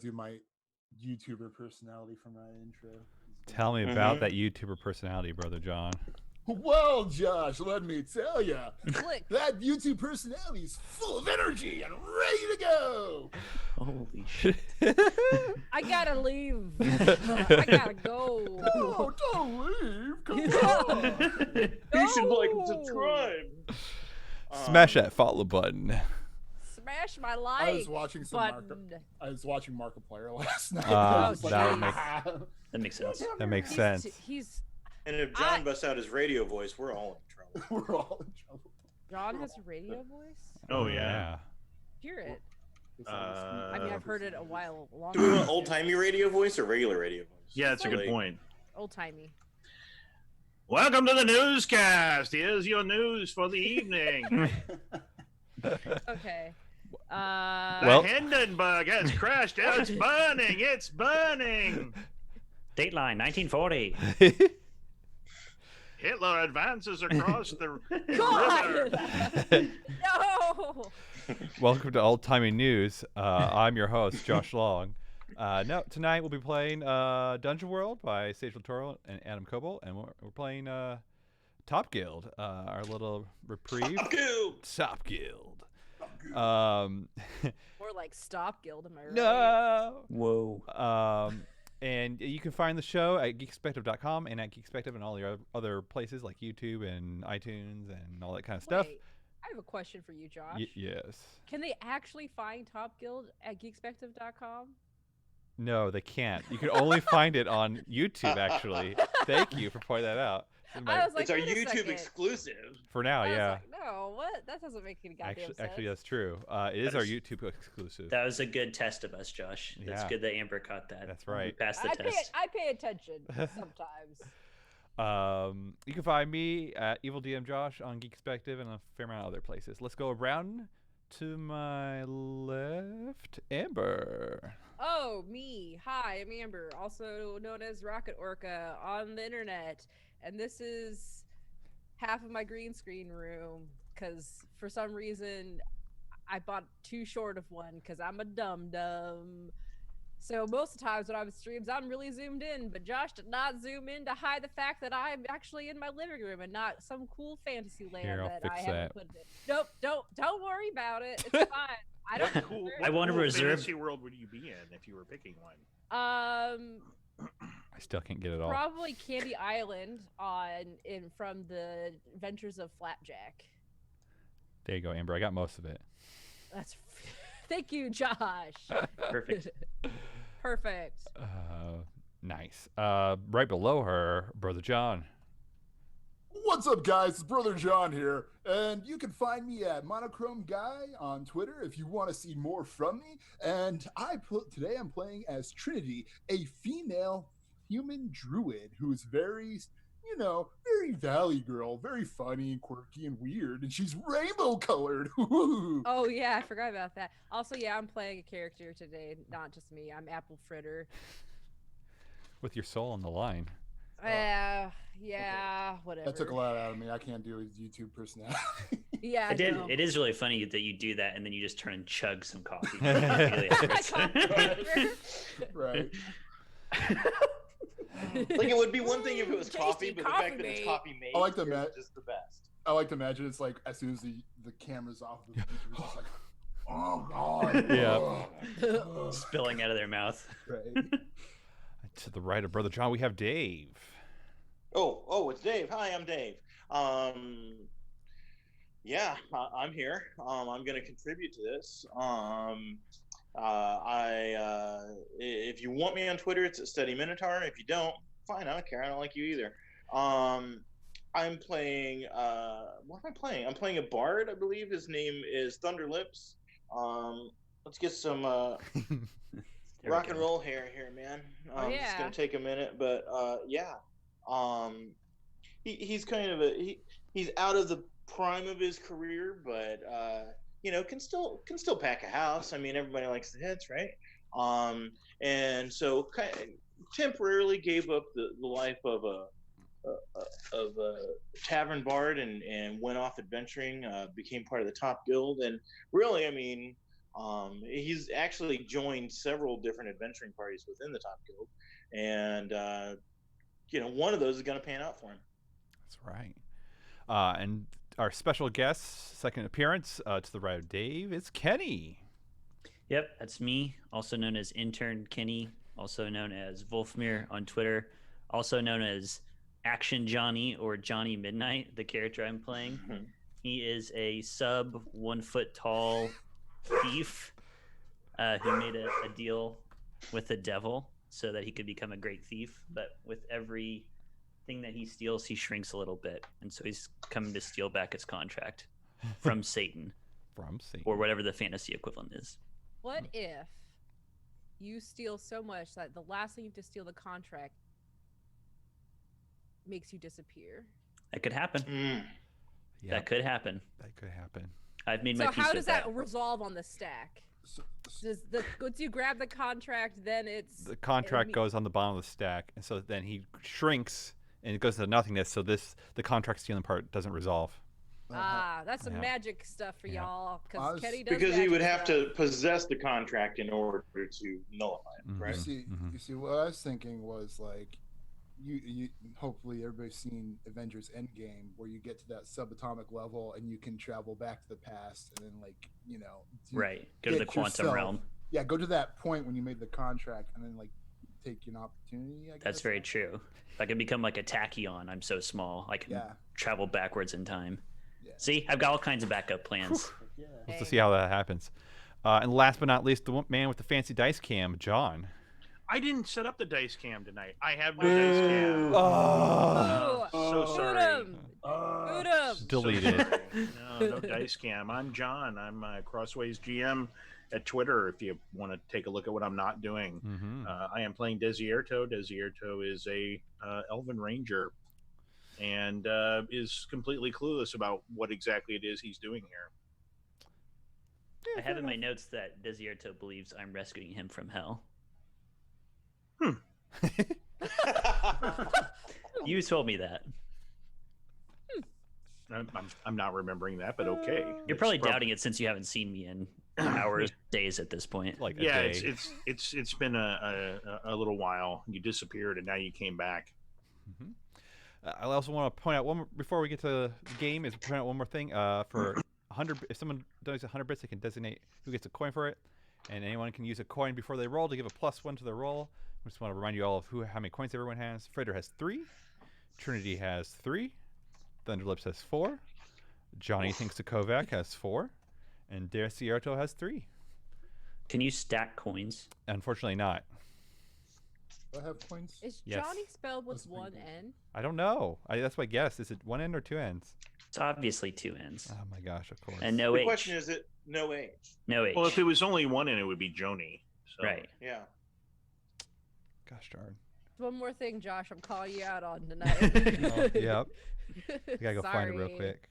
do my YouTuber personality for my intro. Tell me about that YouTuber personality, Brother John. Well, Josh, let me tell you, Click. that YouTube personality is full of energy and ready to go. Holy shit. I gotta leave. I gotta go. Oh, don't leave. Come on. You should like and subscribe. Smash that follow button. Smash my like I was watching button. I was watching Markiplier last night. Ah, I was that would make- That makes sense. That makes sense. He's And if John busts out his radio voice, we're all in trouble. We're all in trouble. John has a radio voice. Oh yeah. Hear it. Uh, I mean, I've heard it a while. Long Do we want time old timey radio voice or regular radio voice? Yeah, that's a good Like- point. Old timey. Welcome to the newscast. Here's your news for the evening. Okay. Well- The Hindenburg has crashed. It's burning. It's burning. Dateline 1940. Hitler advances across the God! river. No. Welcome to Old Timey News. I'm your host, Josh Long. No, tonight we'll be playing Dungeon World by Sage Latoro and Adam Coble, and we're playing Top Guild, our little reprieve. Top Guild. More like Stop Guild, am I right? No. Whoa. And you can find the show at Geekspective.com and at Geekspective and all the other places like YouTube and iTunes and all that kind of stuff. Wait, I have a question for you, Josh. Yes. Can they actually find Top Guild at Geekspective.com? No, they can't. You can only find it on YouTube, actually. Thank you for pointing that out. I was like, It's our wait a YouTube second. exclusive. For now, I was yeah. like, no, what? That doesn't make any goddamn sense. Actually, that's true. It is our That's- YouTube exclusive. That was a good test of us, Josh. That's Yeah. good that Amber caught that. That's We right. passed the I test. pay attention sometimes. You can find me at Evil DM Josh on Geekspective and a fair amount of other places. Let's go around to my left, Amber. Oh, me. Hi, I'm Amber, also known as Rocket Orca on the internet. And this is half of my green screen room because for some reason I bought too short of one because I'm a dum-dum. So most of the times when I'm in streams, I'm really zoomed in, but Josh did not zoom in to hide the fact that I'm actually in my living room and not some cool fantasy land Here, I'll that fix I haven't that. put it in. Nope, don't worry about it. It's fine. I don't What cool, care. I want to cool reserve- fantasy world would you be in if you were picking one? I still can't get it all. Probably Candy Island from the Adventures of Flapjack. There you go, Amber. I got most of it. That's thank you, Josh. Perfect. Perfect. Nice. Right below her, Brother John. What's up, guys? It's Brother John here, and you can find me at Monochrome Guy on Twitter if you want to see more from me. And today I'm playing as Trinity, a female human druid who's very valley girl, very funny and quirky and weird, and she's rainbow colored. Oh yeah, I forgot about that. Also, yeah, I'm playing a character today, not just me. I'm Apple Fritter. With your soul on the line. Yeah, whatever. That took a lot out of me. I can't do his YouTube personality. Yeah, I know. It is really funny that you do that and then you just turn and chug some coffee. Right. Like it would be one thing if it was Tasty coffee, but the coffee fact that it's mate. coffee made I like the is just the best. I like to imagine it's like as soon as the camera's off, the YouTuber's just like, oh god. Yeah. Spilling out of their mouth. Right. To the right of Brother John, we have Dave. Oh, it's Dave. Hi, I'm Dave. Yeah, I'm here. I'm going to contribute to this. If you want me on Twitter, it's at Steady Minotaur. If you don't, fine. I don't care. I don't like you either. I'm playing. What am I playing? I'm playing a bard. I believe his name is Thunderlips. Let's get some rock and roll here, man. It's gonna take a minute, but yeah. He's kind of he's out of the prime of his career, but can still pack a house. I mean, everybody likes the hits, right? And so kind of temporarily gave up the life of a tavern bard and went off adventuring. Became part of the Top Guild, and really, I mean, He's actually joined several different adventuring parties within the Top Guild, and one of those is going to pan out for him. That's right. And our special guest, second appearance to the right of Dave, is Kenny. Yep, that's me, also known as Intern Kenny, also known as Wolfmere on Twitter, also known as Action Johnny or Johnny Midnight, the character I'm playing. He is a sub 1 foot tall thief who made a deal with the devil so that he could become a great thief. But with every thing that he steals, he shrinks a little bit, and so he's coming to steal back his contract from Satan. From Satan. Or whatever the fantasy equivalent is. What if you steal so much that the last thing you have to steal the contract makes you disappear? That could happen. Yep. That could happen. That could happen. I've made my So peace how with does that resolve on the stack? Once you grab the contract, then the contract goes on the bottom of the stack, and so then he shrinks and it goes to nothingness. So the contract stealing part doesn't resolve. That's some magic stuff for y'all, because Kenny does. Because he would have stuff. to possess the contract in order to nullify it, right? You see, what I was thinking was like, you hopefully everybody's seen Avengers Endgame, where you get to that subatomic level and you can travel back to the past, and then go to the quantum realm. Yeah, go to that point when you made the contract, and then take an opportunity. I guess. That's very true. If I can become like a tachyon, I'm so small I can travel backwards in time. Yeah. See, I've got all kinds of backup plans. Let's to see how that happens. And last but not least, the man with the fancy dice cam, John. I didn't set up the dice cam tonight. I have no dice cam. So sorry. Boot him. Deleted. No dice cam. I'm John. I'm Crossways GM at Twitter if you want to take a look at what I'm not doing. I am playing Desierto. Desierto is a Elven Ranger and is completely clueless about what exactly it is he's doing here. I have in my notes that Desierto believes I'm rescuing him from hell. You told me that. I'm not remembering that, but okay. You're probably doubting it since you haven't seen me in hours, days at this point. It's been a little while. You disappeared and now you came back. I also want to point out before we get to the game is point out one more thing. For 100, if someone donates 100 bits, they can designate who gets a coin for it, and anyone can use a coin before they roll to give a +1 to their roll. I just want to remind you all of how many coins everyone has. Frater has 3, Trinity has 3, Thunderlips has 4, Johnny Thinks to Kovac has 4, and Desierto has 3. Can you stack coins? Unfortunately not. Do I have coins? Is Yes. Johnny spelled with one N? I don't know. That's my guess. Is it one N or 2 N's? It's obviously 2 N's. Oh my gosh, of course. And no The H. question is, it no H? No H. Well, if it was only one in, it would be Joni. So. Right. Yeah. Gosh darn. One more thing, Josh, I'm calling you out on tonight. Yep. I gotta go find it real quick.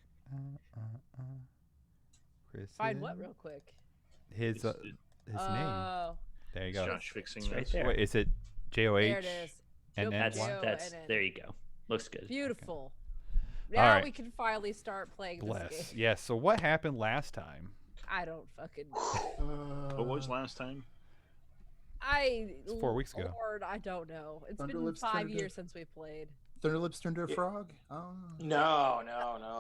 Find what real quick? His name. There you go. Josh fixing It's right this. there. Wait, is it JOH? There it is. And Nope, That's J-O-N-N. there you go. Looks good. Beautiful. All Now right. we can finally start playing this Bless. game. Yes. So what happened last time? I don't fucking. What was last time? It's 4 weeks ago. Lord, I don't know. It's been Thunderlips 5 turned years since we played. Thunderlips turned into a frog? Oh. No.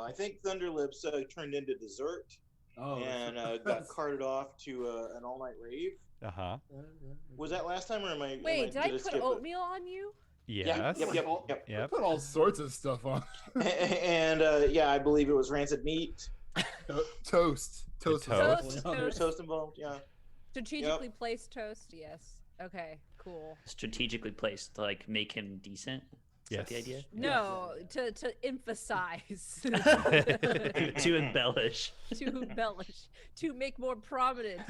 I think Thunderlips turned into dessert and got carted off to an all-night rave. Was that last time, or am I? Wait, did I put skip it? oatmeal on you? Yes. Yep. I put all sorts of stuff on. And I believe it was rancid meat. Toast. Toast. There's toast involved. Yeah. Strategically placed toast, yes. Okay, cool. Strategically placed to make him decent. Is that the idea? No, to emphasize. To embellish. To embellish. To make more prominent.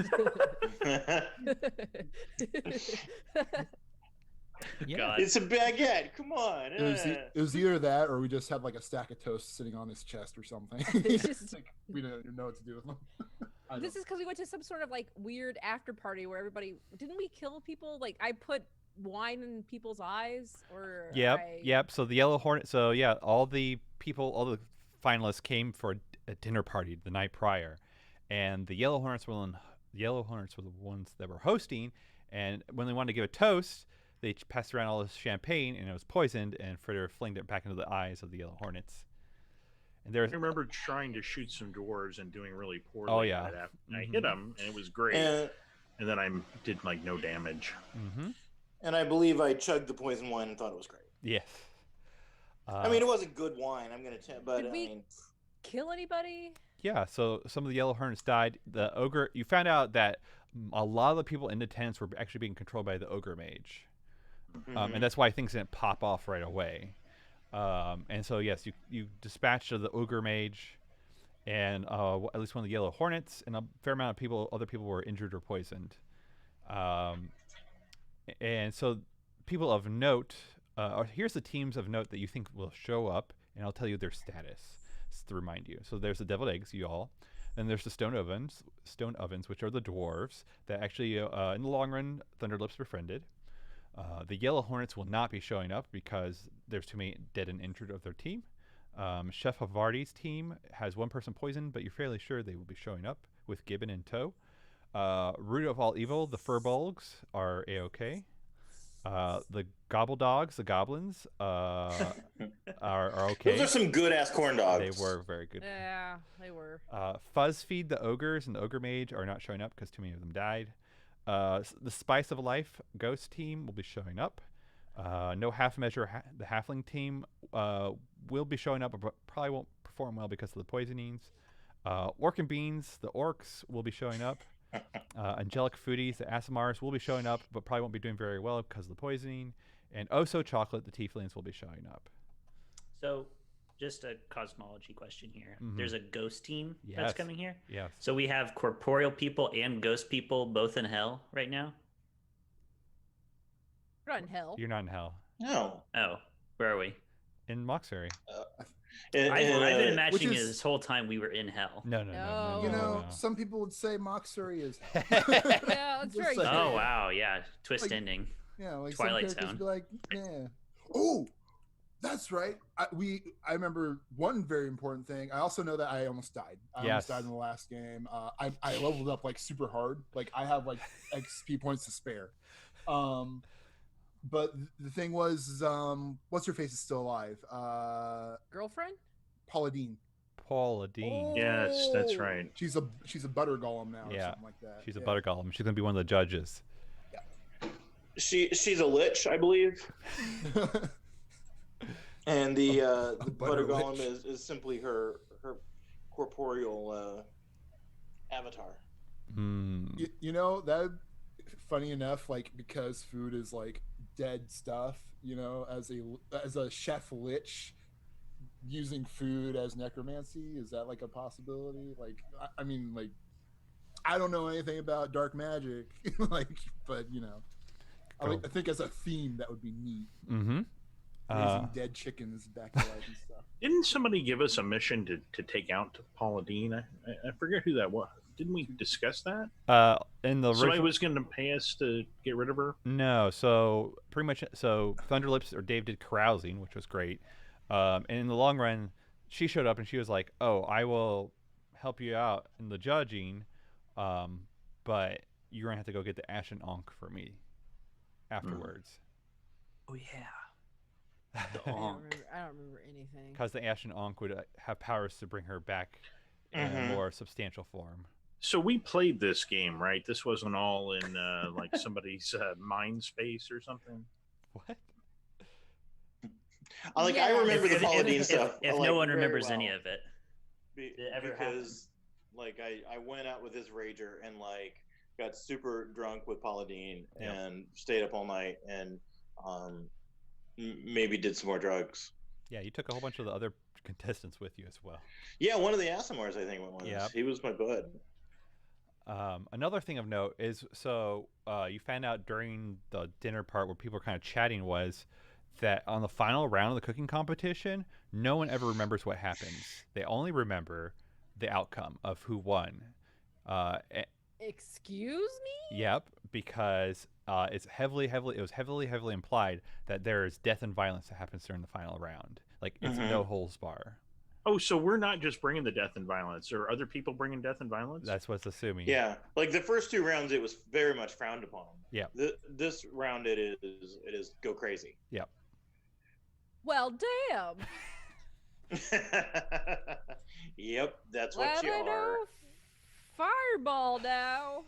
Yeah. It's a baguette. Come on. It was either that, or we just had a stack of toast sitting on his chest or something. It's just- We didn't know what to do with them. This is because we went to some sort of weird after party where everybody didn't we kill people? I put wine in people's eyes, or Yep. So the Yellow Hornet. So yeah, all the finalists came for a dinner party the night prior, and the Yellow Hornets will the Yellow Hornets were the ones that were hosting, and when they wanted to give a toast, they passed around all this champagne, and it was poisoned, and Fritter flinged it back into the eyes of the Yellow Hornets. And I remember trying to shoot some dwarves and doing really poorly. Oh, yeah. Right after I hit them, and it was great. And then I did like no damage. Mm-hmm. And I believe I chugged the poison wine and thought it was great. Yes. I mean, it wasn't good wine. I'm gonna tell, but Did we kill anybody? Yeah. So some of the Yellow Hornets died. The ogre. You found out that a lot of the people in the tents were actually being controlled by the ogre mage, and that's why things didn't pop off right away. And so yes, you dispatched the ogre mage, and at least one of the Yellow Hornets, and a fair amount of other people were injured or poisoned. And so people of note, here's the teams of note that you think will show up, and I'll tell you their status to remind you. So there's the deviled eggs, you all. Then there's the stone ovens, which are the dwarves that actually, in the long run, Thunderlips befriended. The Yellow Hornets will not be showing up because there's too many dead and injured of their team. Chef Havarti's team has one person poisoned, but you're fairly sure they will be showing up with Gibbon in tow. Root of all evil, the Furbolgs are A-OK. The Gobble Dogs, the goblins, are okay. Those are some good-ass corn dogs. They were very good. Yeah, they were. Fuzzfeed, the ogres, and the ogre mage are not showing up because too many of them died. The Spice of Life ghost team will be showing up. No half measure, the halfling team will be showing up, but probably won't perform well because of the poisonings. Orc and Beans, the orcs, will be showing up. Angelic Foodies, the Asimars, will be showing up, but probably won't be doing very well because of the poisoning. And Oso Chocolate, the Tieflings, will be showing up. So, just a cosmology question here. There's a ghost team that's coming here? Yes. So we have corporeal people and ghost people both in hell right now? We're not in hell. You're not in hell. No. Oh, where are we? In Moxbury. I've been imagining this whole time we were in hell. No. You know, some people would say Moxbury is Yeah, that's very like- true. Oh, wow. Yeah. Twist Like- ending. Yeah, like Twilight some characters Zone. be like, yeah. Oh, that's right. I remember one very important thing. I also know that I almost died. I almost died in the last game. I leveled up like super hard. Like I have like XP points to spare. But the thing was, what's her face is still alive? Girlfriend? Paula Dean. Paula Dean. Yes, that's right. She's a butter golem now, or Yeah. something like that. She's a butter golem. She's gonna be one of the judges. She's a lich, I believe. And the butter golem lich. is simply her corporeal avatar. You know, that funny enough, like because food is like dead stuff, you know, as a chef lich using food as necromancy, is that like a possibility? Like I mean, like I don't know anything about dark magic, like, but you know, I think as a theme that would be neat. Raising dead chickens back to life and stuff. Didn't somebody give us a mission to take out Paula Dean? I forget who that was. Didn't we discuss that? In the Somebody was going to pay us to get rid of her? No, so pretty much. So Thunderlips or Dave did carousing, which was great. And in the long run, she showed up and she was like, "Oh, I will help you out in the judging, but you're gonna have to go get the Ashen Ankh for me afterwards." Oh, yeah. The I Ankh. don't remember anything. Because the Ashen Ankh would have powers to bring her back in a more substantial form. So we played this game, right? This wasn't all in like somebody's mind space or something. What? I remember the Paula Dean stuff. If like, no one very remembers well. any of it. Did it ever Because like I went out with this rager and like got super drunk with Paula Dean and stayed up all night and maybe did some more drugs. Yeah, you took a whole bunch of the other contestants with you as well. Yeah, one of the Asimars I think went with us. Yep. He was my bud. Another thing of note is, you found out during the dinner part where people were kind of chatting was that on the final round of the cooking competition, no one ever remembers what happens. They only remember the outcome of who won. Excuse me? Yep, because it was heavily implied that there is death and violence that happens during the final round. Like it's no holds bar. Oh, so we're not just bringing the death and violence. Are other people bringing death and violence? That's what's assuming. Yeah, like the first 2 rounds, it was very much frowned upon. Yeah. This round, it is go crazy. Yeah. Well, damn. Yep, that's Glad what you I are. know Fireball now.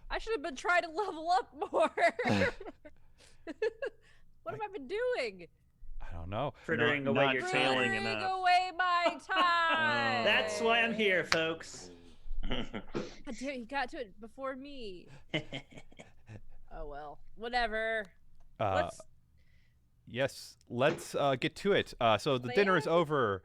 I should have been trying to level up more. What have I been doing? I don't know. Frittering away not your failing time. enough. Frittering away my time. That's why I'm here, folks. God damn it, you got to it before me. Oh well, whatever. Let's Yes, let's get to it. So the dinner is over.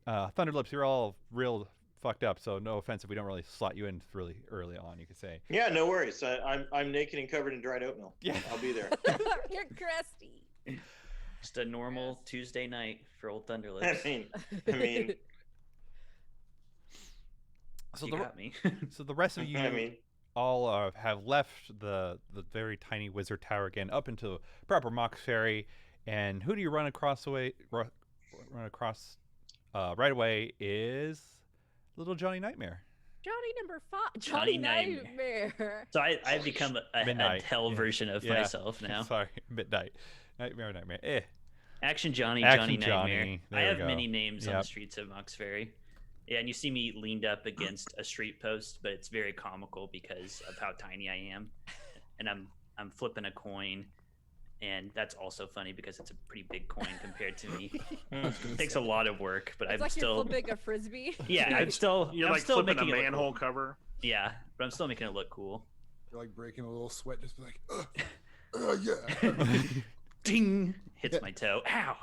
Thunderlips, you're all real fucked up, so no offense if we don't really slot you in really early on, you could say. Yeah, no worries. I'm naked and covered in dried oatmeal. Yeah. I'll be there. You're crusty. Just a normal Tuesday night for old Thunderlips. I mean, So you got me. So the rest of you all have left the very tiny wizard tower again up into proper Mox Ferry, and who do you run across right away is little Johnny Nightmare. Johnny number 5. Johnny Johnny Nightmare. So I've become a hell version of myself now. Sorry, Midnight. Nightmare. Action Johnny, Action Johnny Nightmare. There I we have go. many names on Yep. the streets of Mox Ferry. Yeah, and you see me leaned up against a street post, but it's very comical because of how tiny I am. And I'm flipping a coin, and that's also funny because it's a pretty big coin compared to me. It takes a lot of work, but It's I'm like still you're flipping a frisbee. Yeah, You're I'm still like still flipping a making it look manhole cool. cover. Yeah, but I'm still making it look cool. You're like breaking a little sweat, just be like, yeah. Ding! Hits my toe. Ow!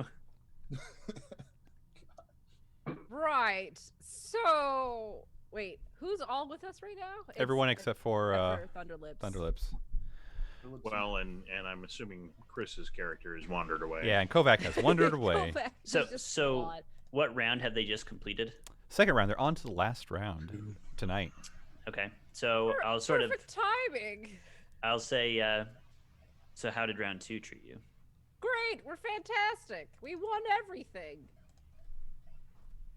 Right. So, wait, who's all with us right now? Everyone except for Thunderlips. Thunderlips. Well, and I'm assuming Chris's character has wandered away. Yeah, and Kovac has wandered away. Kovac So is just so gone. what round have they just completed? Second round, they're on to the last round tonight. Okay, so I'll sort of Perfect timing. I'll say. So how did round 2 treat you? Great, we're fantastic. We won everything.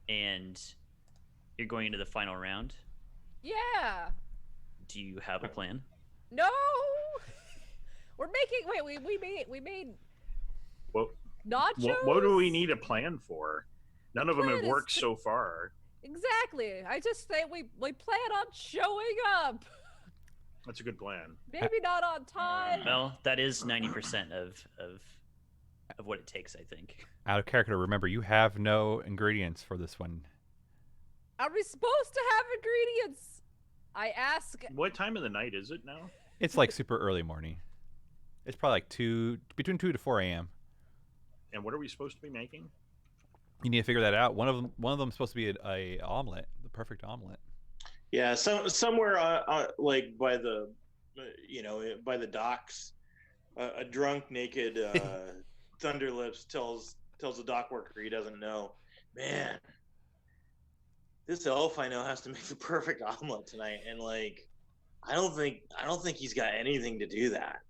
And you're going into the final round. Yeah. Do you have a plan? No. We're making. Wait, we made What, nachos. what do we need a plan for? None of them plan have is worked to- so far. Exactly. I just say we plan on showing up. That's a good plan. Maybe not on time. Well, that is 90% of what it takes, I think. Out of character, remember, you have no ingredients for this one. Are we supposed to have ingredients? I ask. What time of the night is it now? It's like super early morning. It's probably like between 2 to 4 a.m. And what are we supposed to be making? You need to figure that out. One of them is supposed to be a omelet, the perfect omelet. Yeah, somewhere like by the, by the docks, a drunk, naked Thunderlips tells the dock worker he doesn't know, man, this elf I know has to make the perfect omelet tonight, and like, I don't think he's got anything to do that.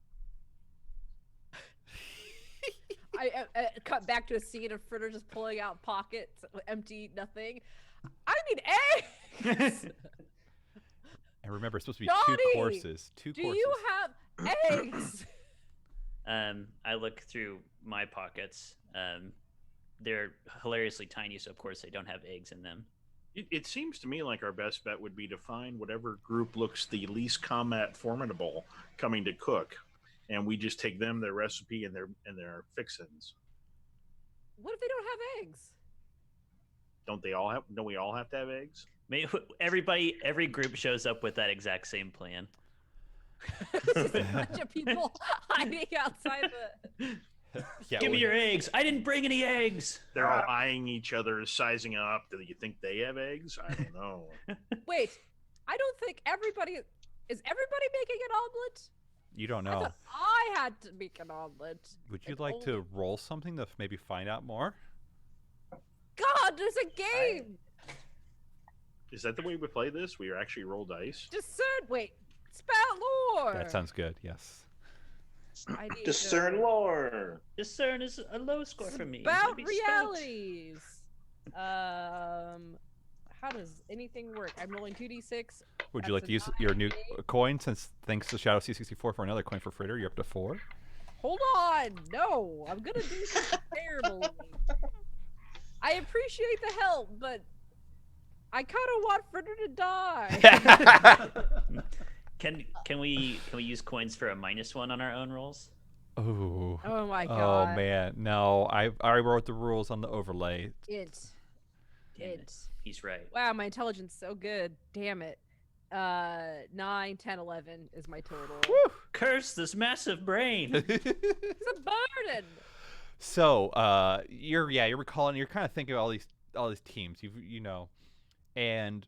I cut back to a scene of Fritter just pulling out pockets, empty, nothing. I need eggs. And remember, it's supposed to be Johnny, 2 courses. Two Do courses. you have eggs? I look through my pockets. They're hilariously tiny, so of course they don't have eggs in them. It seems to me like our best bet would be to find whatever group looks the least combat formidable coming to cook, and we just take them, their recipe, and their fixins. What if they don't have eggs? Don't we all have to have eggs? Maybe every group shows up with that exact same plan. Just a bunch of people hiding outside the. Yeah, Give me your eggs. I didn't bring any eggs. They're all eyeing each other, sizing up. Do you think they have eggs? I don't know. Wait, I don't think everybody is. Everybody making an omelet? You don't I know. thought I had to make an omelet. Would you and like only- to roll something to maybe find out more? God, there's a game. Is that the way we play this? We actually roll dice? Discern. Wait, spout lore. That sounds good. Yes. I need Discern to lore. Discern is a low score It's for me. about I'd be stoked. realities. How does anything work? I'm rolling 2d6. Would you like That's to use a your 9, new 8. coin since thanks to Shadow C64 for another coin for Fritter, you're up to 4? Hold on. No, I'm gonna do something terrible. I appreciate the help, but I kind of want Fritter to die. Can we use coins for a -1 on our own rolls? Oh. Oh my Oh god. man, no! I wrote the rules on the overlay. Damn it. He's right. Wow, my intelligence so good. Damn it. 9, 10, 11 is my total. Curse this massive brain. It's a burden. So, you're recalling. You're kind of thinking of all these teams. You know, and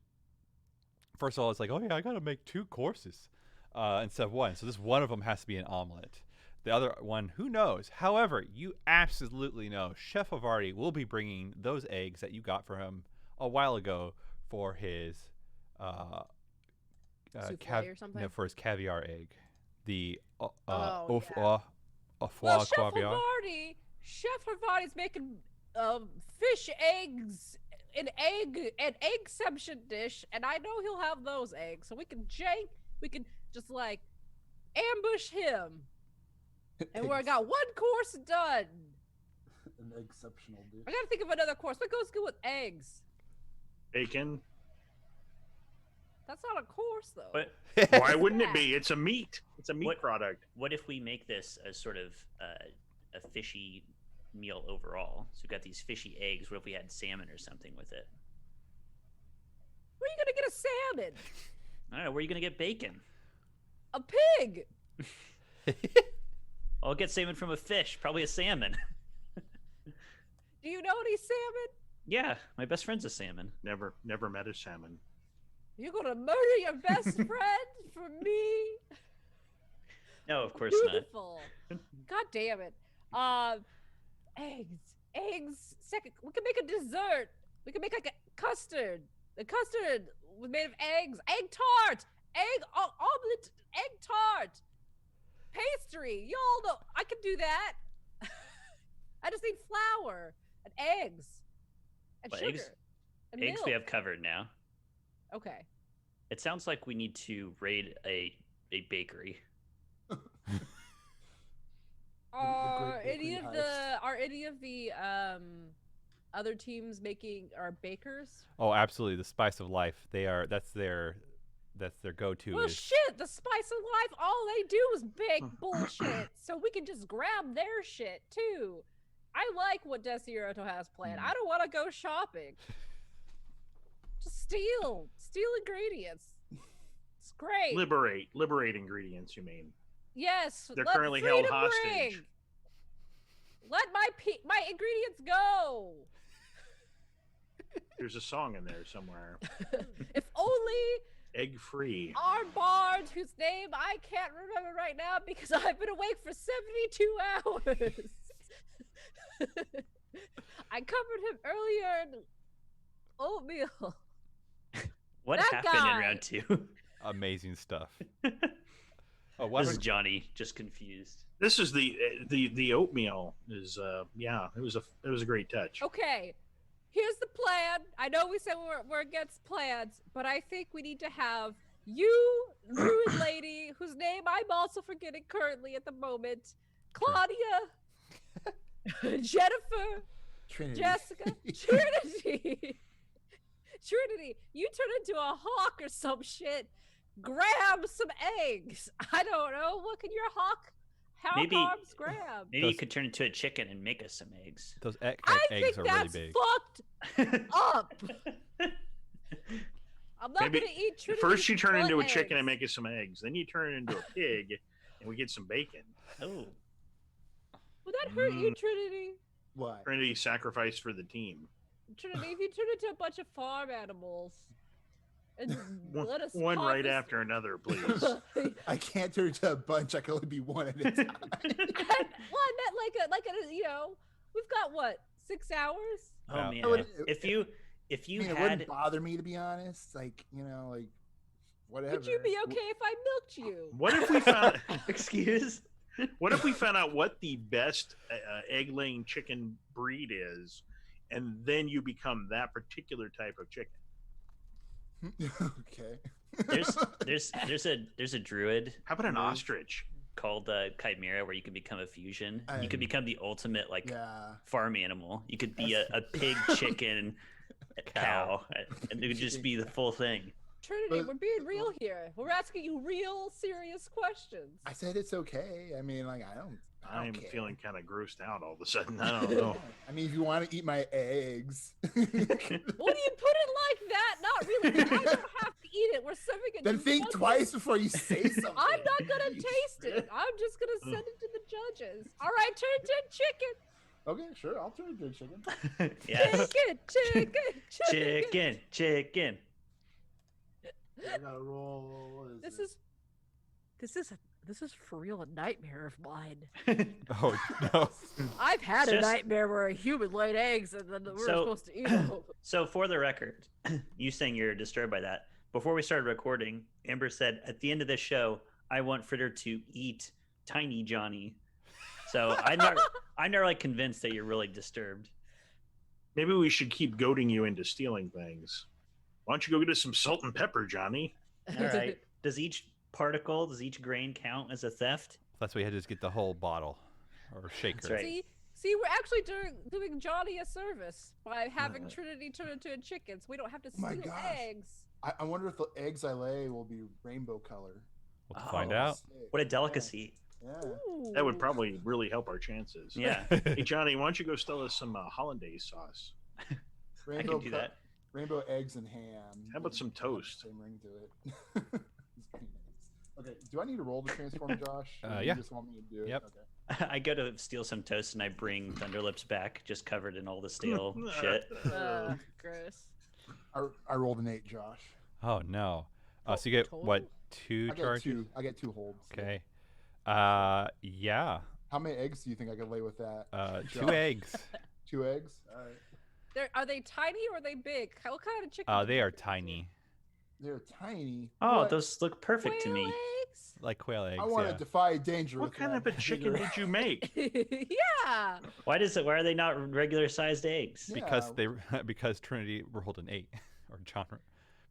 first of all, it's like, oh yeah, I gotta make 2 courses instead of 1. So this one of them has to be an omelet. The other one, who knows? However, you absolutely know Chef Havarti will be bringing those eggs that you got for him a while ago for his Souffle or something? no, for his caviar egg. The Oh, foie Well, caviar. Chef Havarti's making fish eggs, an eggception dish, and I know he'll have those eggs, so we can just like ambush him, and we got 1 course done. An exceptional dish. I gotta think of another course. What goes good with eggs? Bacon. That's not a course though. But Why wouldn't it be? It's a meat. It's a meat What- product. what if we make this a sort of a fishy meal overall? So we've got these fishy eggs. What if we had salmon or something with it? Where are you gonna get a salmon? I don't know. Where are you gonna get bacon? A pig? I'll get salmon from a fish, probably a salmon. Do you know any salmon? Yeah, my best friend's a salmon. Never met a salmon. You're gonna murder your best friend for me? No, of course Beautiful. God damn it. Eggs. Second, we can make a dessert. We can make like a custard. The custard was made of eggs. Egg tart. Omelet. Egg tart. Pastry. Y'all know I can do that. I just need flour and eggs and Well, sugar eggs- and Eggs milk. we have covered now. Okay. It sounds like we need to raid a bakery. Are Great any Bakery of the other teams making bakers? Oh, absolutely. The spice of life. That's their go-to. Well, is shit, the spice of life, all they do is bake bullshit. So we can just grab their shit, too. I like what Desierto has planned. I don't want to go shopping. Just steal ingredients. It's great. Liberate ingredients. You mean? Yes. They're let currently held freedom hostage. ring. Let my ingredients go. There's a song in there somewhere. If only Egg free. our bard, whose name I can't remember right now because I've been awake for 72 hours. I covered him earlier in oatmeal. What That happened guy. in round 2? amazing stuff. Oh, what This is happened? Johnny, just confused. This is the oatmeal is it was a great touch. Okay, here's the plan. I know we said we're against plans, but I think we need to have you, Druid Lady, whose name I'm also forgetting currently at the moment, Claudia, Jennifer, Trinity. Jessica, Trinity. Trinity, you turn into a hawk or some shit. Grab some eggs. I don't know. What can your hawk Maybe- arms grab? Maybe you Those- could turn into a chicken and make us some eggs. Those I eggs think are really that's big. fucked up. I'm not Maybe gonna eat Trinity. First you turn into a eggs. chicken and make us some eggs. Then you turn it into a pig and we get some bacon. Oh, Would that hurt you, Trinity? Why? Trinity sacrifice for the team. Trinity, if you turn into a bunch of farm animals and let us One right harvest- after another, please. I can't turn into a bunch. I can only be one at a time. Well, I meant like a we've got what, 6 hours? oh Yeah. man! I would- if you I mean, it had wouldn't bother me, to be honest. Like, whatever. Would you be okay if I milked you? What if we found excuse, What if we found out what the best egg-laying chicken breed is, and then you become that particular type of chicken? Okay. There's a druid. How about an move ostrich? called Chimera, where you can become a fusion. You could And- become the ultimate Yeah. farm animal. You could be a pig, chicken, a cow, and it would just be the full thing. Trinity, But- we're being real here. We're asking you real, serious questions. I said it's okay. I mean, like, I don't I'm care. feeling kind of grossed out all of a sudden. I don't know. I mean, if you want to eat my eggs, Well, you put it like that. Not really. I don't have to eat it. We're serving it. then to think judges. twice before you say something. I'm not gonna taste it. I'm just gonna send it to the judges. All right, turn it to chicken. Okay, sure. I'll turn it to chicken. Yes. Chicken. Chicken. I gotta roll. This is for real a nightmare of mine. Oh no. I've had a Just- nightmare where a human laid eggs and then we're So- supposed to eat them. So for the record, you saying you're disturbed by that. Before we started recording, Amber said at the end of this show, I want Fritter to eat Tiny Johnny. So I'm not like convinced that you're really disturbed. Maybe we should keep goading you into stealing things. Why don't you go get us some salt and pepper, Johnny? All right. Does each grain count as a theft? That's why you had to just get the whole bottle or shaker. That's right. See, we're actually doing Johnny a service by having Trinity turn into a chicken, so we don't have to Oh my steal gosh. eggs. I wonder if the eggs I lay will be rainbow color. We'll have to find Oh. out. Sick. What a delicacy. Yeah. That would Ooh. probably really help our chances. Yeah. Hey, Johnny, why don't you go steal us some hollandaise sauce? I Rainbow can do that. Rainbow eggs and ham. How about some toast? Same ring to it. It's pretty nice. Okay, do I need to roll the transform, Josh? Or you Yeah. just want me to do it? Yep. Okay. I go to steal some toast and I bring Thunderlips back, just covered in all the stale shit. Gross. I rolled an 8, Josh. Oh no. So you get Total? what, 2 I got charges? 2. I get 2 holds. Okay. Yeah. How many eggs do you think I could lay with that? 2 Josh? eggs. 2 eggs? All right. Are they tiny or are they big? What kind of chicken? They are tiny, They're tiny. Oh, but those look perfect to me. Eggs? like quail eggs. I want yeah. to defy danger. What with kind that of a chicken bigger- did you make? Yeah. Why are they not regular sized eggs? Yeah. Because because Trinity rolled an 8, or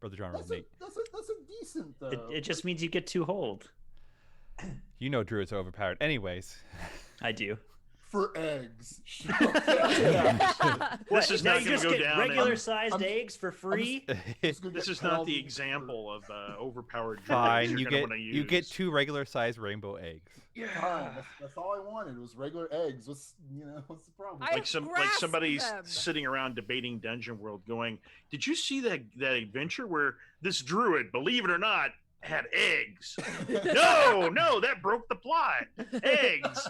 Brother John rolled That's an a, 8. that's a decent though. It just means you get 2 hold. You know druids are overpowered. Anyways. I do. For eggs. This is now not you going just to go get down. regular sized I'm- eggs for free? This is not the example of overpowered. druids Fine, you're you gonna get wanna you get use. 2 regular sized rainbow eggs. Fine, that's all I wanted was regular eggs. What's the problem? I- like grasped somebody's them. sitting around debating Dungeon World, going, "Did you see that adventure where this druid, believe it or not, had eggs?" no, that broke the plot. Eggs.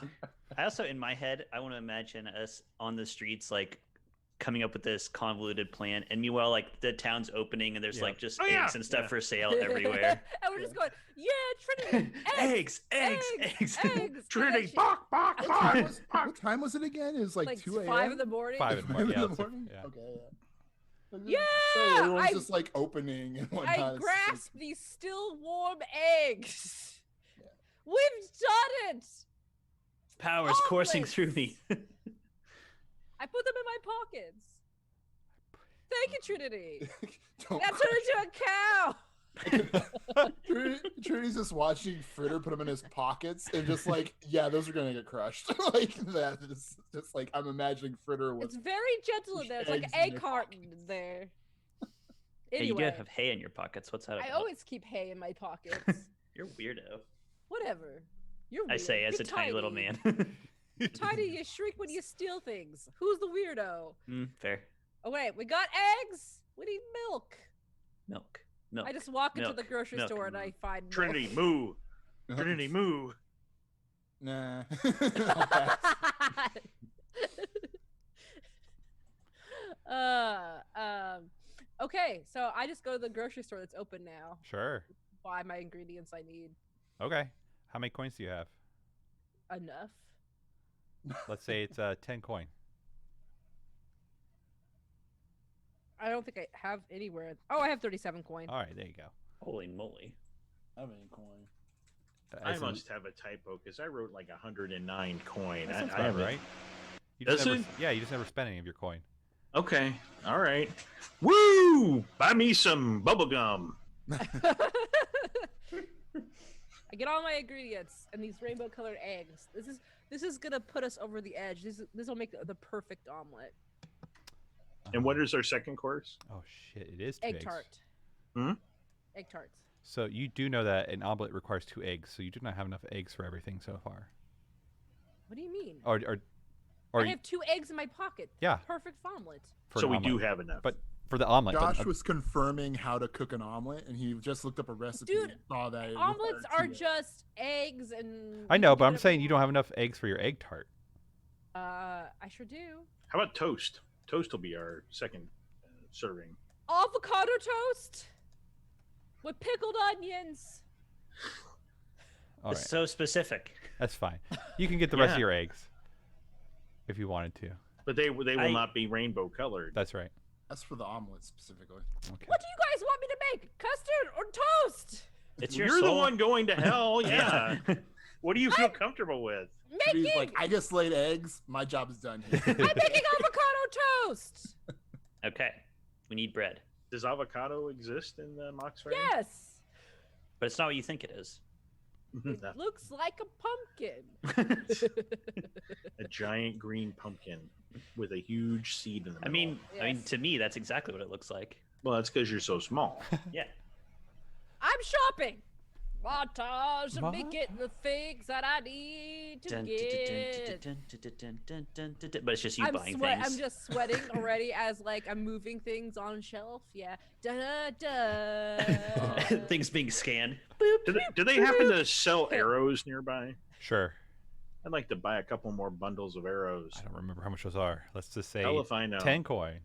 I also, in my head, I want to imagine us on the streets, like coming up with this convoluted plan, and meanwhile, like the town's opening, and there's Yeah. like just Oh, eggs yeah. and stuff Yeah. for sale everywhere. And we're just going, yeah, Trinity, eggs. eggs. Trinity, And then bark, bark, What bark. time was, what time was it again? It was like, like 2 a.m. 5 in the morning. 5 in the morning. 5 Yeah, in the it's like- morning. yeah. Okay. Yeah, So everyone's I- just like opening and whatnot. I It's just like- grasped these still warm eggs. We've done it. Powers coursing through me. I put them in my pockets. Thank you, Trinity. Don't That turned into a cow. Trinity's just watching Fritter put them in his pockets and just like, yeah, those are gonna get crushed. Like that is just like I'm imagining Fritter with It's very gentle in there. It's like eggs an in egg your carton in there. Hey, you Anyway, gotta have hay in your pockets. What's that about? I always keep hay in my pockets. You're weirdo. Whatever. You're I weird. say as You're a tiny little man. Tiny, you shrink when you steal things. Who's the weirdo? Fair. Oh wait, we got eggs. We need milk. Milk. I just walk into Milk. the grocery Milk. store and I find milk. Trinity, moo. Trinity, moo. Nah. I'll pass. Okay, so I just go to the grocery store that's open now. Sure. Buy my ingredients I need. Okay. How many coins do you have? Enough. Let's say it's 10 coin. I don't think I have anywhere. Oh, I have 37 coins. All right, there you go. Holy moly. I have any coin. I must have a typo because I wrote like 109 coin. That sounds I about haven't- right. You Does never, it? Yeah, you just never spent any of your coin. Okay. All right. Woo! Buy me some bubble gum. I get all my ingredients and these rainbow colored eggs. This is gonna put us over the edge. This will make the perfect omelet. And what is our second course? Oh shit! It is 2 Egg eggs. tart. Hmm? Egg tarts. So you do know that an omelet requires 2 eggs, so you do not have enough eggs for everything so far. What do you mean? Or I have 2 eggs in my pocket. Yeah. Perfect omelet. for So an we omelet. do have enough. But for the omelet, but, Josh was confirming how to cook an omelet, and he just looked up a recipe. Dude, and saw that it Omelets required are 2 eggs. just eggs and. I you know, can but do I'm whatever saying you don't want. have enough eggs for your egg tart. I sure do. How about toast? Toast will be our second serving. Avocado toast with pickled onions. All It's right, so specific. that's fine. You can get the rest of Yeah. your eggs if you wanted to. But they will not be rainbow colored. That's right. That's for the omelet specifically. Okay. What do you guys want me to make? Custard or toast? It's your You're the soul. one going to hell. Yeah. What do you feel comfortable with? He's Making. like, I just laid eggs. My job is done here. I'm making avocado toast. Okay, we need bread, Does avocado exist in the Mox Fair? Yes. but it's not what you think it is. It No. looks like a pumpkin. A giant green pumpkin with a huge seed in the middle. I mean, Yes. to me, that's exactly what it looks like. well, that's because you're so small. Yeah. I'm shopping. Montage What? of me getting the things that I need to get. But it's just you buying things. I'm just sweating already as like I'm moving things on shelf. Yeah. Da da da. Things being scanned. Do they happen to sell arrows nearby? Sure. I'd like to buy a couple more bundles of arrows. I don't remember how much those are. Let's just say Hell if I know. 10 coin.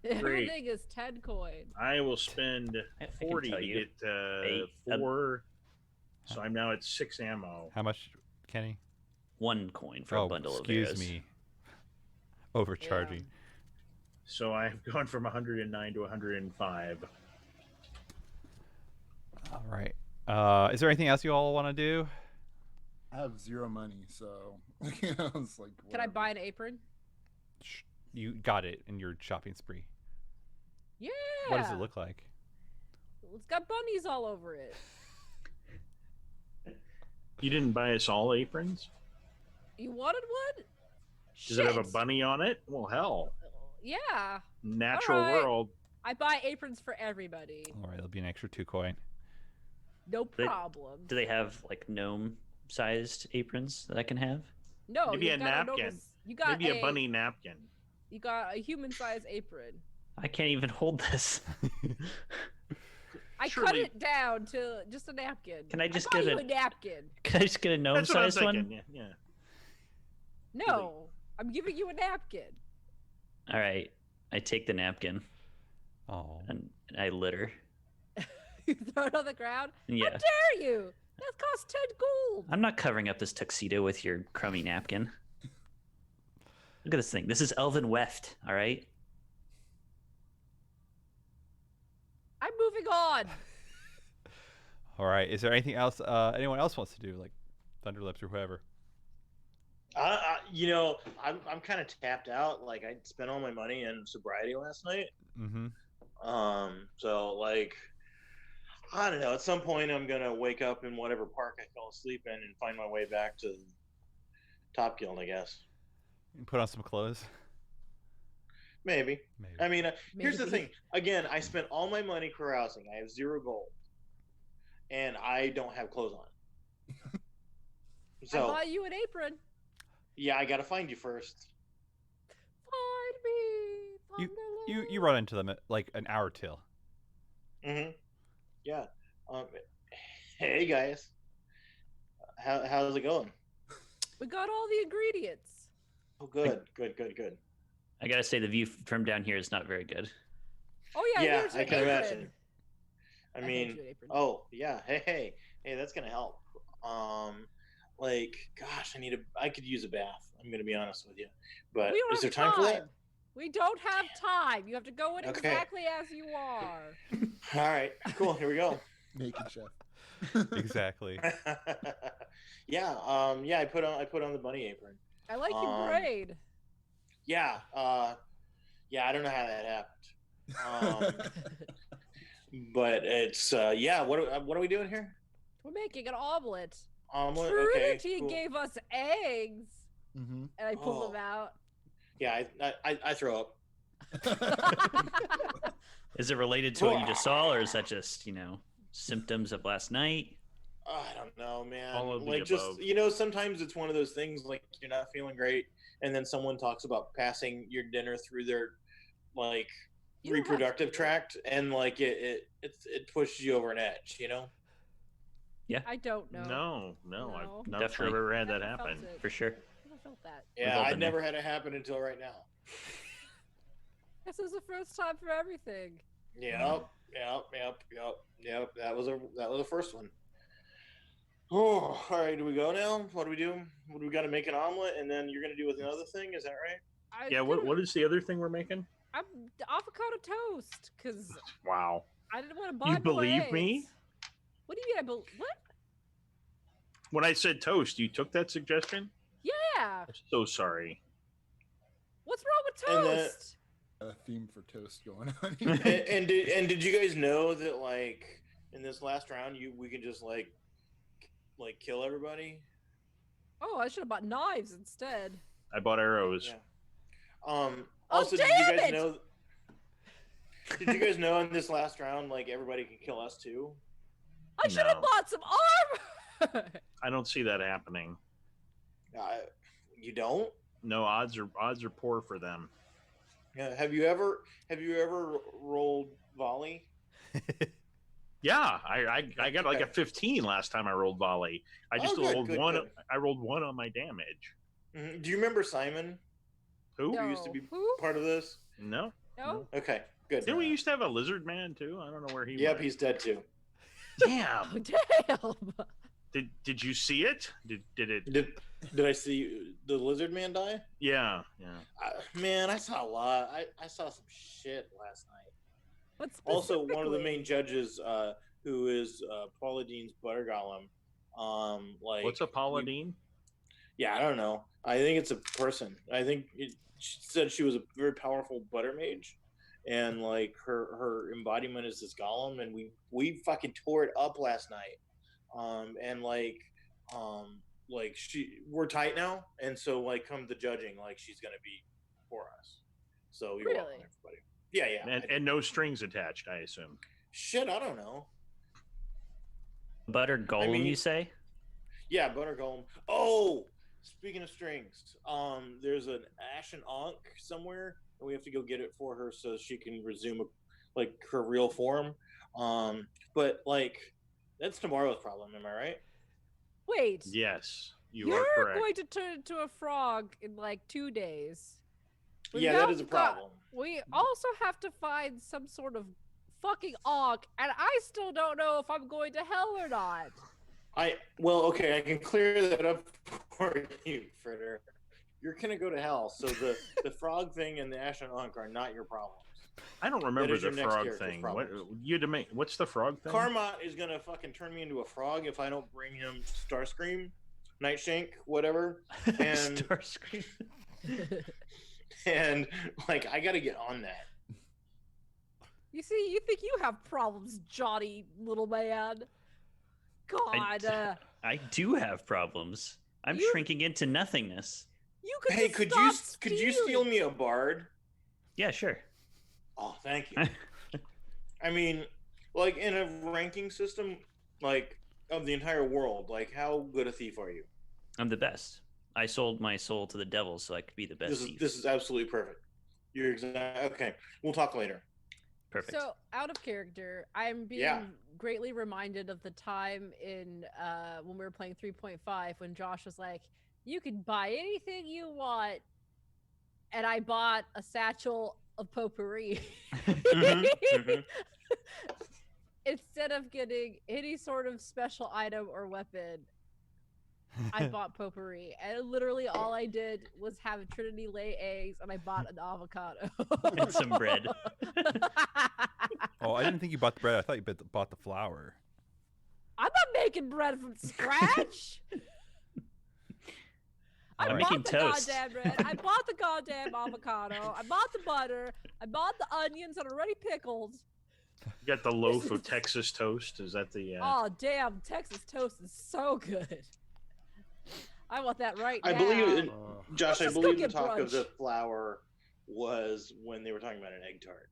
Everything is 10 coin. I will spend I can 40 tell to you. get 4. So I'm now at 6 ammo. How much, Kenny? 1 coin for a bundle of arrows. Excuse me. Overcharging. So I've gone from 109 to 105. All right. Is there anything else you all want to do? I have 0 money, so you know, it's like. Can I whatever. buy an apron? You got it in your shopping spree. Yeah. What does it look like? It's got bunnies all over it. You didn't buy us all aprons? You wanted one? Does it have a Shit. bunny on it? Well, hell. Yeah. Natural All right. world. I buy aprons for everybody. All right, there'll be an extra 2 coin. No They- problem. Do they have like gnome-sized aprons that I can have? No, Maybe you a got napkin. You got Maybe a bunny napkin. You got a human-sized apron. I can't even hold this. I cut Surely- it down to just a napkin. Can I just bought get you a- a napkin? Can I just get a That's what I'm gnome-sized one? thinking. Yeah. No, I'm giving you a napkin. All right. I take the napkin Oh. and I litter. You throw it on the ground. Yeah. How dare you? That costs 10 gold. I'm not covering up this tuxedo with your crummy napkin. Look at this thing. This is elven weft, all right? I'm moving on. All right. Is there anything else anyone else wants to do, like Thunderlips or whoever? You know, I'm kind of tapped out. Like I spent all my money in sobriety last night. Mm-hmm. So like, I don't know. At some point, I'm gonna wake up in whatever park I fell asleep in and find my way back to Top Guild, I guess. Put on some clothes. Maybe. Maybe. I mean, here's the Maybe. thing. Again, I spent all my money carousing. I have 0 gold, and I don't have clothes on. I So bought you an apron. yeah, I gotta find you first. Find me. You run into them at like an hour till. Mm-hmm. Yeah. Hey guys, how's it going? We got all the ingredients. Oh, good. I gotta say, the view from down here is not very good. Oh yeah, Yeah, here's I your can apron. imagine. I hand mean, you an apron. oh yeah, hey, that's gonna help. Like, gosh, I could use a bath. I'm gonna be honest with you, but We don't is there have time for that? We don't have time. You have to go in Okay. exactly as you are. All right, cool. Here we go. Naked chef. Exactly. Yeah, yeah. I put on the bunny apron. I like your braid. Yeah, yeah. I don't know how that happened. But it's yeah. What are we doing here? We're making an omelet. Omelet. Trinity Okay. Cool. gave us eggs, Mm-hmm. and I pulled them out. Yeah, I throw up. Is it related to what you just saw, or is that just symptoms of last night? I don't know, man. All of the Like, above. just sometimes it's one of those things like you're not feeling great, and then someone talks about passing your dinner through their like You don't have to reproductive do it. tract, and like it pushes you over an edge, you know. I don't know. No, No. I'm not sure I've Definitely. ever had that Never felt happen. it. For sure. Never felt that. Yeah, all I been never had it happen until right now. This is the first time for everything. Yep. That was the first one. Oh, all right. Do we go now? What do we do? What do we got to make an omelet, and then you're gonna do with another thing? Is that right? Yeah, what is the other thing we're making? I'm avocado toast because Wow. I didn't want to buy You more believe me? eggs. What do you mean? What? When I said toast, you took that suggestion? Yeah. I'm so sorry. What's wrong And with then- toast? A theme for toast going on. and did you guys know that like in this last round we can just like kill everybody? Oh, I should have bought knives instead. I bought arrows. Yeah. Also, did you damn guys it! know? Did you guys know in this last round, like everybody can kill us too? I should have No. bought some armor. I don't see that happening. You don't? No, odds are poor for them. Yeah. Have you ever rolled volley? Yeah, I got like a 15 last time I rolled volley. I just rolled one. Good. I rolled one on my damage. Mhm. Do you remember Simon, Who? who used to be Who? part of this? No. No. Okay, good. Didn't we used to have a lizard man too? I don't know where he Yep, went. he's dead too. Damn. Oh, damn. Did you see it? Did it? Did I see the lizard man die? Yeah. Man, I saw a lot. I saw some shit last night. But Also, one of the specifically- main judges, who is Paula Dean's butter golem, like What's a Pauladine? yeah, I don't know. I think it's a person. She said she was a very powerful butter mage, and like her embodiment is this golem, and we fucking tore it up last night. And we're tight now, and so like come the judging, like she's gonna be for us. So you're welcome, Really? everybody. Yeah. And no strings attached, I assume. Shit, I don't know. Butter golem, mean- you say? Yeah, butter golem. Oh, speaking of strings, there's an ashen ankh somewhere, and we have to go get it for her so she can resume her real form. But like that's tomorrow's problem. Am I right? Wait. Yes, you You're are correct. going to turn into a frog in like 2 days. Yeah, that is a problem. We also have to find some sort of fucking ankh, and I still don't know if I'm going to hell or not. Okay, I can clear that up for you, Fritter. You're gonna go to hell. So the frog thing and the ashen ankh are not your problems. I don't remember is the your next frog character's thing. problem. What's the frog thing? Karmat is gonna fucking turn me into a frog if I don't bring him Starscream, Nightshank, whatever, and Starscream. and like I gotta get on that. You see, you think you have problems, Johnny, little man. God, I do have problems. I'm You- shrinking into nothingness. you could Hey, just could stop you steal stealing. me a bard? Yeah, sure. Oh, thank you. I mean, like in a ranking system, like of the entire world, like how good a thief are you? I'm the best. I sold my soul to the devil so I could be the best thief. This is absolutely perfect. You're exactly okay. We'll talk later. Perfect. So, out of character, I'm being Yeah. greatly reminded of the time in when we were playing 3.5 when Josh was like, "You can buy anything you want," and I bought a satchel of potpourri Mhm. instead of getting any sort of special item or weapon. I bought potpourri, and literally all I did was have Trinity lay eggs, and I bought an avocado And some bread. Oh, I didn't think you bought the bread. I thought you bought the flour. I'm not making bread from scratch. I Alright. bought Making the toast. goddamn bread. I bought the goddamn avocado. I bought the butter. I bought the onions that are already pickled. You got the loaf of Texas toast. Is that the? Oh damn, Texas toast is so good. I want that right I now. believe, Josh, I Let's just go believe the get talk of brunch. the flour was when they were talking about an egg tart.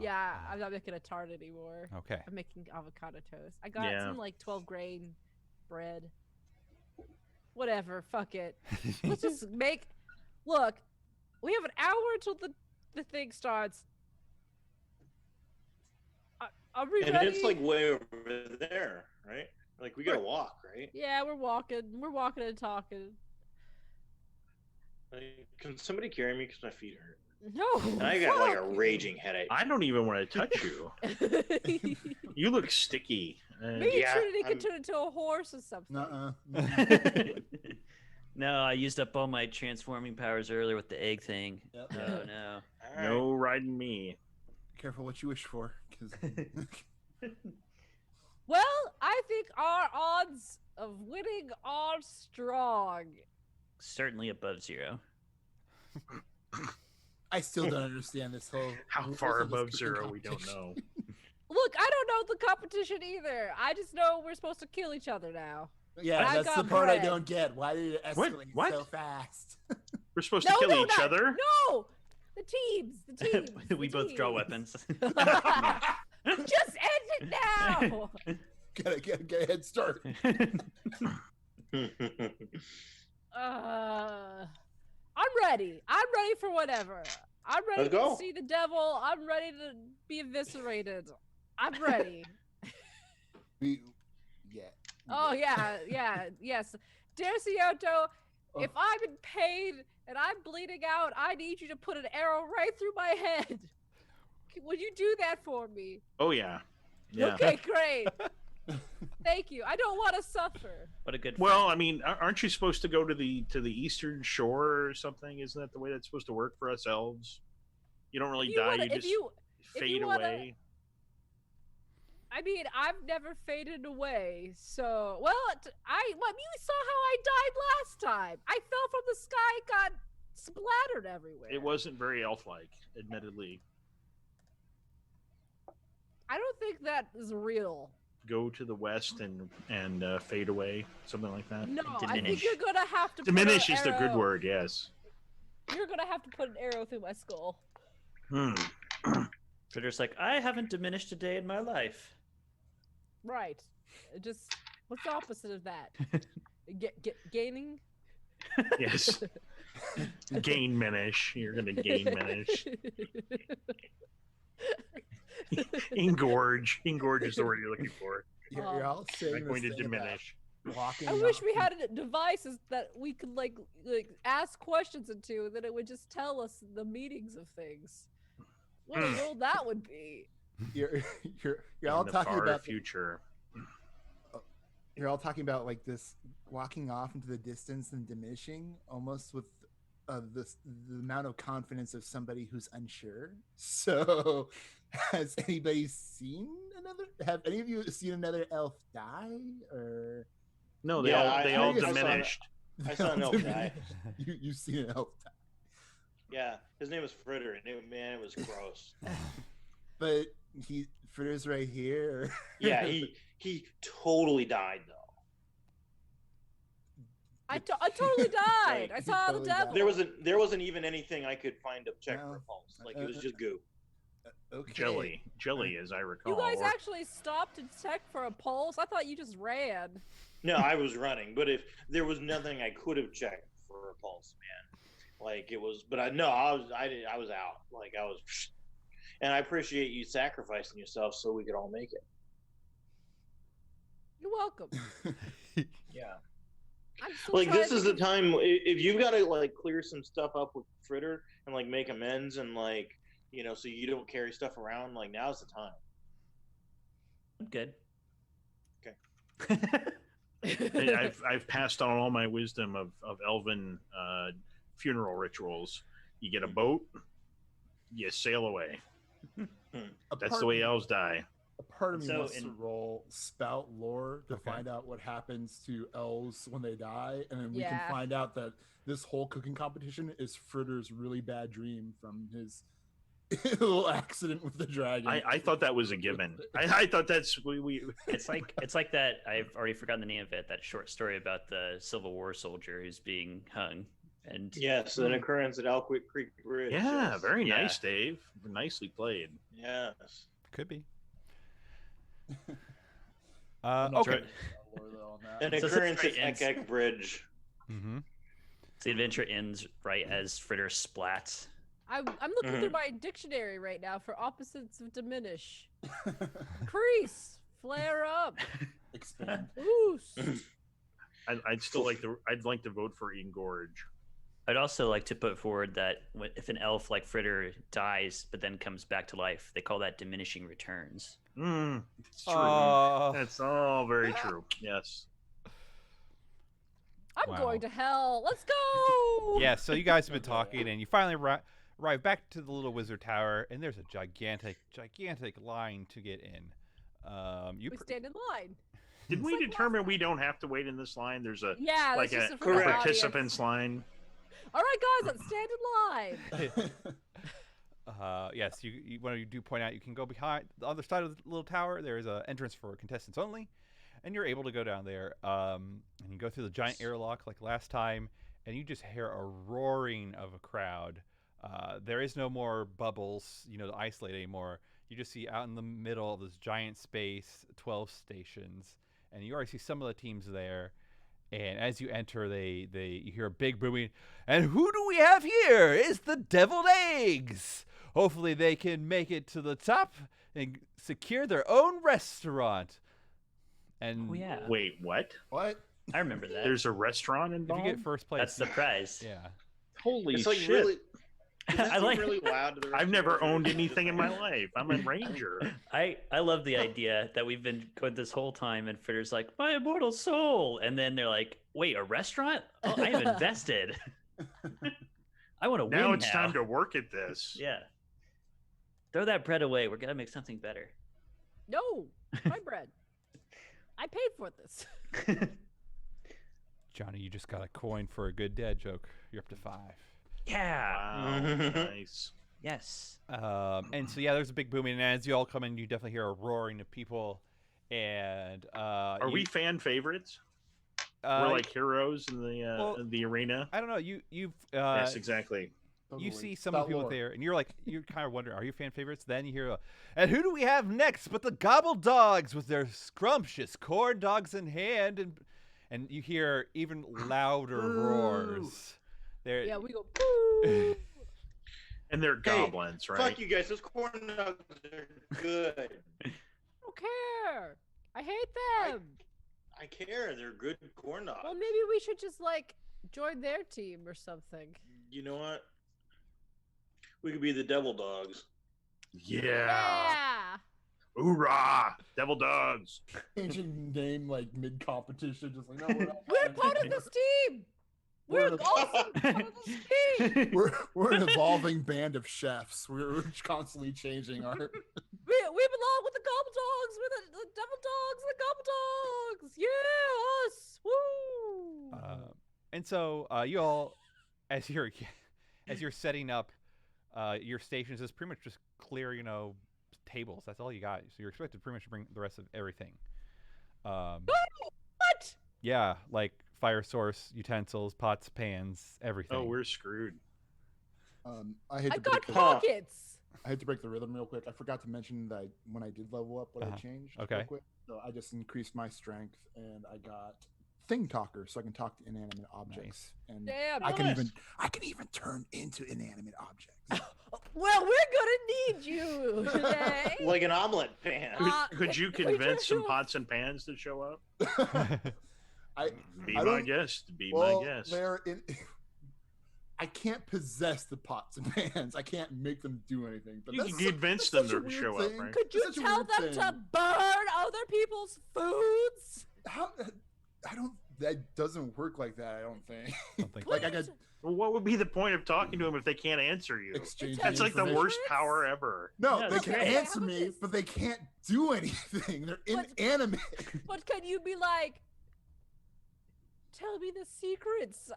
Yeah, I'm not making a tart anymore. Okay. I'm making avocado toast. I got Yeah. some like 12 grain bread. Whatever, fuck it. Let's just make. Look, we have an hour until the thing starts. Are we And ready? it's like way over there, right? Like we gotta walk, right? Yeah, we're walking. We're walking and talking. Like, can somebody carry me because my feet hurt? No. And I got like a fuck. raging headache. I don't even want to touch you. You look sticky. Maybe Yeah, Trinity I'm- could turn into a horse or something. Nuh-uh. No, I used up all my transforming powers earlier with the egg thing. Yep. Oh no. All right. No riding me. Careful what you wish for, because Well, I think our odds of winning are strong. Certainly above 0. I still don't understand this whole. How rules far of this above cooking 0 we don't competition. know. Look, I don't know the competition either. I just know we're supposed to kill each other now. Yeah, I that's the got part I bread. don't get. Why did it escalate What? so fast? We're supposed to kill each not- other. No, the teams. The teams. We the both draw teams. weapons. Just end it now. Get a head start. I'm ready. I'm ready for whatever. I'm ready Let's go. to see the devil. I'm ready to be eviscerated. I'm ready. Yeah. Oh yeah, yes. Dercioto, if I'm in pain and I'm bleeding out, I need you to put an arrow right through my head. Would you do that for me? Oh yeah. Yeah. Okay, great. Thank you. I don't want to suffer. What a good Well, friend. I mean, aren't you supposed to go to the Eastern Shore or something? Isn't that the way that's supposed to work for us elves? You don't really If you die. wanna- You if just you- if fade you wanna- away. I mean, I've never faded away, so well. You saw how I died last time. I fell from the sky, got splattered everywhere. It wasn't very elf-like, admittedly. I don't think that is real. Go to the west and fade away, something like that. No, I think Diminish. you're gonna have to. Diminish put an is the good arrow- word. Yes. You're gonna have to put an arrow through my skull. Fritter's like, I haven't diminished a day in my life. Right. Just what's the opposite of that? Gaining. Yes. Gain minish. You're gonna gain minish. Engorge. Engorge is the word you're looking for. You're all saying I'm going to this thing about diminish. walking. I wish off we and- had devices that we could like ask questions into, that it would just tell us the meanings of things. What a world that would be! You're In all the talking far about future. you're all talking about like this walking off into the distance and diminishing, almost with the amount of confidence of somebody who's unsure. So, has anybody seen another? Have any of you seen another elf die? Or No, they Yeah, all they I all saw that. diminished. I saw an elf die. You've seen an elf die, Yeah, his name was Fritter, and it was gross. but Fritter's right here. Yeah, he totally died though. I totally died. I Like, saw totally the devil. died. There wasn't even anything I could find to check No. for a pulse. Like it was just goo. Okay. Jelly, as I recall. You guys or- actually stopped to check for a pulse? I thought you just ran. No, I was running, but if there was nothing I could have checked for a pulse, man. Like it was, but I was out. Like I was, and I appreciate you sacrificing yourself so we could all make it. You're welcome. Yeah. I'm still Like trying this to is the time if you've got to like clear some stuff up with Fritter and like make amends and like so you don't carry stuff around. Like now's the time. I'm good. I've passed on all my wisdom of elven funeral rituals. You get a boat, you sail away. That's the way elves die. A part of me So wants to roll spout lore to find out what happens to elves when they die, and then we can Yeah. find out that this whole cooking competition is Fritter's really bad dream from his little accident with the dragon. I thought that was a given. I thought that's we. It's like that. I've already forgotten the name of it. That short story about the Civil War soldier who's being hung. And Yes, an occurrence at Alquit Creek Bridge. Yeah, yes. very Yeah. nice, Dave. Nicely played. Yes. Could be. I'm not Okay. sure lore, though, on that. An So occurrence at since- Ekek Bridge. Mm-hmm. the adventure ends right as Fritter splats. I'm looking through my dictionary right now for opposites of diminish. Increase, flare up, Expand. boost. I'd still like to. I'd like to vote for Engorge. I'd also like to put forward that if an elf like Fritter dies but then comes back to life, they call that diminishing returns. It's true. Oh. That's all very true. Yes. I'm Wow. going to hell. Let's go. Yeah, so you guys have been talking, and you finally arrive back to the little wizard tower, and there's a gigantic line to get in. We stand in line. Did we determine we don't have to wait in this line? There's a Yeah, like that's a just for the audience. participants line. All right, guys, let's stand in line. Yes, you when you do point out, you can go behind the other side of the little tower. There is an entrance for contestants only, and you're able to go down there. And you go through the giant airlock like last time, and you just hear a roaring of a crowd. There is no more bubbles, to isolate anymore. You just see out in the middle of this giant space, 12 stations, and you already see some of the teams there. And as you enter, you hear a big booming. And who do we have here? It's the Deviled Eggs. Hopefully they can make it to the top and secure their own restaurant. And Oh yeah, Wait, what? What? I remember that. There's a restaurant if involved. you get first place, That's the prize. yeah. Holy It's like shit! really. I like. really loud. To the rest I've of never the owned group. anything in my life. I'm a ranger. I love the idea that we've been going this whole time, and Fritter's like, "My immortal soul," and then they're like, "Wait, a restaurant? Oh, I am invested. I want to win Now it's time to work at this. Yeah. Throw that bread away. We're gonna make something better. No, my bread. I paid for this. Johnny, you just got a coin for a good dad joke. You're up to 5. Yeah. Wow, nice. Yes. And so, yeah, there's a big booming. And as you all come in, you definitely hear a roaring of people. And Are we fan favorites? We're like heroes in the arena. I don't know. You've Yes, exactly. you Totally. see some of the Spout people lore. there, and you're kind of wondering, are you fan favorites? Then you hear, and who do we have next but the Gobble Dogs with their scrumptious corn dogs in hand, and you hear even louder roars. There, Yeah, we go. Boo. And they're Hey, goblins, right? Fuck you guys. Those corn dogs are good. I don't care. I hate them. I care. They're good corn dogs. Well, maybe we should just join their team or something. You know what? We could be the Devil Dogs. Yeah. Yeah. Hoorah! Devil dogs. Changing name like mid competition, just like no, we're not. We're part of this team. We're We're- also part of this team. We're an evolving band of chefs. We're constantly changing our. We belong with the Gobble Dogs. We're the Devil Dogs, the Gobble Dogs. Yeah, us. Woo. and so you all, as you're setting up your stations, is pretty much just clear, tables. That's all you got. So you're expected to pretty much bring the rest of everything. What? Yeah, like fire source, utensils, pots, pans, everything. Oh, we're screwed. I hate I to got break the, pockets. I hate to break the rhythm real quick. I forgot to mention that when I did level up, what I changed. Okay. Real quick. So I just increased my strength, and I got Thing Talker, so I can talk to inanimate objects, and Damn. I can nice. even turn into inanimate objects. Well, we're gonna need you today. Like an omelet pan. Could you could convince you- some pots and pans to show up? Be I my don't- guest. Be well, my guest. they're in. I can't possess the pots and pans. I can't make them do anything. But You that's can su- convince that's them such a to weird show up, thing. right? Could you That's such a tell weird them thing. to burn other people's foods? How That doesn't work like that. I don't think. Don't think Like so. I could Well, what would be the point of talking to them if they can't answer you? exchange. That's like the information. worst power ever. No, No, they it's can great. answer me, Houses. but they can't do anything. They're But- inanimate. But can you be like, tell me the secrets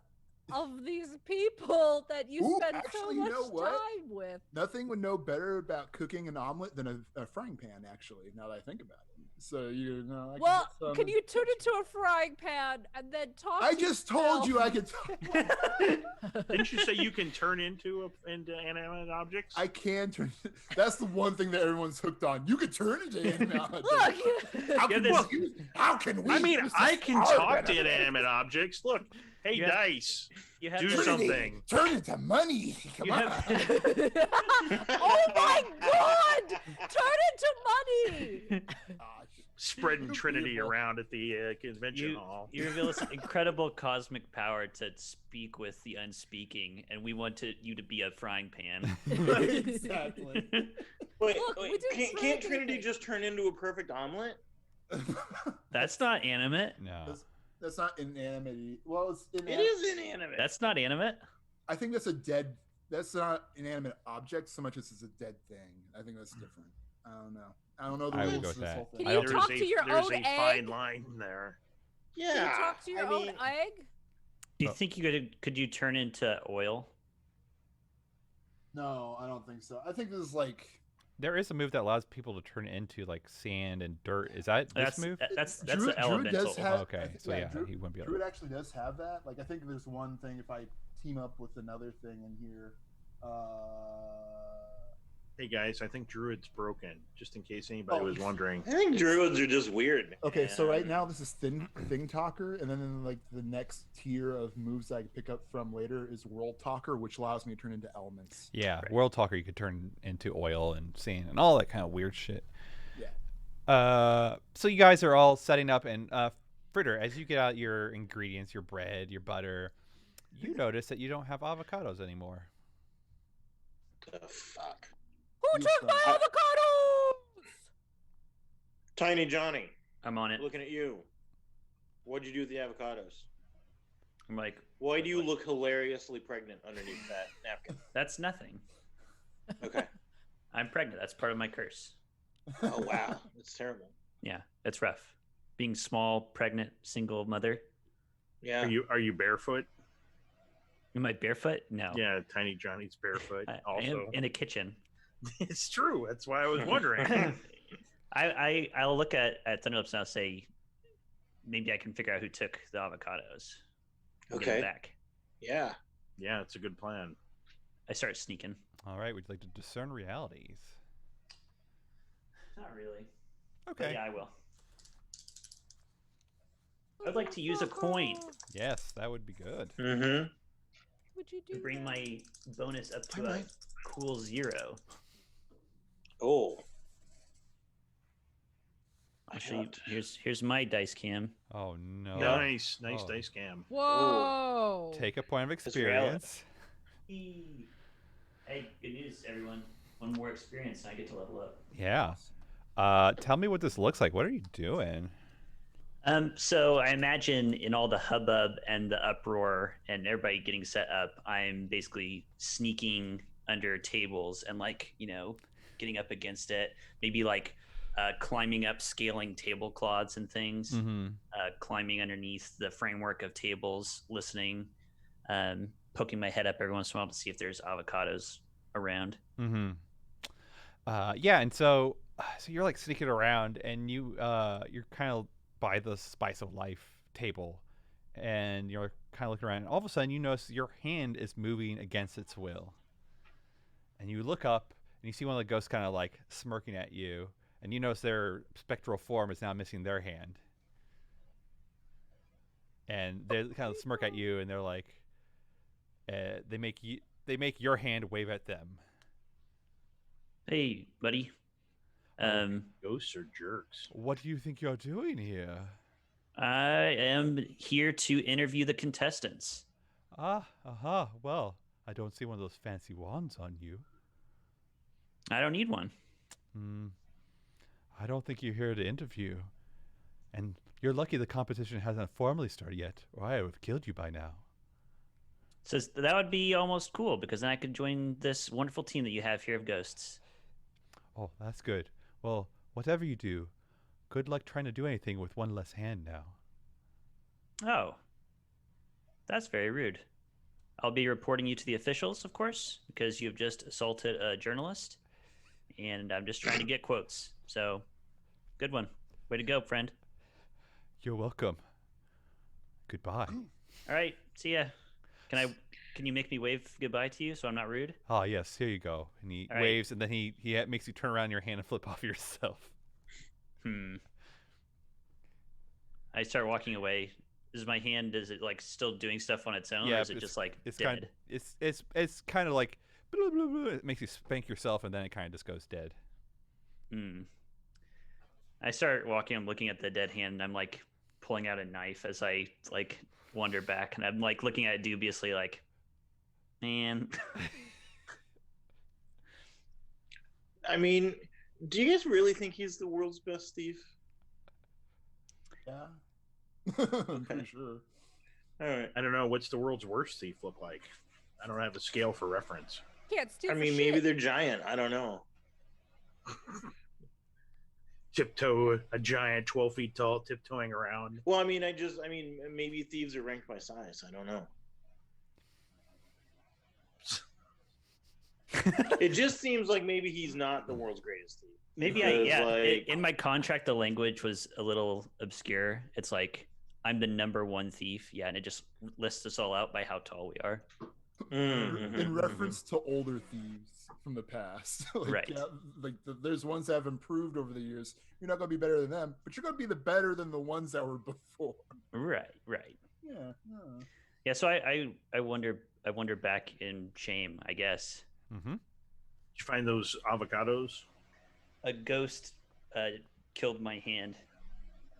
of these people that you Ooh, spend so actually, you much know what? time with? Nothing would know better about cooking an omelet than a frying pan. Actually, now that I think about it. So you know. Well, can you turn it into a frying pan and then talk? I to just told you I yourself? could. Didn't you say you can turn into inanimate objects? I can turn. That's the one thing that everyone's hooked on. You could turn into inanimate. Look, How can, this- we, how can we? I mean, use I this can our talk to benefit? inanimate objects. Look, hey, You have- dice, You have do this- Trinity, something. Turn into money. Come You on. have- oh my God! Turn into money. Gosh. Spreading Good Trinity people. around at the convention You, hall. you reveal this incredible cosmic power to speak with the unspeaking, and we want you to be a frying pan. Exactly. Wait, Look, we wait, didn't can't try Trinity anything. just turn into a perfect omelet? That's not animate. No. That's not inanimate. Well, it's It inanimate. is inanimate. That's not animate. I think that's a dead. That's not inanimate object so much as it's a dead thing. I think that's different. I don't know. I don't know the I would rules go to with this that. whole thing. Can I you don't- talk to your there's own a egg? fine line there. Yeah. Can you talk to your I own mean, egg? Do you think could you turn into oil? No, I don't think so. I think this is like There is a move that allows people to turn into like sand and dirt. Is that this That's move? that's Druid- the Druid elemental. does have- Okay, I think- so yeah, yeah, Druid- he wouldn't be able. Druid actually does have that. Like I think there's one thing if I team up with another thing in here. Hey guys, I think Druid's broken. Just in case anybody Oh. was wondering. I think druids are just weird. Okay, so right and- now this is Thing Talker, and then like the next tier of moves I can pick up from later is World Talker, which allows me to turn into elements. Yeah, Right. World Talker, you could turn into oil and sand and all that kind of weird shit. Yeah. So you guys are all setting up, and Fritter, as you get out your ingredients, your bread, your butter, you notice that you don't have avocados anymore. The fuck. Who You took my son. avocados? Tiny Johnny, I'm on it. looking at you. What'd you do with the avocados? I'm like, Why do you look hilariously pregnant underneath that napkin? that's nothing. Okay. I'm pregnant. That's part of my curse. Oh wow, that's terrible. Yeah, it's rough. Being small, pregnant, single mother. Yeah. Are you barefoot? Am I barefoot? No. Yeah, Tiny Johnny's barefoot. I am Also, in a kitchen. it's true. That's why I was wondering. I'll look at Thunderlips and I'll say, maybe I can figure out who took the avocados. and get them Okay. back. Yeah. Yeah, it's a good plan. I start sneaking. All right, would you like to discern realities? Not really. But Okay. yeah, I will. I'd like to use a coin Yes, that would be good. Mm-hmm. Would you do to bring that? my bonus up to I a might. cool 0. Oh. Actually, want- here's my dice cam. Oh no. Nice Oh. dice cam. Whoa! Take a point of That's reality. experience. Hey, good news, everyone. One more experience and I get to level up. Yeah. Tell me what this looks like. What are you doing? So I imagine in all the hubbub and the uproar and everybody getting set up, I'm basically sneaking under tables and getting up against it. Maybe climbing up, scaling tablecloths and things. Mm-hmm. Climbing underneath the framework of tables, listening, poking my head up every once in a while to see if there's avocados around. Mm-hmm. Yeah, and so you're like sneaking around, and you're kind of by the Spice of Life table, and you're kind of looking around. And all of a sudden, you notice your hand is moving against its will, and you look up, and you see one of the ghosts kind of like smirking at you, and you notice their spectral form is now missing their hand, and they kind of smirk at you, and they're like, they make your hand wave at them. Hey, buddy. Ghosts are jerks. What do you think you're doing here? I am here to interview the contestants. Well, I don't see one of those fancy wands on you. I don't need one. I don't think you're here to interview. And you're lucky the competition hasn't formally started yet, or I would have killed you by now. So that would be almost cool because then I could join this wonderful team that you have here of ghosts. Oh, that's good. Well, whatever you do, good luck trying to do anything with one less hand now. Oh, that's very rude. I'll be reporting you to the officials, of course, because you've just assaulted a journalist, and I'm just trying to get quotes. So, good one. Way to go, friend. You're welcome. Goodbye. All right, see ya. Can you make me wave goodbye to you so I'm not rude? Ah, yes, here you go. And he All right. waves, and then he makes you turn around your hand and flip off yourself. I start walking away. Is my hand, is it like still doing stuff on its own, or is it just like it's dead? It's kind of like blah, blah, blah. It makes you spank yourself, and then it kind of just goes dead. I start walking. I'm looking at the dead hand, and I'm like pulling out a knife as I like wander back, and I'm like looking at it dubiously, like, man. I mean, do you guys really think he's the world's best thief? Yeah. I'm pretty sure. All right. I don't know. What's the world's worst thief look like? I don't have a scale for reference. Can't steal I for mean, shit. maybe they're giant. I don't know. Tiptoe, a giant 12 feet tall, tiptoeing around. Well, I mean, maybe thieves are ranked by size. I don't know. It just seems like maybe he's not the world's greatest thief. Maybe in my contract, the language was a little obscure. It's like, I'm the #1 thief. Yeah, and it just lists us all out by how tall we are. In reference to older thieves from the past. Right. Yeah, there's ones that have improved over the years. You're not going to be better than them, but you're going to be better than the ones that were before. Right. Yeah. Yeah, so I wonder back in shame, I guess. Mm-hmm. Did you find those avocados? A ghost killed my hand.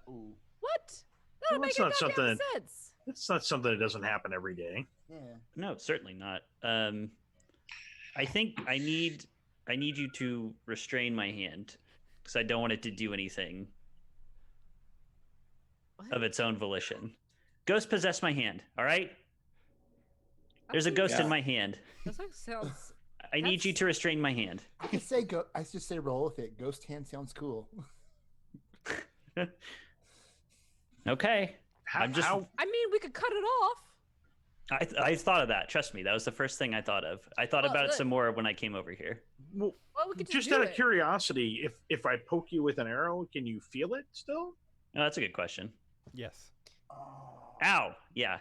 Ooh. What? That'll Well, make it's not goddamn something- sense. It's not something that doesn't happen every day. Yeah. No, certainly not. I think I need you to restrain my hand because I don't want it to do anything of its own volition. Ghost possess my hand. All right. There's a ghost in my hand. That sounds. I need you to restrain my hand. I just say roll with it. Ghost hand sounds cool. Okay. How, I mean, we could cut it off. I thought of that. Trust me, that was the first thing I thought of. I thought about it some more when I came over here. well, Well, we could just do out of it. curiosity, if I poke you with an arrow, can you feel it still? Oh, that's a good question. Yes. Ow. Yeah.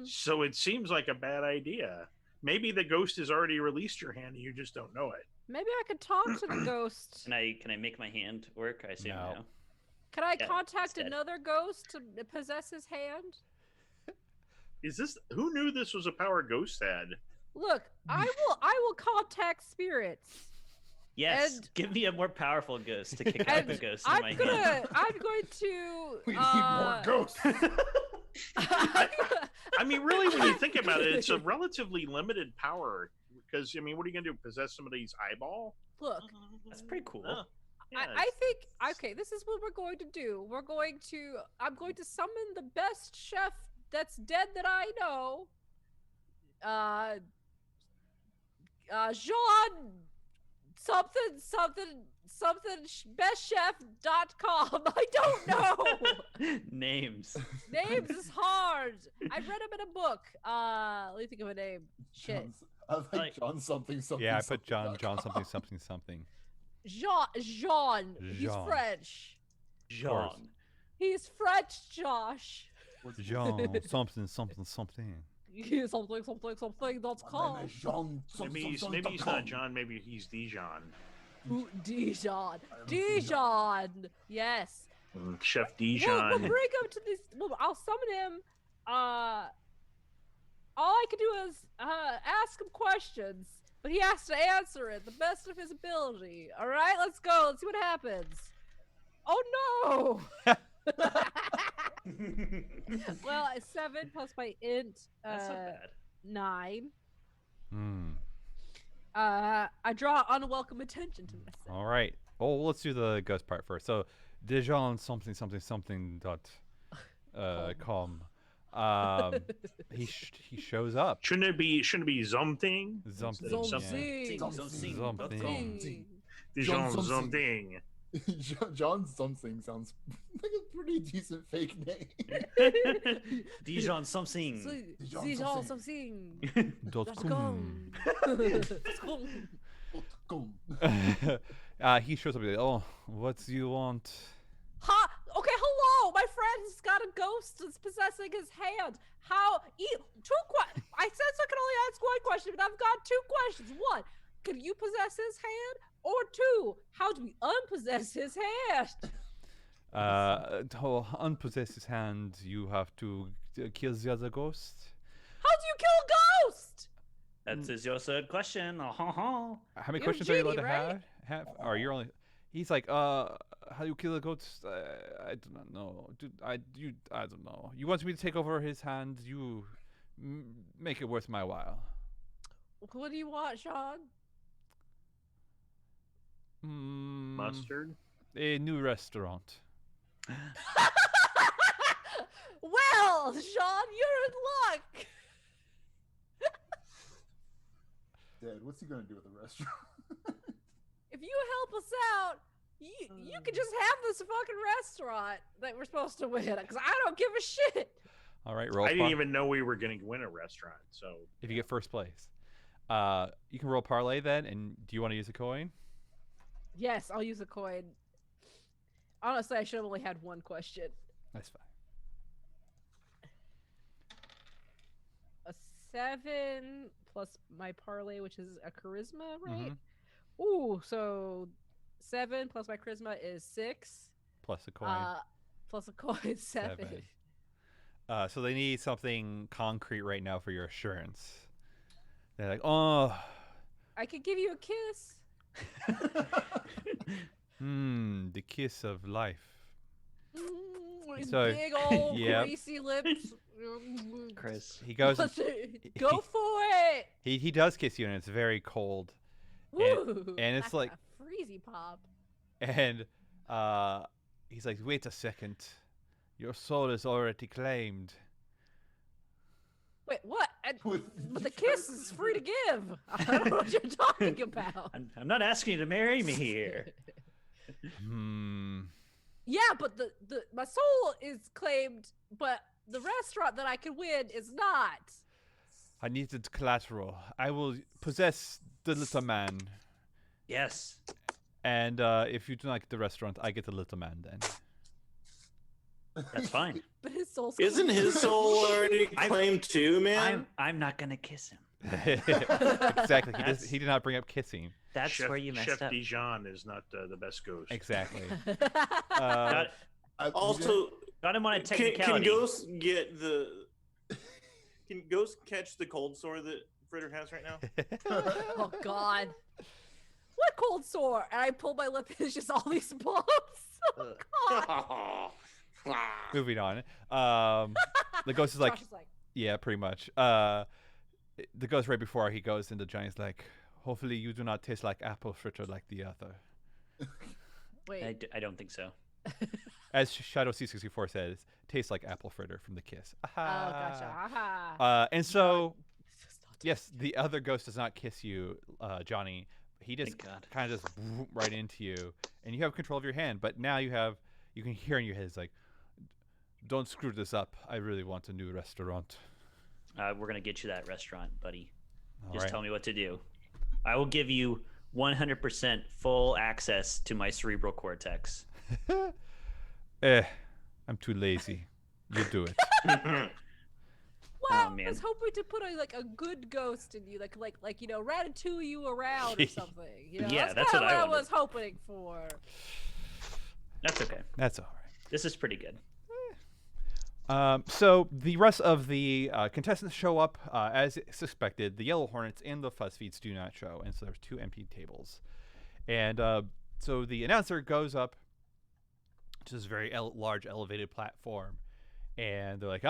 So it seems like a bad idea. Maybe the ghost has already released your hand and you just don't know it. Maybe I could talk to the ghost. Can I make my hand work? I assume No. no. Can I Yeah, contact it's dead. another ghost to possess his hand? Is this who knew this was a power ghost had? Look, I will contact spirits. Yes. And- Give me a more powerful ghost to kick out And the ghost in my I'm hand. going to. We need more ghosts. I mean, really, when you think about it, it's a relatively limited power. Because I mean, what are you gonna do? Possess somebody's eyeball? Look, That's pretty cool. I think okay. This is what we're going to do. I'm going to summon the best chef that's dead that I know. Jean something bestchef.com. I don't know. Names. Names is hard. I read them in a book. Let me think of a name. Shit. I like John something. Yeah, I put something. John something. Jean. He's Jean. French. Jean. He's French, Josh. Jean something. He's something.com. Maybe he's not John. Maybe he's Dijon. Ooh, Dijon. Dijon. Yes. Chef We'll Dijon. bring him to this. I'll summon him. All I can do is ask him questions, but he has to answer it the best of his ability. All right, let's go. Let's see what happens. Oh no! Well, 7 plus my int, That's not bad. 9. Hmm. I draw unwelcome attention to myself. All right. Well, let's do the ghost part first. So Dijon something something something dot com. He shows up. Shouldn't it be something? Something. Something. Something. Dijon something. something. John something sounds like a pretty decent fake name. Dijon something. Dijon something. Dot com. He shows up. Like, oh, what do you want? Ha! Okay, hello! My friend's got a ghost that's possessing his hand. How? I said I could only ask one question, but I've got two questions. One, could you possess his hand? Or two, how do we unpossess his hand? To unpossess his hand, you have to kill the other ghost. How do you kill a ghost? That is your third question. How many You're questions are you allowed genie, to right? have? Or you're only... He's like, how do you kill a ghost? I do not know. I don't know. You want me to take over his hand? You make it worth my while. What do you want, Sean? Mustard. A new restaurant. Well, Sean, you're in luck. Dad, what's he gonna do with the restaurant? If you help us out, you can just have this fucking restaurant that we're supposed to win. Because I don't give a shit. All right, roll. I didn't even know we were going to win a restaurant. So If you get first place, you can roll parlay then. And do you want to use a coin? Yes, I'll use a coin. Honestly, I should have only had one question. That's fine. A 7 plus my parlay, which is a charisma, right? Mhm. Ooh, so 7 plus my charisma is 6. Plus a coin. Plus a coin, 7. So they need something concrete right now for your assurance. They're like, oh, I could give you a kiss. the kiss of life. His So, big old yep. greasy lips. Chris. He goes. Go for it. He does kiss you, and it's very cold. Woo, and it's that's like- a freezy pop. And he's like, wait a second. Your soul is already claimed. Wait, what? With But the kiss is free to give. I don't know what you're talking about. I'm not asking you to marry me here. Yeah, but the my soul is claimed, but the restaurant that I could win is not. I needed collateral. I will possess the little man. Yes. And if you do not get the restaurant, I get the little man then. That's fine. But his soul's Isn't claimed. his soul already claimed too, man? I'm not gonna kiss him. Exactly. That's- He did not bring up kissing. That's Chef, where you messed Chef up. Dijon is not the best ghost. Exactly. Got, Also, got him on a can technicality. Ghost get the? Can Ghost catch the cold sore that Fritter has right now? Oh God. What cold sore? And I pull my lip and it's just all these bumps. Oh God. Moving on. The ghost is like, Josh is like, yeah, pretty much. The ghost right before he goes into Johnny's like, hopefully you do not taste like apple fritter like the other. wait. I don't think so. As Shadow C64 says, tastes like apple fritter from the kiss. Oh, gotcha. Aha. And so, Stop yes, the other ghost does not kiss you, Johnny. He just Thank God. kind of just right into you, and you have control of your hand. But now you can hear in your head, it's like, don't screw this up. I really want a new restaurant. We're gonna get you that restaurant, buddy. All Just right. tell me what to do. I will give you 100% full access to my cerebral cortex. I'm too lazy. You do it. Well, I man. was hoping to put a good ghost in you, like you know, ratatouille you around or something. You know, Yeah, that's that's what kinda I what I wanted. was hoping for. That's okay. That's all right. This is pretty good. So the rest of the contestants show up as suspected. The Yellow Hornets and the Fuzz Feeds do not show, and so there's 2 empty tables. And so the announcer goes up to this very large elevated platform, and they're like,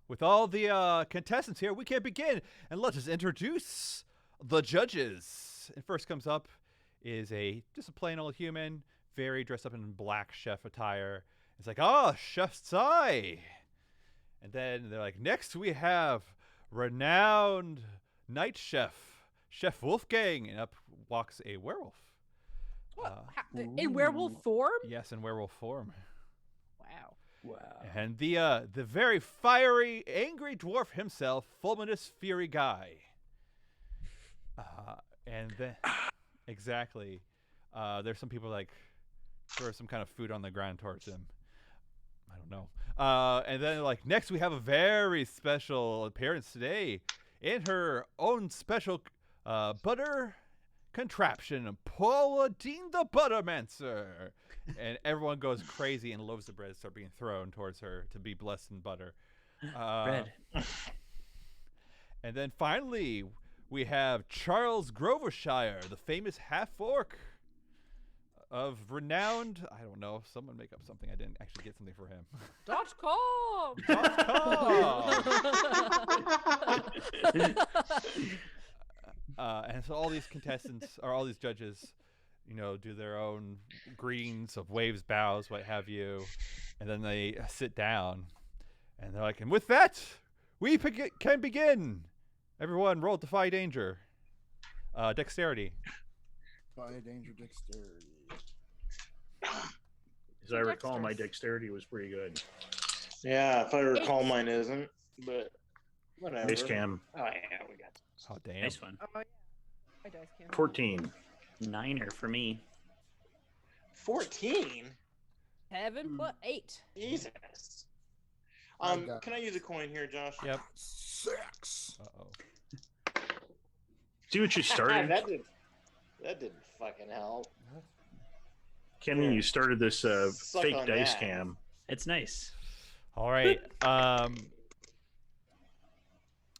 with all the contestants here, we can begin, and let us introduce the judges. And first comes up is just a plain old human, very dressed up in black chef attire. It's like, oh, Chef Tsai. And then they're like, next we have renowned night chef, Chef Wolfgang. And up walks a werewolf. What? In werewolf form? Yes, in werewolf form. Wow. Wow. And the very fiery, angry dwarf himself, Fulminous Fury Guy. And then, exactly, there's some people like throw some kind of food on the ground towards him. I don't know. And then like next we have a very special appearance today in her own special butter contraption, Paula Dean the Buttermancer. And everyone goes crazy and loaves of bread start being thrown towards her to be blessed in butter. Bread. And then finally, we have Charles Grovershire, the famous half-orc of renowned, I don't know, someone make up something. I didn't actually get something for him. .com. And so all these contestants, or all these judges, you know, do their own greetings of waves, bows, what have you. And then they sit down. And they're like, and with that, we can begin. Everyone, roll Defy Danger. Dexterity. Defy danger, dexterity. As I recall, my dexterity was pretty good. Yeah, if I recall, mine isn't. But whatever. Nice cam. Oh yeah, we got this. Oh, damn. Nice one. Oh, yeah. My dice can't. 14. 9er for me. 14. 7 plus 8. Jesus. I got Can I use a coin here, Josh? Yep. 6. Uh-oh. See what you started? that didn't fucking help. Kenny, you started this Suck fake on dice that. cam. It's nice. All right.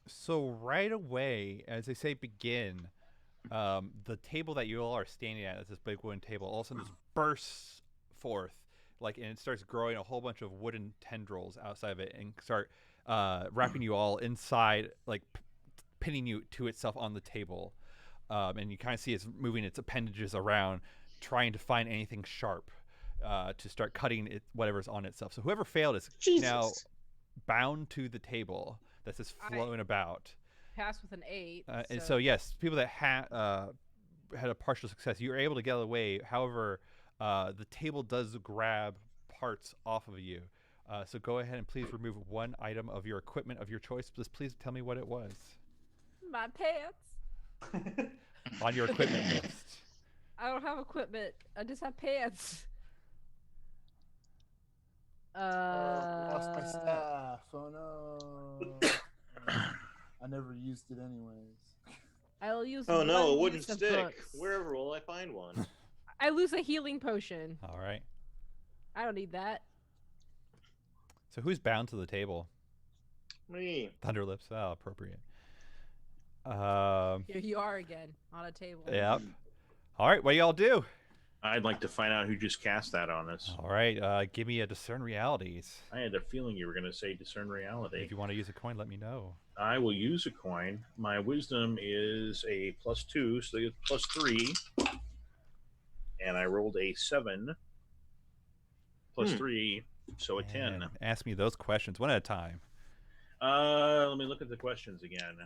So right away, as they say begin, the table that you all are standing at is this big wooden table. All of a sudden, just bursts forth, and it starts growing a whole bunch of wooden tendrils outside of it, and start wrapping you all inside, pinning you to itself on the table. And you kind of see it's moving its appendages around, trying to find anything sharp to start cutting it, whatever's on itself. So whoever failed is now bound to the table that's just floating about. Passed with an 8. And so yes, people that had a partial success, you were able to get away. However, the table does grab parts off of you. So go ahead and please remove one item of your equipment of your choice. Just please tell me what it was My pants. on your equipment list. I don't have equipment. I just have pants. Lost my staff. Oh no. I never used it anyways. I'll use. Oh no, one it wouldn't use of stick. books. Wherever will I find one? I lose a healing potion. All right. I don't need that. So who's bound to the table? Me. Thunderlips. Oh, appropriate. Here you are again on a table. Yep. All right. What do y'all do? I'd like to find out who just cast that on us. All right. Give me a discern realities. I had a feeling you were going to say discern reality. If you want to use a coin, let me know. I will use a coin. My wisdom is a +2, so it's +3. And I rolled a 7. +3, so a 10. And ask me those questions one at a time. Let me look at the questions again.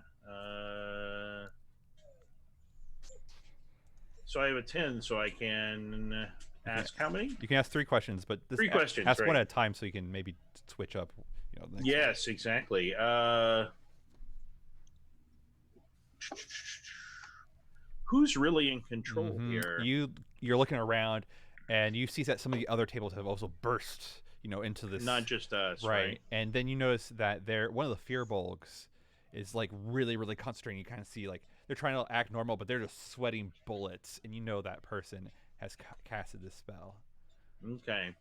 So I have a 10, so I can ask how many? You can ask 3 questions, but this 3 questions, ask one right. at a time so you can maybe switch up. The next Yes, exactly. Who's really in control one. here? You're looking around, and you see that some of the other tables have also burst, into this. Not just us, right? And then you notice that one of the Fearbolgs is really, really concentrating. You kind of see they're trying to act normal, but they're just sweating bullets, and that person has casted this spell. Okay.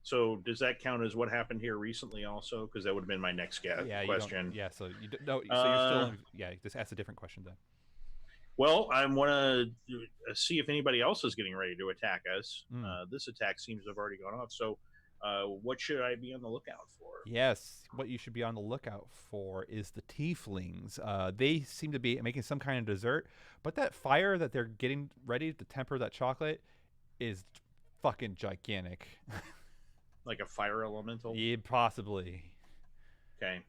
So does that count as what happened here recently also? Because that would have been my next question. Yeah, so you don't, no, so you're still just ask a different question then. Well, I want to see if anybody else is getting ready to attack us. This attack seems to have already gone off. So what should I be on the lookout for? Yes, what you should be on the lookout for is the tieflings. They seem to be making some kind of dessert, but that fire that they're getting ready to temper that chocolate is fucking gigantic. Like a fire elemental? Yeah, possibly. Okay.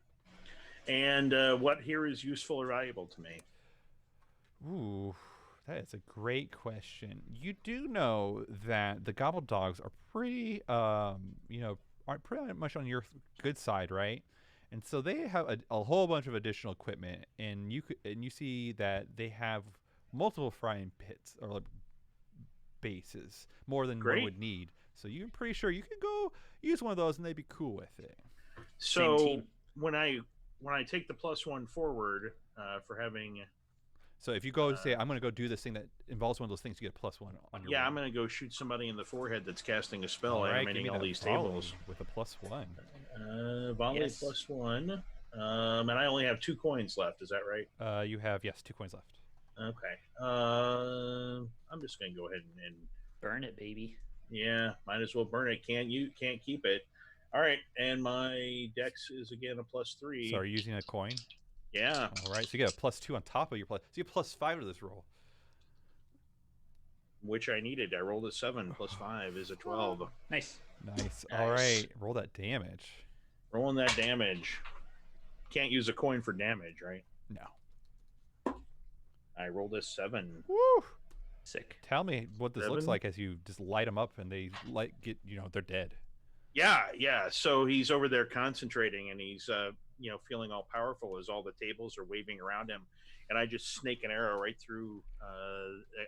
And what here is useful or valuable to me? Ooh, that is a great question. You do know that the gobble dogs are pretty, are pretty much on your good side, right? And so they have a whole bunch of additional equipment, and you see that they have multiple frying pits or like bases, more than one Great. would need. So you're pretty sure you could go use one of those, and they'd be cool with it. So team. when I take the +1 forward for having So if you go say, I'm going to go do this thing that involves one of those things, you get a +1 on your. yeah, roll. I'm going to go shoot somebody in the forehead that's casting a spell All right, give animating me all that these volley tables. with a +1. Volley Yes. +1. And I only have 2 coins left. Is that right? You have 2 coins left. Okay. I'm just going to go ahead and Burn it, baby. yeah, might as well burn it. Can't keep it. All right, and my dex is again a +3. So are you using a coin? Yeah. All right, so you get a +2 on top of your plus. So you get +5 to this roll. Which I needed. I rolled a 7 +5 is a 12. Nice. Nice. All right, roll that damage. Rolling that damage. Can't use a coin for damage, right? No. I rolled a 7. Woo! Sick. Tell me what this looks 7? like as you just light them up and they they're dead. Yeah. So he's over there concentrating, and he's feeling all powerful as all the tables are waving around him, and I just snake an arrow right through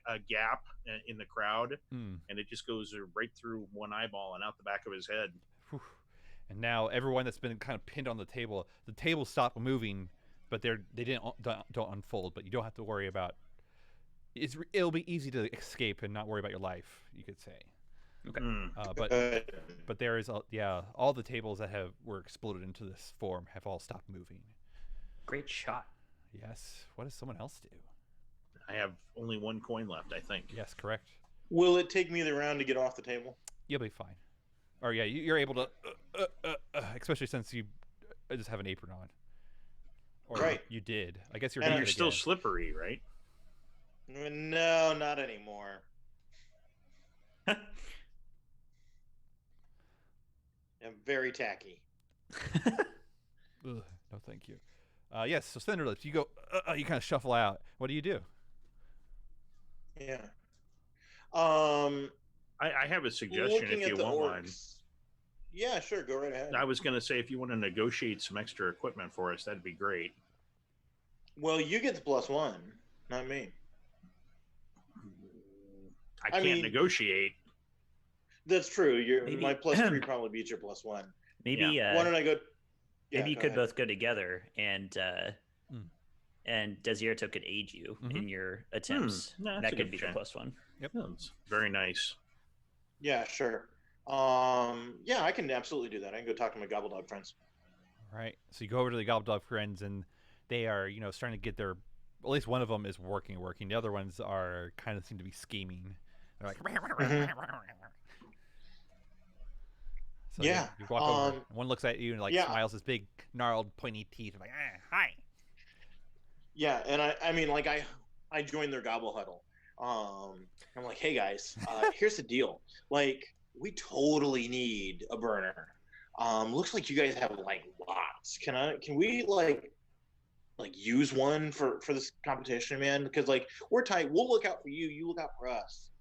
a gap in the crowd, and it just goes right through one eyeball and out the back of his head. Whew. And now everyone that's been kind of pinned on the table stop moving, but they don't unfold. But you don't have to worry about. It'll be easy to escape and not worry about your life, you could say. Okay. But there is all the tables that were exploded into this form have all stopped moving. Great shot. Yes. What does someone else do? I have only 1 coin left, I think. Yes, correct. Will it take me the round to get off the table? You'll be fine. Or yeah, you're able to, especially since you just have an apron on. Or Right. You did. I guess you're. And doing you're it still again. slippery, right? No, not anymore. I'm very tacky. Ugh, no, thank you. Yes. So Cinderlips, you go. You kind of shuffle out. What do you do? Yeah. I have a suggestion Looking if at you the want one. orcs. Yeah, sure. Go right ahead. I was going to say, if you want to negotiate some extra equipment for us, that'd be great. Well, you get the +1, not me. I can't negotiate. That's true. Maybe- My +3 probably beats your +1. Maybe Why don't I go? Yeah, maybe you go could ahead. both go together, and Desierto could aid you in your attempts. No, that's That a could good be plan. the +1. That's very nice. Yeah, sure. Yeah, I can absolutely do that. I can go talk to my Gobbledog friends. All right. So you go over to the Gobbledog friends, and they are, starting to get their. At least one of them is working. The other ones are kind of seem to be scheming. They're like. So Yeah, you walk over. And one looks at you and smiles his big gnarled pointy teeth, like, hi. Yeah, and I joined their Gobble Huddle. I'm like, hey guys, here's the deal. Like, we totally need a burner. Looks like you guys have lots. Can we use one for this competition, man? Because we're tight. We'll look out for you. You look out for us.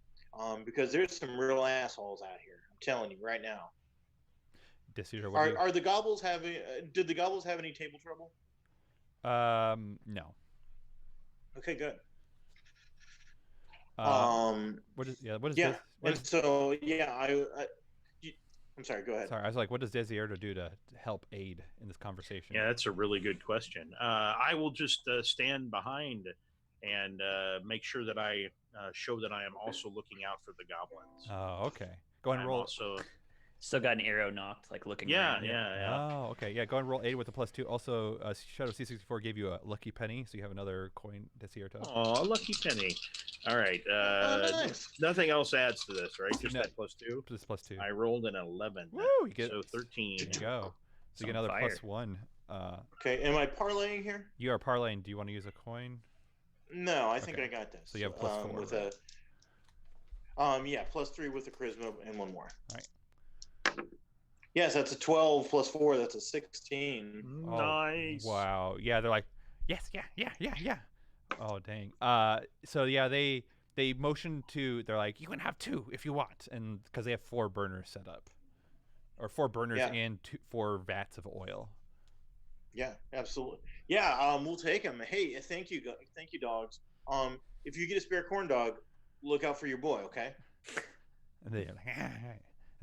Because there's some real assholes out here. I'm telling you right now. Are the Gobbles having? Did the Gobbles have any table trouble? No. Okay, good. What is this? I'm sorry. Go ahead. Sorry, I was like, what does Desierto do to help aid in this conversation? Yeah, that's a really good question. I will just stand behind and make sure that I show that I am also looking out for the goblins. Oh, okay. Go ahead and roll. Still got an arrow knocked, looking around. Yeah. Oh, okay. Yeah, go ahead and roll 8 with a +2. Also, Shadow C64 gave you a lucky penny, so you have another coin, Desierto. Oh, a lucky penny. All right. Nice. Nothing else adds to this, right? Just that +2? Just +2. I rolled an 11. Woo! You get, so 13. There you go. So you get another +1. Okay, am I parlaying here? You are parlaying. Do you want to use a coin? No, I think I got this. So you have +4. Yeah, +3 with the charisma and one more. All right. Yes, that's a 12 plus 4. That's a 16. Oh, Nice. wow. Yeah, they're like, yes, yeah. Oh, dang. So yeah, they motion to. They're like, you can have 2 if you want, and because they have 4 burners set up, or 4 burners Yeah. and 4 vats of oil. Yeah, absolutely. Yeah, we'll take them. Hey, thank you, dogs. If you get a spare corn dog, look out for your boy, okay? And they're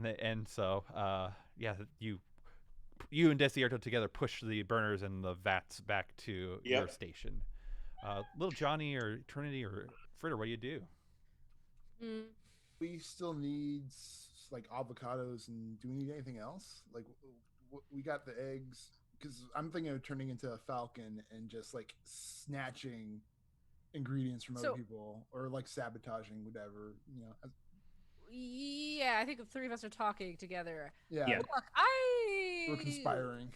like, and so yeah, you and Desierto together push the burners and the vats back to your station. Little Johnny or Trinity or Fritter, what do you do? We still need like avocados, and do we need anything else? Like we got the eggs, because I'm thinking of turning into a falcon and just like snatching ingredients from other people, or like sabotaging whatever, you know. Yeah, I think the 3 of us are talking together. Yeah. Look, We're conspiring.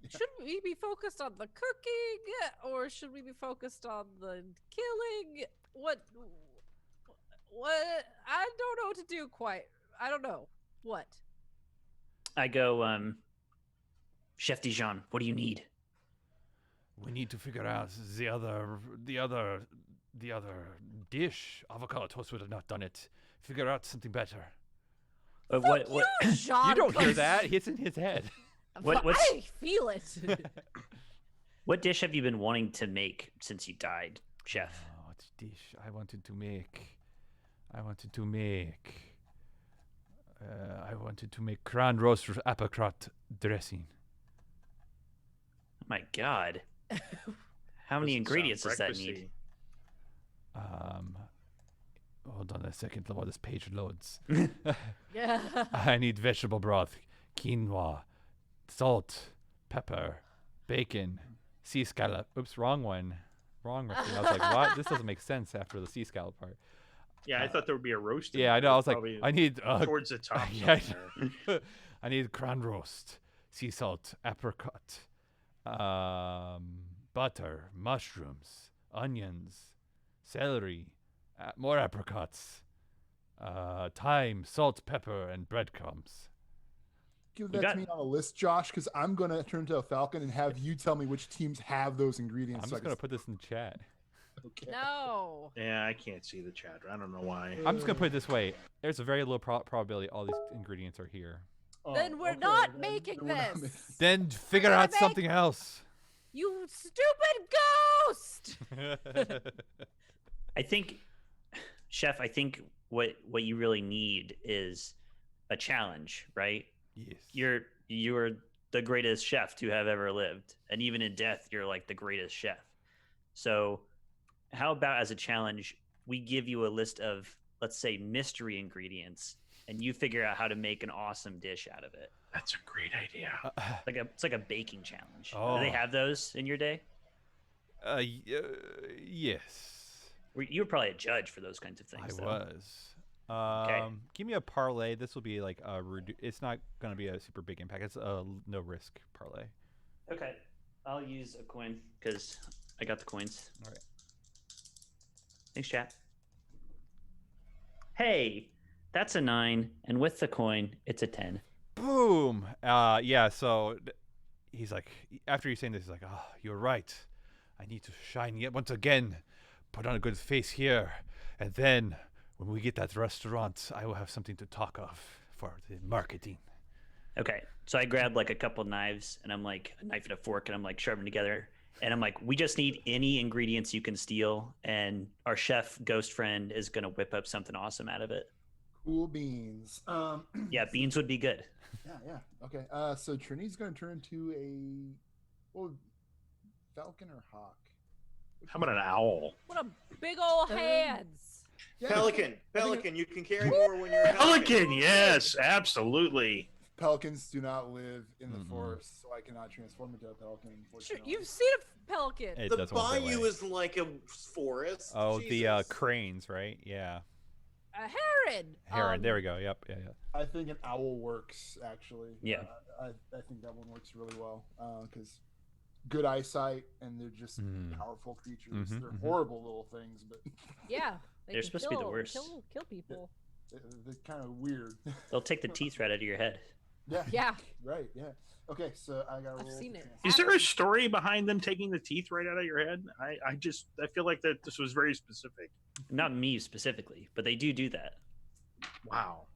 Should we be focused on the cooking, or should we be focused on the killing? What? I don't know what to do quite. I don't know. What? I go, Chef Dijon, what do you need? We need to figure out the other dish. Avocado toast would have not done it. Figure out something better. What? Jean, you don't hear that. It's in his head. I feel it. What dish have you been wanting to make since you died, Chef? What dish I wanted to make? I wanted to make cran roast with apricot dressing. Oh my God. How many ingredients does that need? Hold on a second while this page loads. Yeah. I need vegetable broth, quinoa, salt, pepper, bacon, sea scallop. Oops, wrong one. Wrong recipe. I was like, what? This doesn't make sense after the sea scallop part. Yeah, I thought there would be a roast. Yeah, I know. I was like, I need towards the top. Yeah, I need cran roast, sea salt, apricot, butter, mushrooms, onions, celery, more apricots, thyme, salt, pepper, and breadcrumbs. Give that to me on a list, Josh, because I'm going to turn to a falcon and have you tell me which teams have those ingredients. I'm just going to put this in chat. Okay. No. Yeah, I can't see the chat. I don't know why. I'm just going to put it this way. There's a very low probability all these ingredients are here. Then we're not making this. Then figure out something else. You stupid ghost! I think, Chef, what you really need is a challenge, right? Yes. You're the greatest chef to have ever lived, and even in death, you're like the greatest chef. So, how about as a challenge, we give you a list of, let's say, mystery ingredients, and you figure out how to make an awesome dish out of it. That's a great idea. It's like a baking challenge. Oh. Do they have those in your day? Yes. You were probably a judge for those kinds of things. I was. Okay. Give me a parlay. This will be like a it's not going to be a super big impact. It's a no risk parlay. Okay. I'll use a coin because I got the coins. All right. Thanks, chat. Hey, that's a 9, and with the coin, it's a 10. Boom. Yeah. So he's like, after he's saying this, he's like, "Oh, you're right. I need to shine yet once again. Put on a good face here, and then when we get that restaurant, I will have something to talk of for the marketing." Okay, so I grabbed like a couple knives, and I'm like a knife and a fork, and I'm like sharpening together, and I'm like, we just need any ingredients you can steal, and our chef ghost friend is gonna whip up something awesome out of it. Cool beans. Yeah, beans would be good. Yeah. Okay. So Trinity's going to turn into a falcon or hawk. How about an owl? What a big old hands. Yeah. Pelican. You can carry more when you're a Pelican, yes, absolutely. Pelicans do not live in the forest, so I cannot transform into a pelican. Sure, Unfortunately. you've seen a pelican. It The doesn't want to bayou away. is like a forest. Oh, Jesus. the cranes, right? Yeah. A heron. Heron. There we go. Yep. Yeah. I think an owl works, actually. Yeah. I think that one works really well because good eyesight, and they're just powerful creatures. They're horrible little things, but Yeah. They're supposed to be the worst. Kill people. They're kind of weird. They'll take the teeth right out of your head. Yeah. Yeah, Right. Yeah. Okay. So I got. I've seen it. Is there a story behind them taking the teeth right out of your head? I feel like that this was very specific. Not me specifically, but they do that. Wow.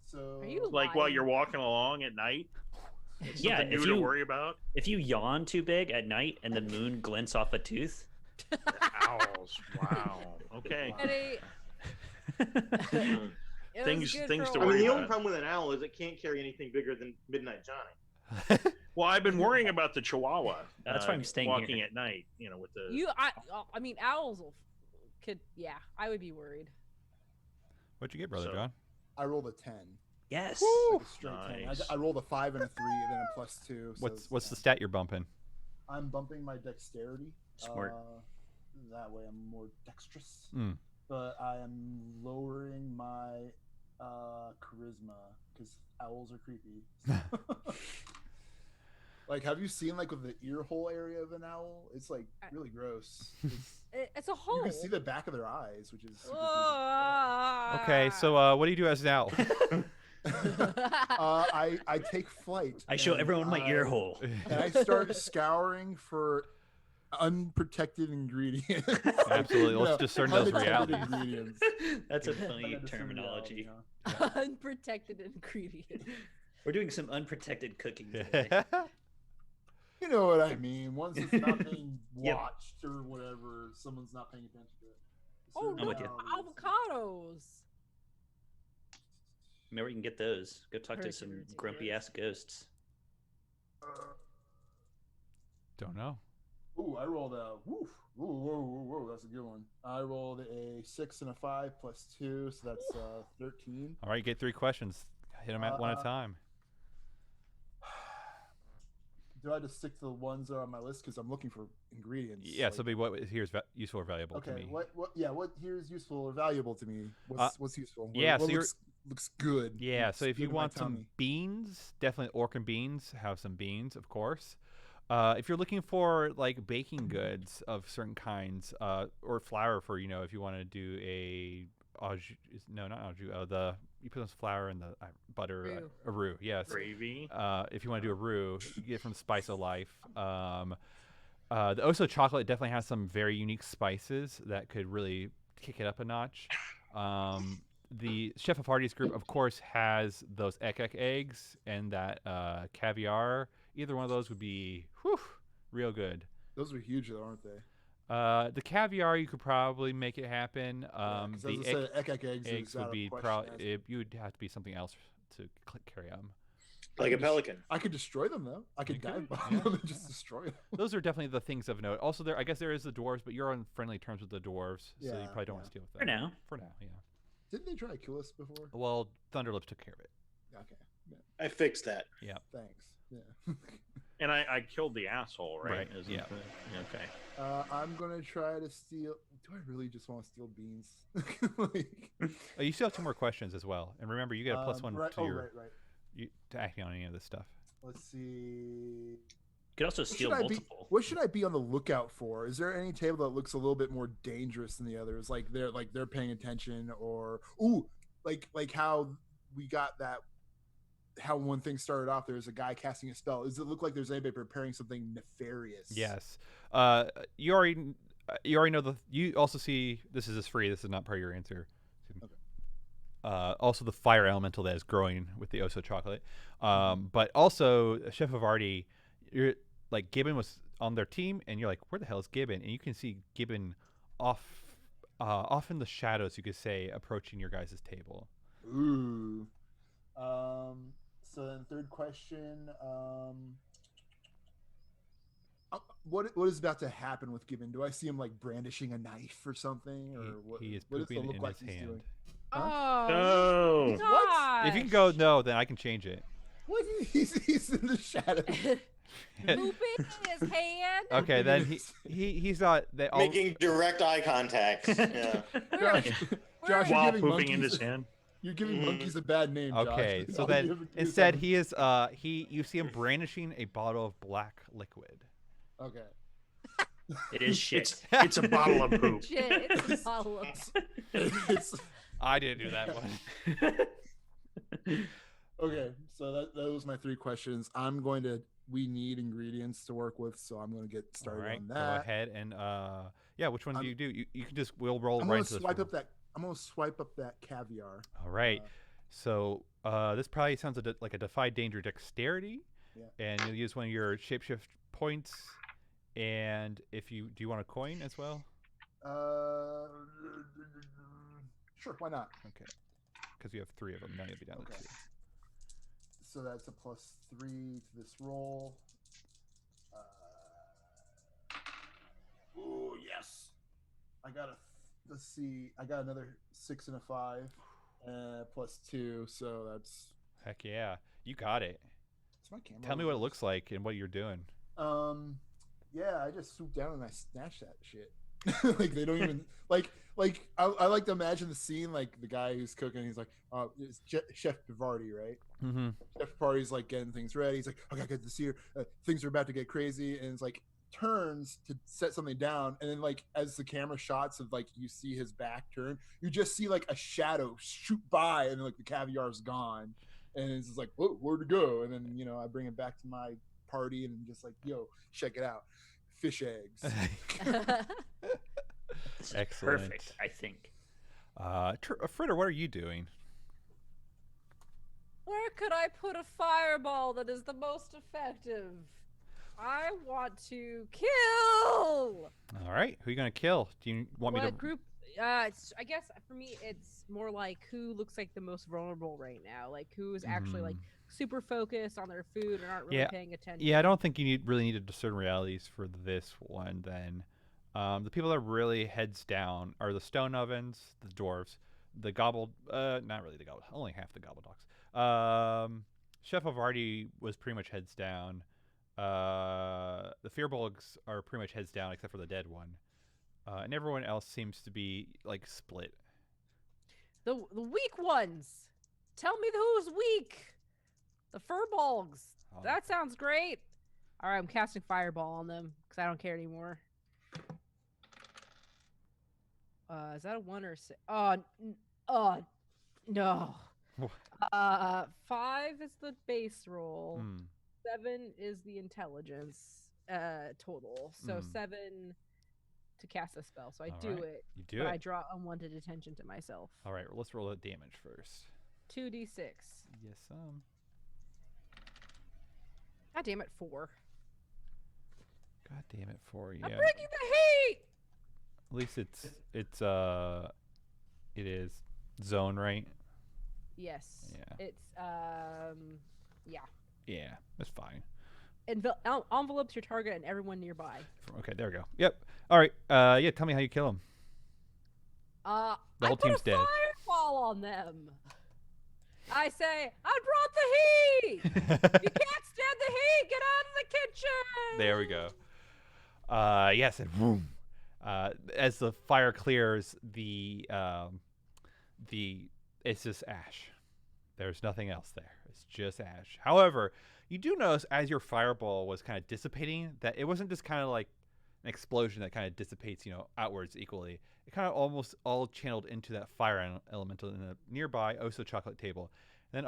So Are you Like while lying? you're walking along at night? It's Yeah, something if new to you- worry about. If you yawn too big at night and the moon glints off a tooth, Owls. Wow. Okay. And it was Things- good things for to a I mean, worry the while. only about. problem with an owl is it can't carry anything bigger than Midnight Johnny. Well, I've been worrying about the Chihuahua. That's why I'm staying walking here. at night. With the. I mean, owls could. Yeah, I would be worried. What'd you get, Brother So- John? I rolled a 10. yes. Like a straight 10. Nice. I rolled a 5 and a 3, and then a +2. So What's the stat you're bumping? I'm bumping my dexterity. Smart. That way I'm more dexterous. Mm. But I am lowering my charisma because owls are creepy. Like, have you seen like with the ear hole area of an owl? It's like really gross. It's a hole. You can see the back of their eyes, which is super creepy. Okay, so what do you do as an owl? I take flight. I show and everyone my ear hole. And I start scouring for unprotected ingredients. Absolutely. You Let's know, discern those undetected realities. ingredients. That's a funny Undetected terminology. reality, Unprotected ingredient. We're doing some unprotected cooking today. You know what I mean. Once it's not being Yep. watched or whatever, someone's not paying attention to it. Oh, I'm no, with you. avocados. Remember, you can get those. Go talk to some Perseverance, grumpy ass ghosts. Don't know. Ooh, I rolled a woof. Ooh, whoa, that's a good one. I rolled a 6 and a 5 +2, so that's 13. All right, you get 3 questions. Hit them at one at a time. Do I just stick to the ones that are on my list because I'm looking for ingredients? Yeah, like- so be what here's useful or valuable to Okay, me. what here's useful or valuable to me? What's useful? yeah, what so you're- looks good. Yeah, Looks so if good you in my want some tummy. beans, definitely Orkin beans. Have some beans, of course. If you're looking for like baking goods of certain kinds, or flour for if you want to do not au jus, you put some flour in the butter, Roux. a roux. Yes. Gravy. If you want to do a roux, you get it from Spice of Life. The Oso chocolate definitely has some very unique spices that could really kick it up a notch. The Chef of Hardy's group, of course, has those ek eggs and that caviar. Either one of those would be real good. Those are huge, though, aren't they? The caviar, you could probably make it happen. The eggs would be probably you would have to be something else to carry them. Like a pelican. I could destroy them though. I could You dive could, bomb yeah. them and just destroy them. Those are definitely the things of note. Also, I guess there is the dwarves, but you're on friendly terms with the dwarves, so you Yeah, probably don't want to deal with For them. now. For now, yeah. Didn't they try to kill us before? Well, Thunderlips took care of it. Okay, I fixed that. thanks. Yeah. And I killed the asshole, right? Right, Isn't yeah. it? Okay. I'm gonna try to steal. Do I really just want to steal beans? Like, Oh, you still have 2 more questions as well, and remember, you get a +1 right, to your right. to acting on any of this stuff. Let's see. You could also What steal should I be- multiple. What should I be on the lookout for? Is there any table that looks a little bit more dangerous than the others? Like they're paying attention, or like how we got that. How one thing started off, there's a guy casting a spell. Does it look like there's anybody preparing something nefarious? Yes. You already know you also see, this is free. This is not part of your answer. Okay. Also the fire elemental that is growing with the Oso chocolate. But also Chef of Artie, you're like Gibbon was on their team, and you're like, where the hell is Gibbon? And you can see Gibbon off in the shadows, you could say, approaching your guys' table. Ooh. So then, third question. What is about to happen with Gibbon? Do I see him like brandishing a knife or something, or what? He is what does it pooping look in like his he's hand. doing? Oh, Oh. gosh. If you can go no, then I can change it. What? He's in the shadow. Pooping in his hand. Okay, then he's not. They all, Making direct eye contact. Yeah. Josh, Josh, you're While giving pooping in monkeys- his hand. You're giving Mhm. monkeys a bad name. Josh. Okay, so All you then ever do is instead have- he is you see him brandishing a bottle of black liquid. Okay. It is shit. It's a bottle of poop. Shit, it's a bottle of It's I didn't do that one. Okay, so that was my 3 questions. We need ingredients to work with, so I'm going to get All started right, on go that. ahead and yeah. Which one do I'm- you do? You can just we'll roll I'm right going into to this swipe roll. up that. I'm going to swipe up that caviar. All right. So this probably sounds like a defy danger dexterity, and you'll use one of your shapeshift points. And if you do, you want a coin as well? Sure, why not? Okay, because you have 3 of them. Now you'll be down to 2. So that's a +3 to this roll. Oh yes, I got let's see, I got another 6 and a 5, +2, so that's. Heck yeah, you got it. My camera. Tell me what it looks like and what you're doing. Yeah, I just swooped down and I snatched that shit. Like they don't even like I like to imagine the scene, like the guy who's cooking, he's like, it's Chef Pivardi, right? Mm-hmm. Chef Pivardi's like getting things ready. He's like, okay, I got this here. Things are about to get crazy, and it's like turns to set something down, and then like as the camera shots of like you see his back turn, you just see like a shadow shoot by, and then like the caviar's gone, and it's just like, whoa, where'd it go? And then I bring it back to my party and I'm just like, yo, check it out, fish eggs. This is Excellent. Perfect, I think. Fritter, what are you doing? Where could I put a fireball that is the most effective? I want to kill. All right, who are you gonna kill? Do you want me to group? I guess for me, it's more like who looks like the most vulnerable right now. Like who's actually like super focused on their food and aren't really paying attention. Yeah, I don't think you really need to discern realities for this one. Then, the people that are really heads down are the stone ovens, the dwarves, the gobbled. Not really the gobbled. Only half the gobble dogs. Chef Avardi was pretty much heads down. The Fearbolgs are pretty much heads down except for the dead one. And everyone else seems to be like split. The weak ones. Tell me who's weak. The furbolgs. Oh. That sounds great. All right, I'm casting fireball on them because I don't care anymore. Is that a 1 or 6? No. 5 is the base roll. 7 is the intelligence total. So 7 to cast a spell. So I do it. You do but it. I draw unwanted attention to myself. All right, well, let's roll the damage first. 2d6. Yes, God damn it, 4. God damn it, 4. Yeah. I'm breaking the heat. At least it is zone, right? Yes. Yeah. It's yeah. Yeah, that's fine. Envelopes your target and everyone nearby. Okay, there we go. Yep. All right. Yeah. Tell me how you kill him. The whole team's dead. Fireball on them. I say, I brought the heat. You can't stand the heat. Get out of the kitchen. There we go. Yes, and boom. As the fire clears, it's just ash. There's nothing else there. It's just ash. However, you do notice as your fireball was kind of dissipating that it wasn't just kind of like an explosion that kind of dissipates, outwards equally. It kind of almost all channeled into that fire elemental in a nearby Oso chocolate table. And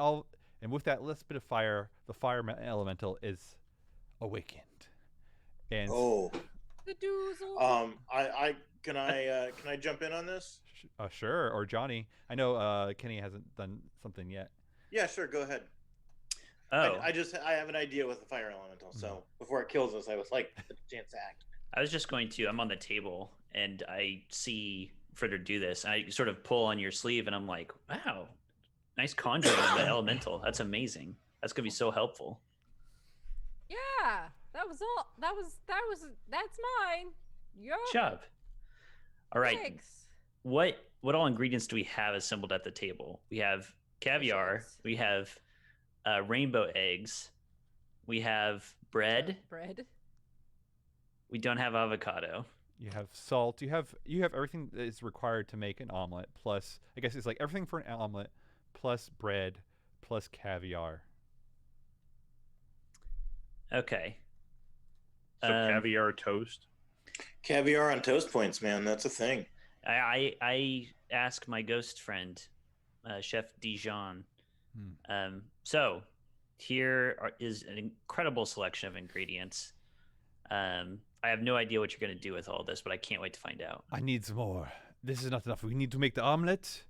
with that little bit of fire, the fire elemental is awakened. And the doozle. Can I jump in on this? Sure. Or Johnny. I know Kenny hasn't done something yet. Yeah, sure. Go ahead. Oh, I have an idea with the fire elemental. So before it kills us, I was like, the chance to act. I was just going to. I'm on the table and I see Fritter do this. I sort of pull on your sleeve and I'm like, wow, nice conjuring of the elemental. That's amazing. That's gonna be so helpful. Yeah, that was all. That's mine. Yo. Good job. All right. Thanks. What all ingredients do we have assembled at the table? We have caviar. We have rainbow eggs. We have bread. Bread. We don't have avocado. You have salt. You have everything that is required to make an omelet. Plus, I guess it's like everything for an omelet, plus bread, plus caviar. Okay. So caviar toast. Caviar on toast points, man. That's a thing. I ask my ghost friend, Chef Dijon. Hmm. So here is an incredible selection of ingredients. I have no idea what you're going to do with all this, but I can't wait to find out. I need some more. This is not enough. We need to make the omelet,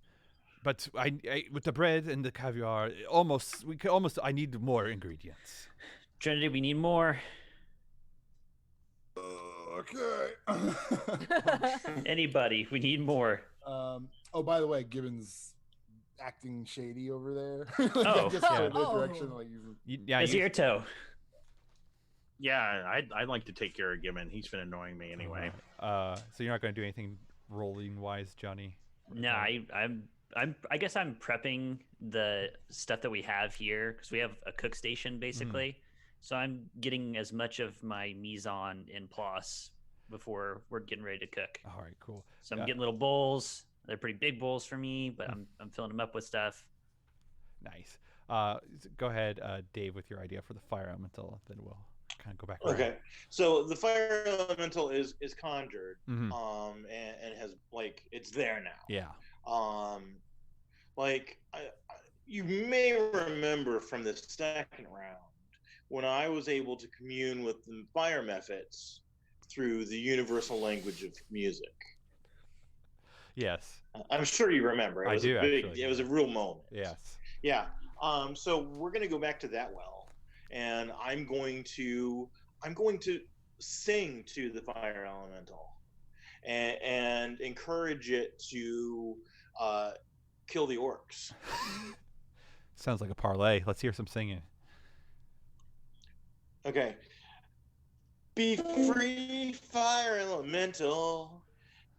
but I with the bread and the caviar, I need more ingredients. Trinity, we need more. Okay. Anybody, we need more. Oh, by the way, Gibbon's acting shady over there. Oh, I guess yeah. in that direction, like His ear toe. Yeah, I'd like to take care of Gibbon. He's been annoying me anyway. So you're not going to do anything rolling wise, Johnny? No, I guess I'm prepping the stuff that we have here because we have a cook station basically. So I'm getting as much of my mise-en in place before we're getting ready to cook. All right, cool. So I'm getting little bowls. They're pretty big bowls for me, but I'm filling them up with stuff. Nice. Go ahead, Dave, with your idea for the fire elemental. Then we'll kind of go back around. Okay, so the fire elemental is conjured, Mhm. and has like it's there now. Yeah. You may remember from the second round when I was able to commune with the fire methods through the universal language of music. Yes. I'm sure you remember. I do, actually. It was a real moment. Yes. Yeah. So we're going to go back to that well, and I'm going to sing to the fire elemental, and encourage it to kill the orcs. Sounds like a parlay. Let's hear some singing. Okay. Be free, fire elemental.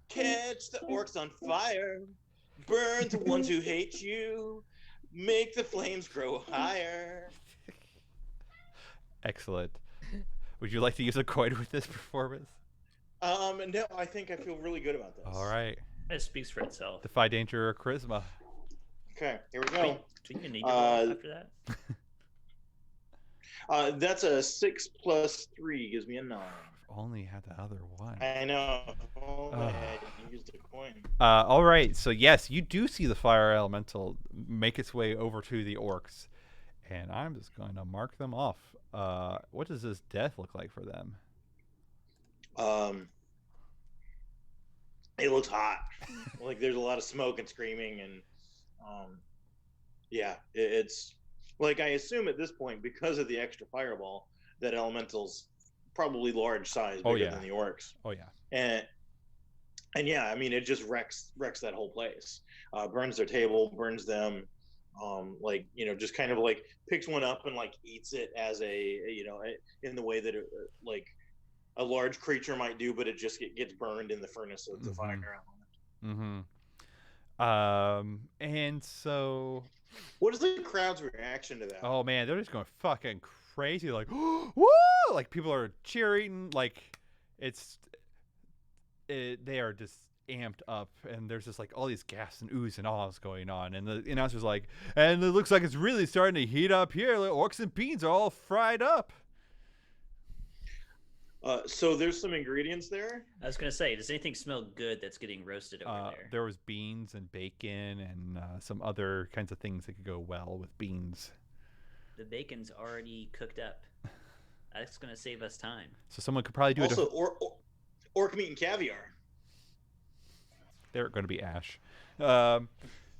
Catch the orcs on fire. Burn the ones who hate you. Make the flames grow higher. Excellent. Would you like to use a coin with this performance? No, I think I feel really good about this. All right. It speaks for itself. Defy danger or charisma. Okay, here we go. Do you need to roll after that? That's a 6 + 3 gives me a 9. Only had the other one. I know. I had used a coin. All right. So yes, you do see the fire elemental make its way over to the orcs, and I'm just going to mark them off. What does this death look like for them? It looks hot. Like there's a lot of smoke and screaming, and yeah, it's like I assume at this point because of the extra fireball that elemental's probably large size, bigger than the orcs. Oh yeah. And yeah, I mean it just wrecks that whole place. Burns their table, burns them. Just kind of like picks one up and like eats it as in the way that like a large creature might do, but it just gets burned in the furnace of the fire element. And so what is the crowd's reaction to that? Oh man, they're just going fucking crazy, like woo! Like people are cheering, like they are just amped up, and there's just like all these gasps and oohs and ahs going on, and the announcer's like, and it looks like it's really starting to heat up here. The orcs and beans are all fried up. So there's some ingredients there. I was gonna say, does anything smell good that's getting roasted over there? There was beans and bacon and some other kinds of things that could go well with beans. The bacon's already cooked up. That's gonna save us time. So someone could probably do also orc meat and caviar. They're going to be ash.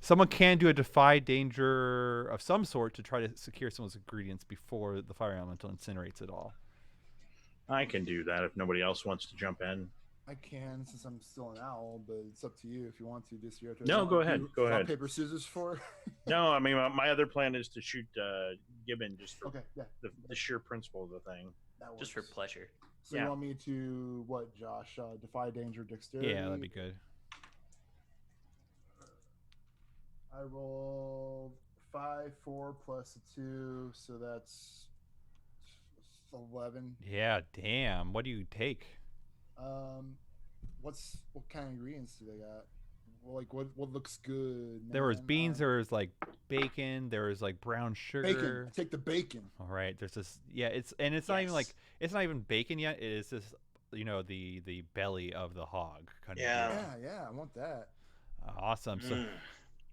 Someone can do a defy danger of some sort to try to secure some of those ingredients before the fire elemental incinerates it all. I can do that if nobody else wants to jump in. I can, since I'm still an owl, but it's up to you if you want to. No, go ahead. Go ahead. Rock, paper, scissors for. No, I mean my other plan is to shoot Gibbon just for the sheer principle of the thing. Just for pleasure. So you want me to what, Josh? Defy danger, dexterity. Yeah, that'd be good. I rolled 5, 4 plus a 2, so that's 11. Yeah, damn. What do you take? What kind of ingredients do they got? Well, like what looks good? There was beans. There was like bacon. There was like brown sugar. Bacon. Take the bacon. All right. There's this. Yeah. It's not even like it's not even bacon yet. It is this. The belly of the hog. Kind of yeah. I want that. Awesome. So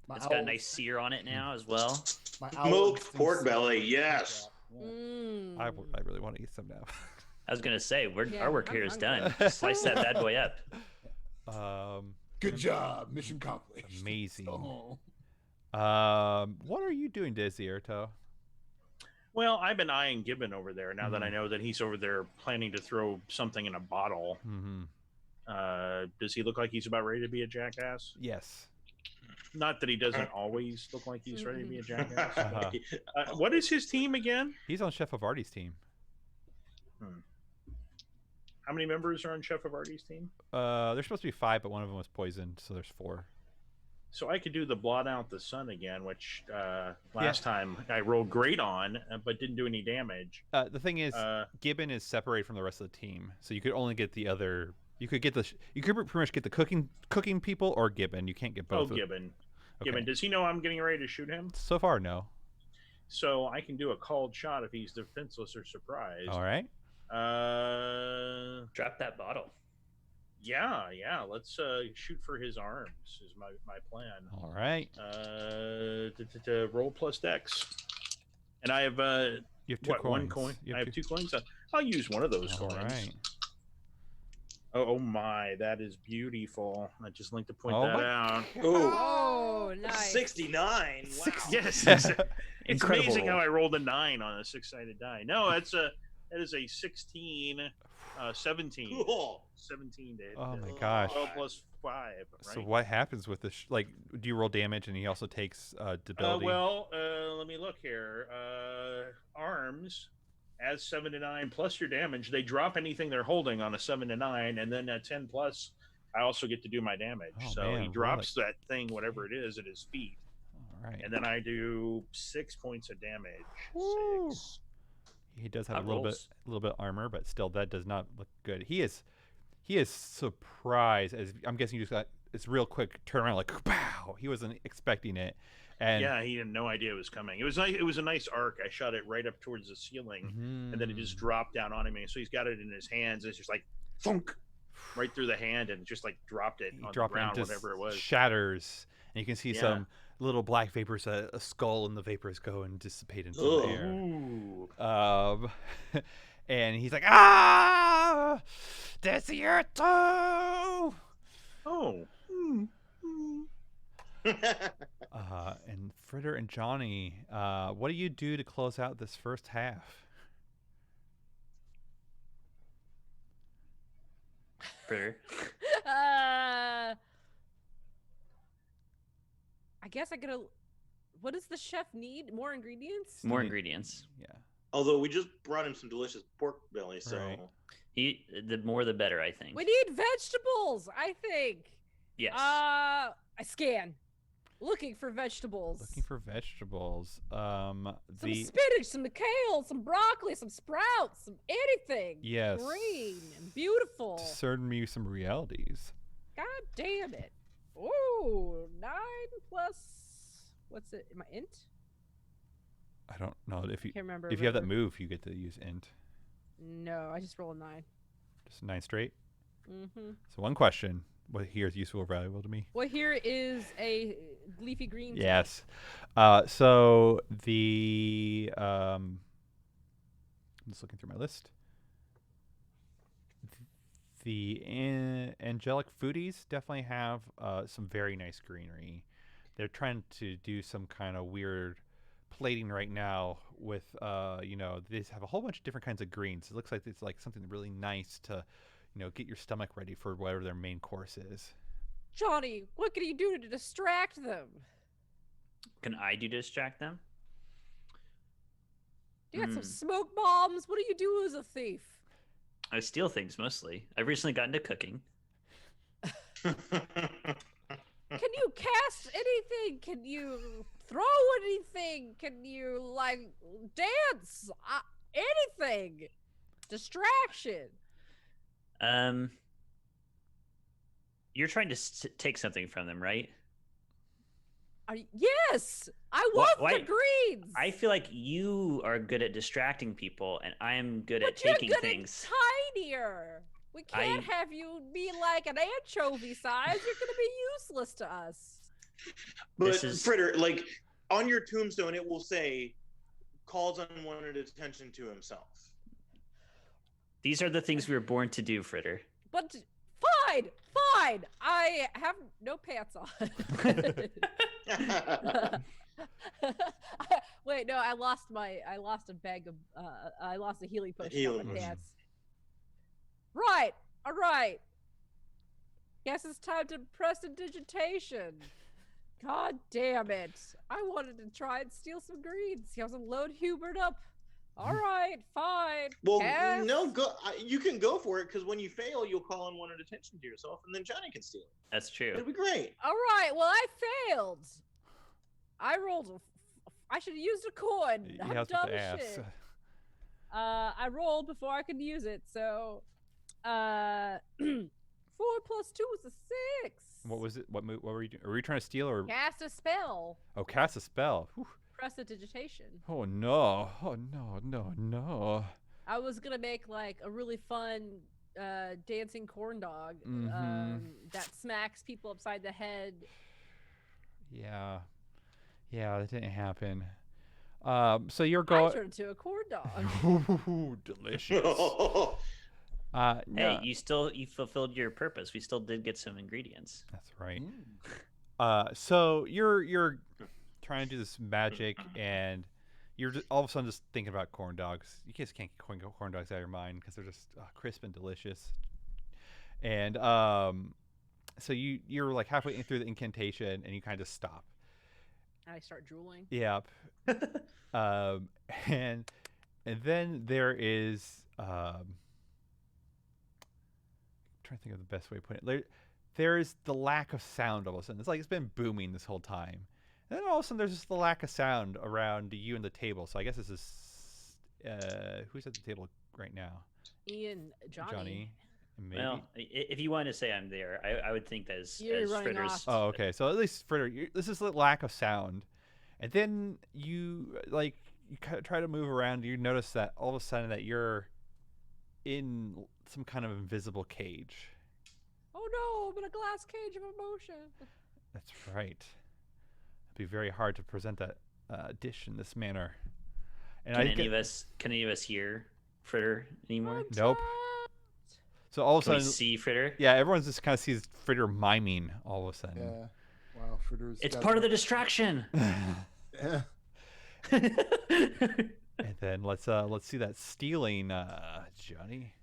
My It's got a owl- nice sear on it now as well. my owl Smoked instincts pork say belly, like yes. that. Yeah. Mm. I really want to eat some now. I was gonna say Yeah, our work I'm here is hungry. done. Slice that bad boy up. Good job, mission accomplished. Amazing. So, What are you doing, Desierto? Well, I've been eyeing Gibbon over there now that I know that he's over there planning to throw something in a bottle. Mm-hmm. Does he look like he's about ready to be a jackass? Yes. Not that he doesn't always look like he's ready to be a jackass. Uh-huh. What is his team again? He's on Chef Avardi's team. How many members are on Chef Avardi's team? There's supposed to be 5, but one of them was poisoned, so there's 4. So I could do the blot out the sun again, which last time I rolled great on, but didn't do any damage. The thing is, Gibbon is separated from the rest of the team, so you could only get the other. You could pretty much get the cooking people or Gibbon. You can't get both. Oh, Gibbon. Okay. Gibbon. Does he know I'm getting ready to shoot him? So far, no. So I can do a called shot if he's defenseless or surprised. All right. Drop that bottle. Yeah. Let's shoot for his arms. Is my plan. All right. To roll plus dex, and I have You have 2 coins. one coin. I have 2 coins. I'll use one of those All coins. right. Oh my, that is beautiful. I just like to point Oh that my- out. Oh, nice. 69. Wow. Yes, it's Incredible amazing roll. how I rolled a 9 on a 6-sided die. No, that is a 16, 17. Cool. 17, Dave. Oh my gosh. 12 plus 5. Right? So what happens with this? Like, do you roll damage and he also takes debility? Let me look here. Arms, as 7 to 9 plus your damage, they drop anything they're holding on a 7 to 9, and then at 10 plus, I also get to do my damage. Oh, So man, he drops that thing, whatever it is, at his feet, All right. and then I do 6 points of damage. Woo. 6. He does have Hot a little rolls. bit armor, but still that does not look good. He is surprised, as I'm guessing you just got this real quick turnaround, like pow. He wasn't expecting it, and Yeah, he had no idea it was coming. It was nice. It was a nice arc. I shot it right up towards the ceiling, and then it just dropped down on him. And so he's got it in his hands. And it's just like thunk, right through the hand, and just like dropped it He on the dropped it ground, and just whatever it was. shatters, and you can see Yeah. some little black vapors, a skull, and the vapors go and dissipate into Ugh. the air. Ooh. And he's like, ah, Desierto. Oh. And Fritter and Johnny, what do you do to close out this first half? Fritter. I guess I gotta. What does the chef need? More ingredients? More ingredients. Yeah. Although we just brought him some delicious pork belly, so Right. The more the better, I think. We need vegetables, I think. Yes. I scan. Looking for vegetables. Looking for vegetables. some The spinach, some kale, some broccoli, some sprouts, some anything. Yes. Green and beautiful. discern me some realities. God damn it. Ooh, 9 plus. What's it? Am I int? I don't know if you Can't remember. if you have that move, you get to use int. No, I just rolled a 9. Just 9 straight. Mm-hmm. So one question: what here is useful or valuable to me? Well, here is a leafy green. Yes. So the I'm just looking through my list. The angelic foodies definitely have some very nice greenery. They're trying to do some kind of weird plating right now with they have a whole bunch of different kinds of greens. It looks like it's like something really nice to get your stomach ready for whatever their main course is. Johnny, what can you do to distract them? Can I do to distract them? You got some smoke bombs. What do you do as a thief? I steal things mostly. I've recently gotten into cooking. Can you cast anything? Can you throw anything? Can you dance? Anything? Distraction. You're trying to take something from them, right? Yes, I want why- the greens. I feel like you are good at distracting people, and I'm good but at taking you're things. tinier. We can't have you be like an anchovy size. You're gonna be useless to us. But Fritter, like on your tombstone, it will say calls unwanted attention to himself. These are the things we were born to do, Fritter. But fine. I have no pants on. Wait, no, I lost a bag of I lost a healing potion on my pants. Right. All right. Guess it's time to prestidigitation. God damn it. I wanted to try and steal some greens. He hasn't load Hubert up. All right, fine. Well, no, you can go for it, because when you fail, you'll call unwanted attention to yourself, and then Johnny can steal it. That's true. It'll be great. All right, well, I failed. I rolled I should have used a coin. I'm dumb as shit. I rolled before I could use it, so 4 plus 2 is a 6. What was it? What were you doing? Were you trying to steal or Cast a spell? Oh, cast a spell. Whew. Prestidigitation. Oh no! Oh no! I was gonna make like a really fun dancing corn dog that smacks people upside the head. Yeah, that didn't happen. So you're going. I turned into a corn dog. Ooh, delicious. Hey, you fulfilled your purpose. We still did get some ingredients. That's right. So you're trying to do this magic, and you're just, all of a sudden just thinking about corn dogs. You just can't get corn dogs out of your mind because they're just crisp and delicious. And so you're like halfway through the incantation, and you kind of stop. I start drooling. Yep. And then there is I'm trying to think of the best way to put it. There is the lack of sound all of a sudden. It's like it's been booming this whole time. And then all of a sudden there's just the lack of sound around you and the table. So I guess this is who's at the table right now? Ian, Johnny. Maybe. Well, if you want to say I'm there, I would think that as Fritter's. Off. Oh, okay. So at least Fritter, this is the lack of sound. And then you try to move around. You notice that all of a sudden that you're in some kind of invisible cage. Oh no, I'm in a glass cage of emotion. That's right. It'd be very hard to present that dish in this manner. And Can any of us hear Fritter anymore? Nope. So all of a sudden, we see Fritter? Yeah, everyone just kind of sees Fritter miming all of a sudden. Yeah. Wow, Fritter's. It's part of the distraction. Yeah. And then let's see that stealing, Johnny.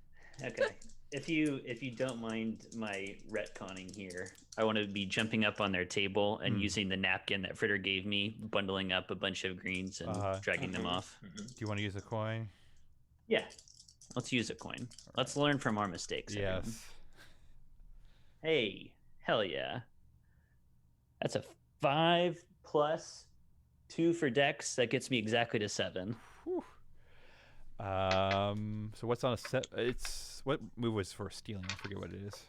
Okay. If you don't mind my retconning here, I want to be jumping up on their table and using the napkin that Fritter gave me, bundling up a bunch of greens and dragging them off. Do you want to use a coin? Yeah. Let's use a coin. Let's learn from our mistakes. Yes. Everyone. Hey, hell yeah. That's a 5 plus 2 for Dex. That gets me exactly to 7. Whew. So what's on a set? What move was for stealing? I forget what it is.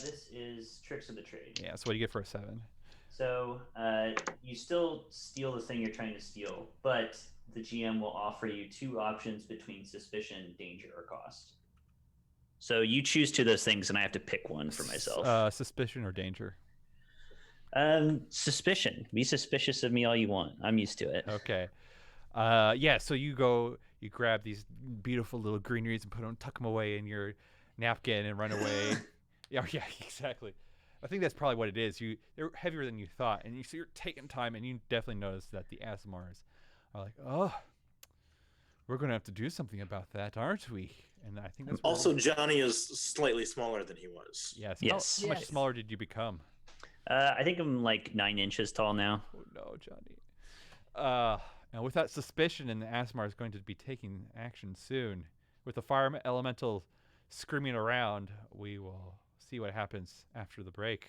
This is Tricks of the Trade. Yeah. So what do you get for a 7? So you still steal the thing you're trying to steal, but the GM will offer you 2 options between suspicion, danger, or cost. So you choose 2 of those things, and I have to pick one for myself. Suspicion or danger? Suspicion. Be suspicious of me all you want. I'm used to it. Okay. Yeah. So you grab these beautiful little greeneries and tuck them away in your napkin and run away. Yeah. Exactly. I think that's probably what it is. They're heavier than you thought, and so you're taking time, and you definitely notice that the Asmars are like, oh, we're gonna have to do something about that, aren't we? And I think that's also Johnny is slightly smaller than he was. Yes. Yes. How much smaller did you become? I think I'm like 9 inches tall now. Oh no, Johnny. And with that suspicion, and the Asmar is going to be taking action soon, with the fire elemental screaming around, we will see what happens after the break.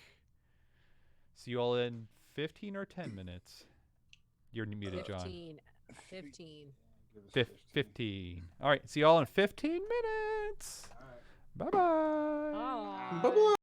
See you all in 15 or 10 minutes. You're muted, John. 15. 15. All right. See you all in 15 minutes. All right. Bye-bye. Bye. Bye-bye.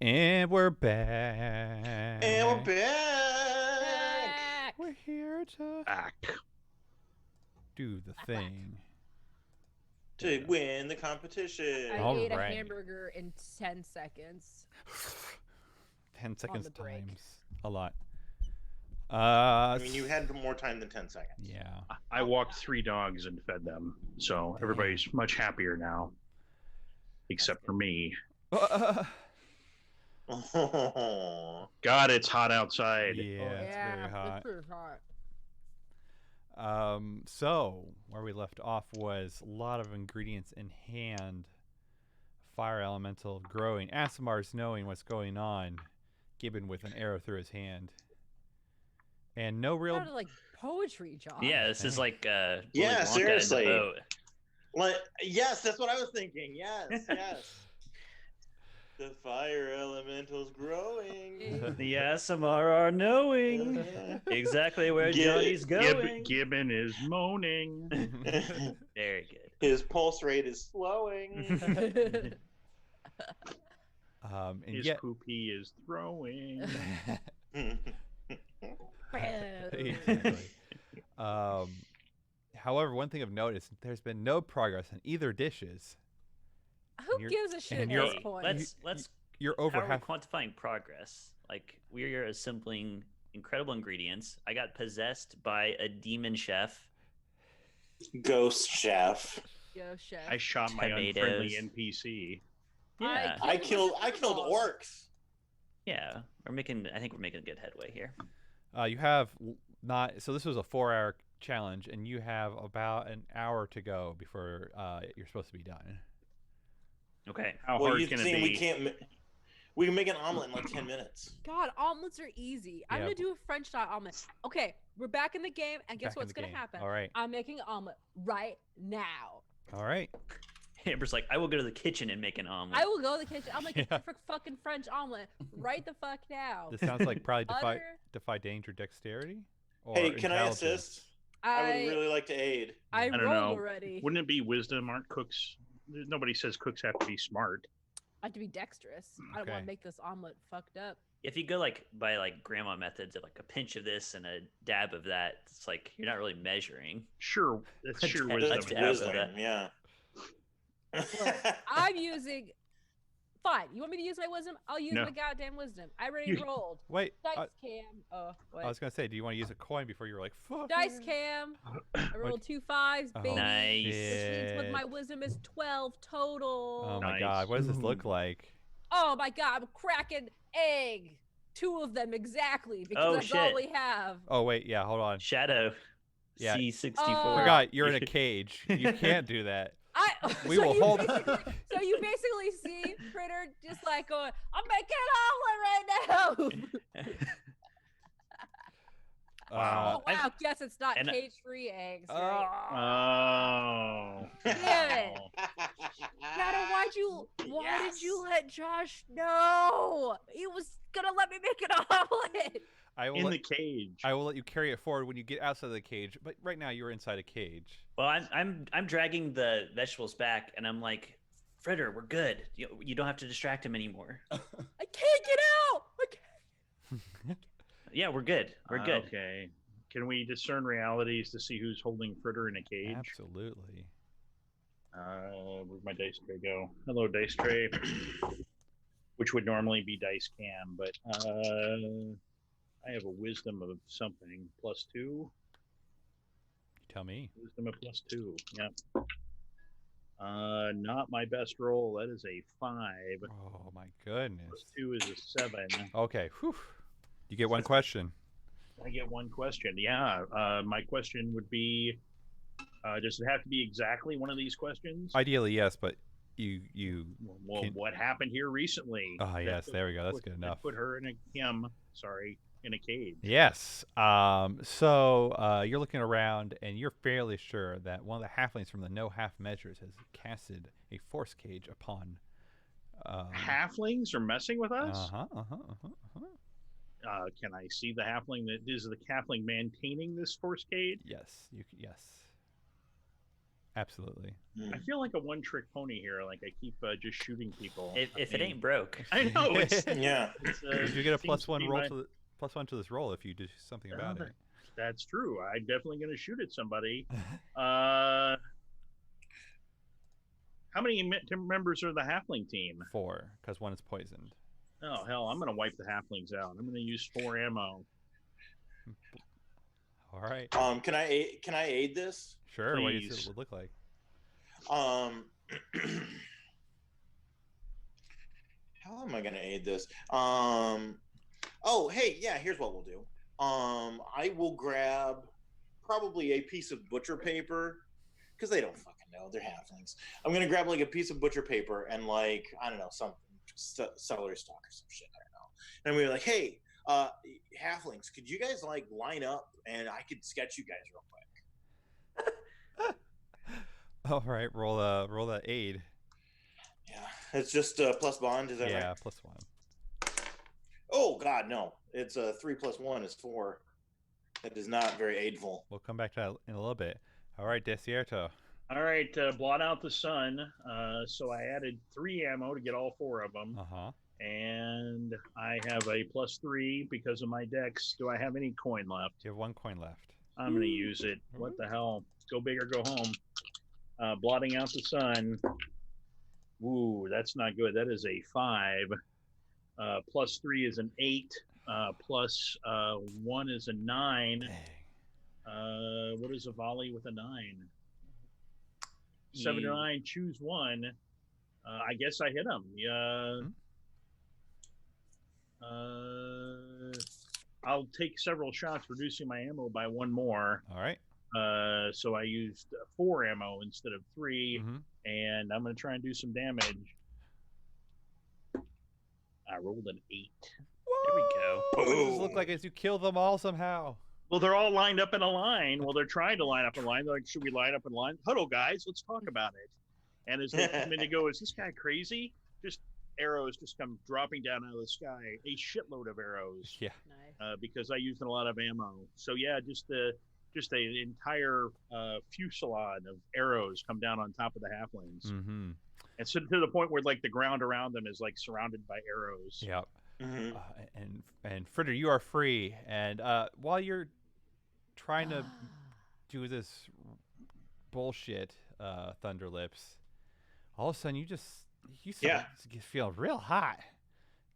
And we're back. And we're back. We're here to Back. do the thing. To win the competition. I All ate right. a hamburger in 10 seconds. 10 seconds the break. times a lot. I mean, you had more time than 10 seconds. Yeah. I walked 3 dogs and fed them, so everybody's much happier now, except for me. God, it's hot outside. Yeah, it's very hot. It's pretty hot. So where we left off was a lot of ingredients in hand. Fire elemental growing. Asimar's knowing what's going on. Gibbon with an arrow through his hand. And no real. Sounded like poetry, John. Yeah, this is like Willy Yeah, Wonka seriously. in the boat. Like, yes, that's what I was thinking. Yes, yes. The fire elemental's growing. The Asimar are knowing exactly where Johnny's going. Gibbon is moaning. Very good. His pulse rate is slowing. And His yet. poopy is throwing. Exactly. However, one thing I've noticed: there's been no progress in either dishes. Who And you're- gives a shit at and this you're- point? Let's You're over how are we half. quantifying progress? Like we are assembling incredible ingredients. I got possessed by a demon chef. Ghost chef. Yo, chef. I shot my Tomatoes. unfriendly NPC. Yeah, I killed orcs. yeah. I think we're making good headway here. You have not. So this was a 4-hour challenge, and you have about an hour to go before you're supposed to be done. Okay. How Well, hard you can it think be? we can make an omelet in like 10 minutes. God, omelets are easy. I'm Yeah. gonna do a French style omelet. Okay, we're back in the game, and guess Back in what's the gonna game. happen? All right. I'm making an omelet right now. All right. Amber's like, I will go to the kitchen and make an omelet. I will go to the kitchen. I'm making Yeah. a fucking French omelet right the fuck now. This sounds like probably Butter. defy danger, dexterity. Or Hey, can I intelligence. assist? I would really like to aid. I don't rolled know. already. Wouldn't it be wisdom? Aren't cooks? Nobody says cooks have to be smart. I have to be dexterous. I don't want Okay. to make this omelet fucked up. If you go like by like grandma methods of like a pinch of this and a dab of that, it's like you're not really measuring. Sure, that's sheer That's wisdom. That's Yeah, wisdom, but yeah. I'm using. Fine. You want me to use my wisdom? I'll use No. my goddamn wisdom. I already You- rolled. Wait. Dice cam. Oh, what? I was gonna say, do you want to use a coin before you were like, fuck? Dice cam. I rolled 2 5s, Oh, baby. Nice. Which means with shit. my wisdom is 12 total. Oh my Nice. god, what does this look like? Oh my god, I'm cracking egg. 2 of them exactly because Oh, that's all shit. we have. Oh wait, yeah, hold on. Shadow. Yeah. C64. Oh. Forgot you're in a cage. You can't do that. We so will you hold- basically- So you basically see Critter just like going, I'm making an omelet right now. Wow. Oh wow, guess it's not and- cage-free eggs. Right? Oh. Damn it. Nana, why did you let Josh know? He was gonna let me make an omelet. I will In let, the cage. I will let you carry it forward when you get outside of the cage. But right now you're inside a cage. Well, I'm dragging the vegetables back, and I'm like, Fritter, we're good. You don't have to distract him anymore. I can't get out. Yeah, we're good. We're good. Okay. Can we discern realities to see who's holding Fritter in a cage? Absolutely. Where'd my dice tray go? Hello, dice tray. Which would normally be dice cam, but I have a wisdom of something +2. You tell me. Wisdom of +2. Yep. Not my best roll. That is a 5. Oh my goodness. +2 is a 7. Okay. Whew. You get one question. I get one question. Yeah. My question would be, does it have to be exactly one of these questions? Ideally, yes, but you. Well, can- what happened here recently? Ah, that yes, there we go. That's put- good that enough. Put her in in a cage. Yes. So you're looking around, and you're fairly sure that one of the halflings from the No Half Measures has casted a force cage upon. Halflings are messing with us. Uh-huh. Can I see the halfling? Is the halfling maintaining this force cage? Yes. Yes. Absolutely. I feel like a one-trick pony here. Like I keep just shooting people. If it ain't broke. I know it's. Yeah. It's, You do get a seems to +1 be roll my- to the +1 to this roll if you do something about Well, it. That's true. I'm definitely going to shoot at somebody. How many members are the halfling team? 4, because 1 is poisoned. Oh hell, I'm going to wipe the halflings out. I'm going to use 4 ammo. All right. Can I aid this? Sure. What does Please. it look like? How am I gonna aid this? Oh, hey, yeah. Here's what we'll do. I will grab probably a piece of butcher paper because they don't fucking know, they're halflings. I'm gonna grab like a piece of butcher paper and like I don't know something celery stalk or some shit. I don't know. And we were like, hey, halflings, could you guys like line up and I could sketch you guys real quick. All right. Roll that aid. Yeah, it's just plus bond. Is that right? Yeah, +1. Oh God, no! It's 3 + 1 is 4. That is not very aidful. We'll come back to that in a little bit. All right, Desierto. All right, blot out the sun. So I added 3 ammo to get all 4 of them. Uh-huh. And I have a +3 because of my dex. Do I have any coin left? You have 1 coin left. I'm going to use it. What the hell? Go big or go home. Blotting out the sun. Ooh, that's not good. That is a 5. +3 is an 8. +1 is a 9. Dang. What is a volley with a 9? 7 to 9. Choose one. I guess I hit him. Yeah. I'll take several shots, reducing my ammo by 1 more. All right. So I used 4 ammo instead of 3, Mm-hmm. and I'm going to try and do some damage. I rolled an 8. There we go. What does this look like as you kill them all somehow? Well, they're all lined up in a line. Well, they're trying to line up in a line. They're like, should we line up in line? Huddle, guys. Let's talk about it. And as they come in to go, is this guy crazy? Just arrows just come dropping down out of the sky. A shitload of arrows. Yeah. Nice. Because I used a lot of ammo. So yeah, just an entire fusillade of arrows come down on top of the halflings, Mm-hmm. and so to the point where like the ground around them is like surrounded by arrows. Yep. Mm-hmm. And Fritter, you are free. And while you're trying to do this bullshit, Thunderlips, all of a sudden you start feeling real hot,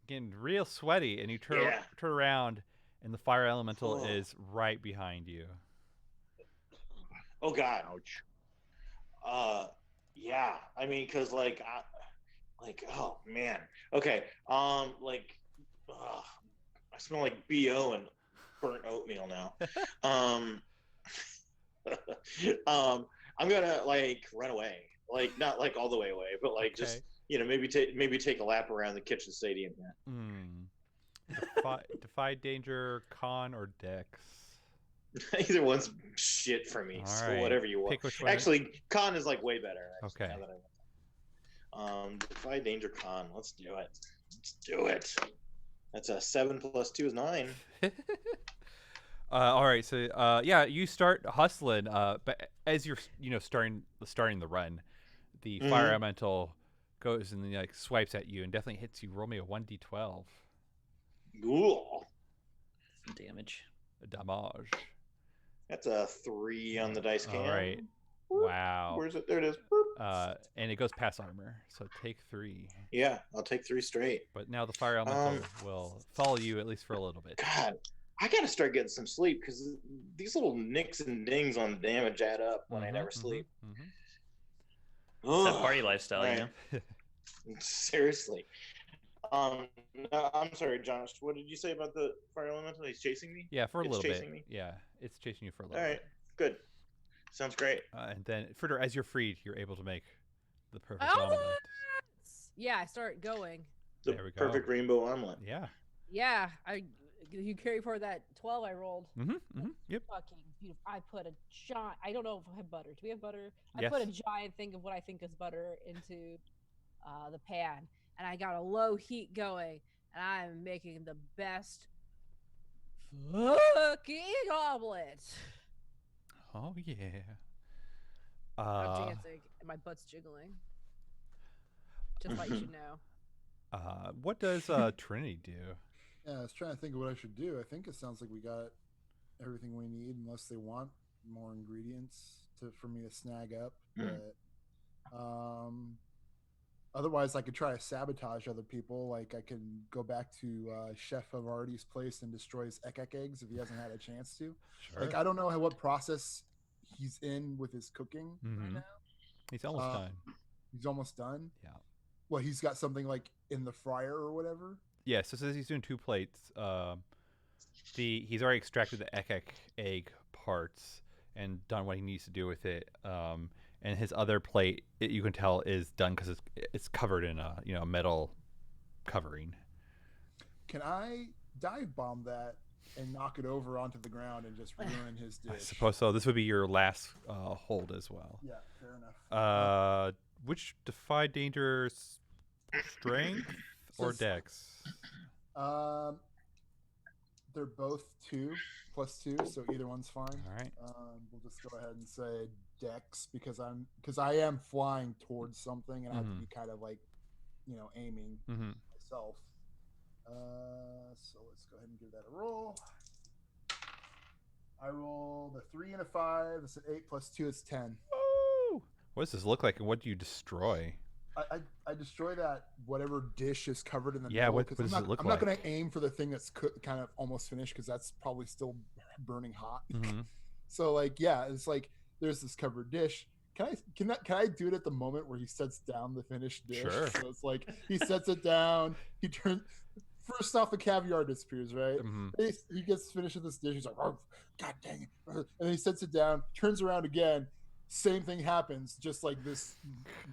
getting real sweaty, and you turn around, and the fire elemental is right behind you. Oh God. Ouch. Yeah. I mean, cause like, oh man. Okay. I smell like BO and burnt oatmeal now. I'm gonna like run away, like not like all the way away, but like just maybe take a lap around the kitchen stadium. Defy danger, con or dex. Either one's shit for me. All So right. whatever you want. Pick which one. Actually, con is like way better. Actually, Okay. now that defy danger con. Let's do it. Let's do it. That's a 7 + 2 is 9. All right, so you start hustling. But as you're starting the run, the fire elemental goes and like swipes at you and definitely hits you. Roll me a 1d12. Cool. Some damage. Damage. That's a 3 on the dice cam. All right. Boop. Wow. Where's it? There it is. Boop. And it goes past armor, so take 3. Yeah, I'll take 3 straight. But now the fire elemental will follow you at least for a little bit. God, I gotta start getting some sleep because these little nicks and dings on damage add up when I never sleep. It's that party lifestyle, Right. you know? Seriously. No, I'm sorry, Josh. What did you say about the fire elemental? He's chasing me? Yeah, for a It's little bit. chasing me? Yeah, it's chasing you for a little All right, bit. good. Sounds great. And then, Fritter, as you're freed, you're able to make the perfect Oh, omelet. yeah, I start going. The There we go. perfect rainbow omelet. Yeah. Yeah, you carry forward that 12 I rolled. Yep. Fucking beautiful. I put a giant. I don't know if I have butter. Do we have butter? I Yes. put a giant thing of what I think is butter into the pan, and I got a low heat going, and I'm making the best fucking omelet. Oh yeah. I'm dancing and my butt's jiggling. Just like you should know. What does Trinity do? Yeah, I was trying to think of what I should do. I think it sounds like we got everything we need, unless they want more ingredients for me to snag up. But otherwise, I could try to sabotage other people. Like I can go back to Chef Havarti's place and destroy his ek eggs if he hasn't had a chance to. Sure. Like I don't know what process he's in with his cooking right now. He's almost done. He's almost done. Yeah. Well, he's got something like in the fryer or whatever. Yeah. So since he's doing 2 plates, he's already extracted the egg parts and done what he needs to do with it. And his other plate, you can tell, is done because it's covered in a metal covering. Can I dive bomb that and knock it over onto the ground and just ruin his dish? I suppose so. This would be your last hold as well. Yeah, fair enough. Which defy danger strength or dex? They're both 2 + 2, so either one's fine. All right. We'll just go ahead and say dex because I am flying towards something and I have to be kind of like, aiming myself. So let's go ahead and give that a roll. I rolled a 3 and a 5. It's an 8 + 2. It's 10. Woo! What does this look like, and what do you destroy? I destroy that whatever dish is covered in the Yeah, middle. what does it look I'm like? not going to aim for the thing that's kind of almost finished because that's probably still burning hot. So it's like there's this covered dish. Can I do it at the moment where he sets down the finished dish? Sure. So it's like he sets it down. He turns. First off, the caviar disappears, right? He gets finished with this dish. He's like, oh, God dang it. And then he sets it down, turns around again. Same thing happens. Just like this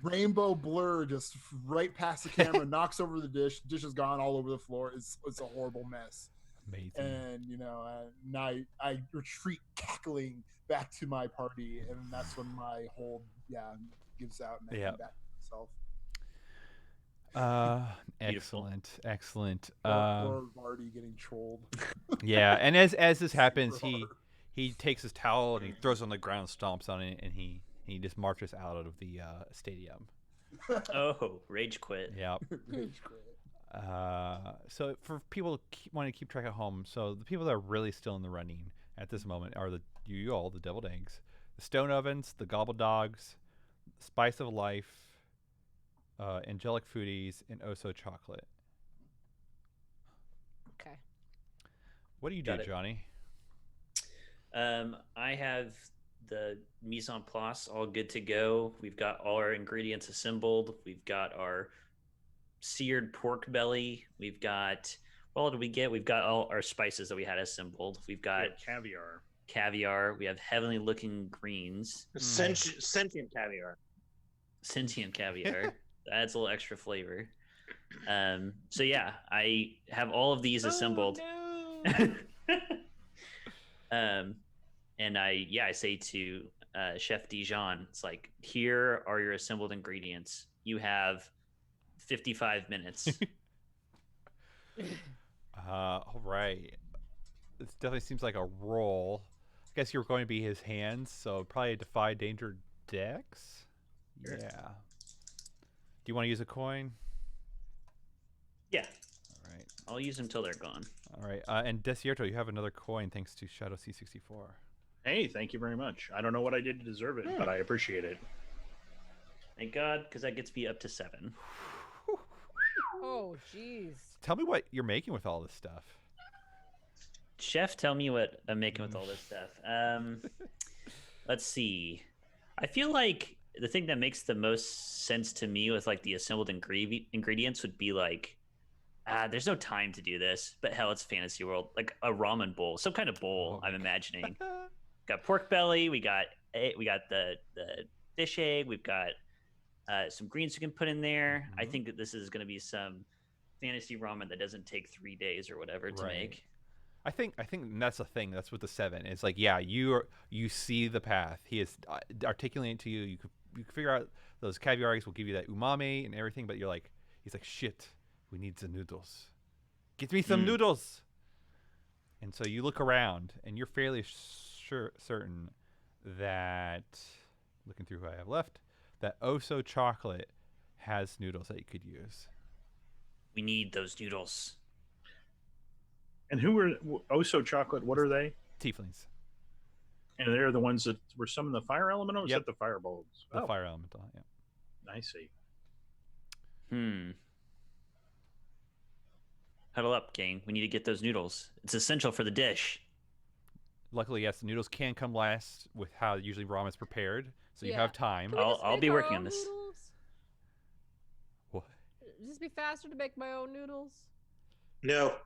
rainbow blur just right past the camera, knocks over the dish. Dish is gone all over the floor. It's a horrible mess. Amazing. And, now I retreat cackling back to my party. And that's when my hold, gives out and I come back to myself. Excellent. Or Vardy getting trolled. Yeah, and as this happens, he takes his towel and he throws it on the ground, stomps on it, and he just marches out of the stadium. Oh, rage quit. Yeah. Rage quit. So for people wanting to keep track at home, so the people that are really still in the running at this moment are the deviled eggs, the stone ovens, the gobble dogs, spice of life, angelic foodies, and Oso chocolate. Okay. What do you do, Johnny? I have the mise en place all good to go. We've got all our ingredients assembled. We've got our seared pork belly. We've got, what all did we get? We've got all our spices that we had assembled. We've got caviar. We have heavenly looking greens. Sentient caviar. Sentient caviar. Adds a little extra flavor. So yeah, I have all of these assembled. No. And I say to Chef Dijon, it's like, here are your assembled ingredients. You have 55 minutes. All right. This definitely seems like a roll. I guess you're going to be his hands, so probably a defy danger dex. Sure. Yeah. Do you want to use a coin? Yeah. All right. I'll use them till they're gone. All right. And Desierto, you have another coin thanks to Shadow C64. Hey, thank you very much. I don't know what I did to deserve it, but I appreciate it. Thank God, because that gets me up to 7. Oh, jeez. Tell me what you're making with all this stuff. Chef, tell me what I'm making with all this stuff. Let's see. I feel like the thing that makes the most sense to me with like the assembled ingredients would be like, there's no time to do this, but hell, it's fantasy world. Like a ramen bowl, some kind of bowl. I'm imagining. Got pork belly. We got the fish egg. We've got some greens we can put in there. I think that this is going to be some fantasy ramen that doesn't take 3 days or whatever to make. I think that's the thing. That's with the 7. It's like, yeah, you see the path. He is articulating to you. You can figure out those caviar eggs will give you that umami and everything. But he's like, shit, we need some noodles. Get me some noodles. And so you look around, and you're fairly certain that looking through who I have left, that Oso chocolate has noodles that you could use. We need those noodles. And who were Oso Chocolate? What are they? Tieflings. And they're the ones that were some in the fire elemental? Or Yep. is that the firebolts? The fire elemental, yeah. I see. Huddle up, gang. We need to get those noodles. It's essential for the dish. Luckily, yes, the noodles can come last with how usually ramen's prepared, so you Yeah. have time. Can we just I'll make be our working own on this. Noodles? What? Would this be faster to make my own noodles? No.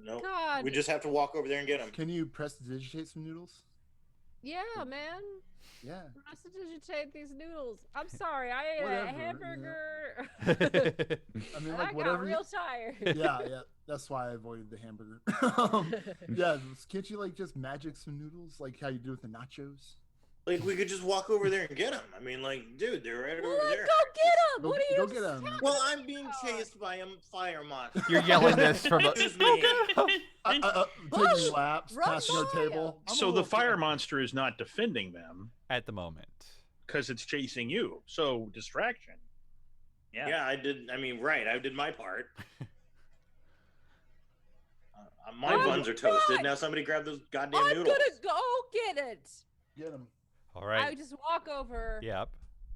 God. We just have to walk over there and get them. Can you prestidigitate some noodles? Yeah, man. Yeah. Prestidigitate these noodles. I'm sorry, I ate Whatever, a yeah. hamburger. I mean, I like got whatever. real tired. Yeah. That's why I avoided the hamburger. Yeah, can't you like just magic some noodles like how you do with the nachos? Like we could just walk over there and get them. I mean, like, dude, they're right Well, over let's there. go get them. Go- What are you go get 'em. talking Well, I'm about? being chased by a fire monster. You're yelling this from a... Excuse me. Taking Rush- laps, rush passing our by table. I'm a So the little- fire monster is not defending them at the moment. because it's chasing you. So distraction. Yeah, I did. I mean, right. I did my part. My Oh, buns are toasted. God. Now somebody grab those goddamn I'm noodles. gonna go get it. Get them. All I right. just walk over, Yep.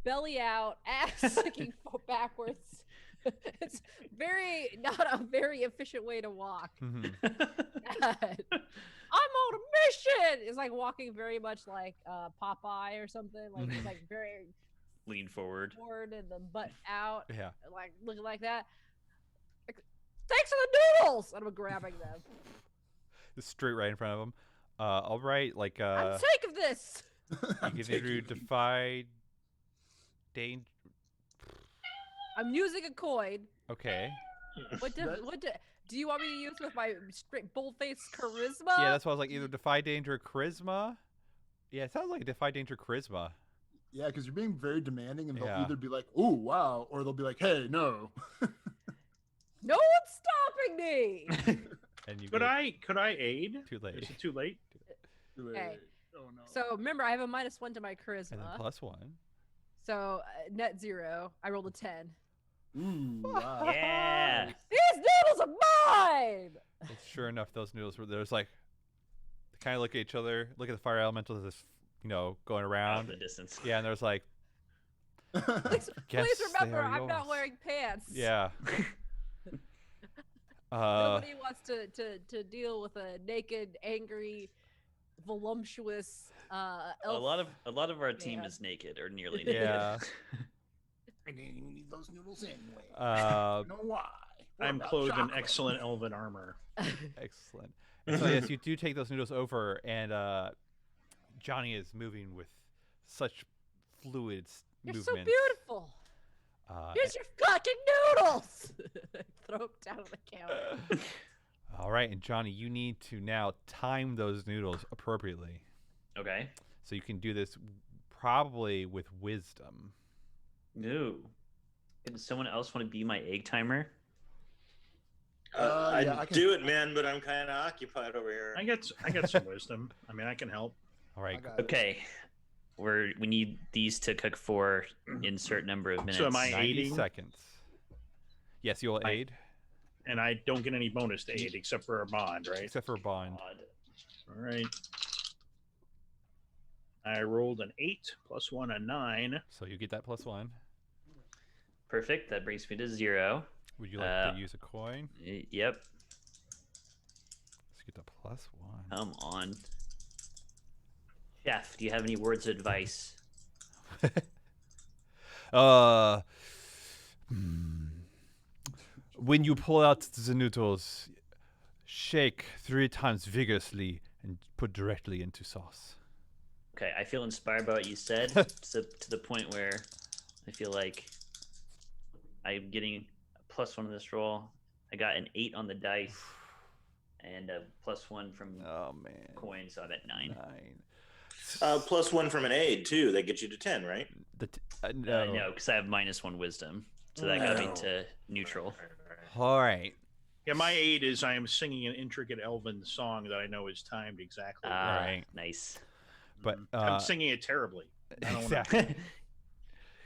belly out, ass sticking backwards. It's not a very efficient way to walk. Mhm. I'm on a mission. It's like walking very much like Popeye or something. Like it's like very Lean forward. forward and the butt out, Yeah. like looking like that. Like, thanks for the noodles. And I'm grabbing them. It's straight right in front of them. All right, like I'm sick of this. you can either defy danger. I'm using a coin. Okay. Do you want me to use with my straight bull-faced charisma? Yeah, that's why I was like either defy danger or charisma. Yeah, it sounds like defy danger charisma. Yeah, because you're being very demanding, and they'll Yeah. either be like, "Oh, wow," or they'll be like, "Hey, no." No one's stopping me. And you Could get I aid? too late. Is it too late? Okay. Oh no. So remember, I have a -1 to my And then charisma. +1. So net 0. I rolled a 10. Ooh, wow. Yeah. These noodles are mine. Well, sure enough, those noodles were there's like they kind of look at each other, look at the fire elemental that's going Out around. in the distance. Yeah, and there's like Please guess remember, they are I'm not yours. wearing pants. Yeah. Nobody wants to deal with a naked, angry, voluptuous elf. A lot of our team Yeah. is naked or nearly naked. Yeah. I didn't even need those noodles anyway. Uh, You know why? What I'm about clothed in chocolate? excellent elven armor. excellent. And so yes, you do take those noodles over, and Johnny is moving with such fluid You're movements. so beautiful. Uh, Here's your fucking noodles. Throw them down on the counter. all right, and Johnny, you need to now time those noodles appropriately. Okay. So you can do this probably with wisdom. No. Does someone else want to be my egg timer? I'd yeah, I can- do it, man, but I'm kind of occupied over here. I got some wisdom. I mean, I can help. All right. I got it. Okay. We need these to cook for insert number of minutes. So am I 90 aiding? seconds. Yes, you will aid, And I don't get any bonus to aid except for a bond, right? except for bond. God. All right. I rolled an 8 plus 1, a 9. So you get that +1. Perfect. That brings me to 0. Would you like to use a coin? Yep. Let's get the +1. Come on. Chef, do you have any words of advice? When you pull out the noodles, shake 3 times vigorously and put directly into sauce. Okay, I feel inspired by what you said to the point where I feel like I'm getting a +1 on this roll. I got an 8 on the dice and a +1 from Oh man. coin, so I'm at 9. 9. +1 from an aid too. That gets you to 10, right? No. No, because I have -1 wisdom, so that got me No. to neutral. All right. Yeah, my aid is I am singing an intricate elven song that I know is timed exactly. Right. Nice. But I'm singing it terribly. I don't Exactly.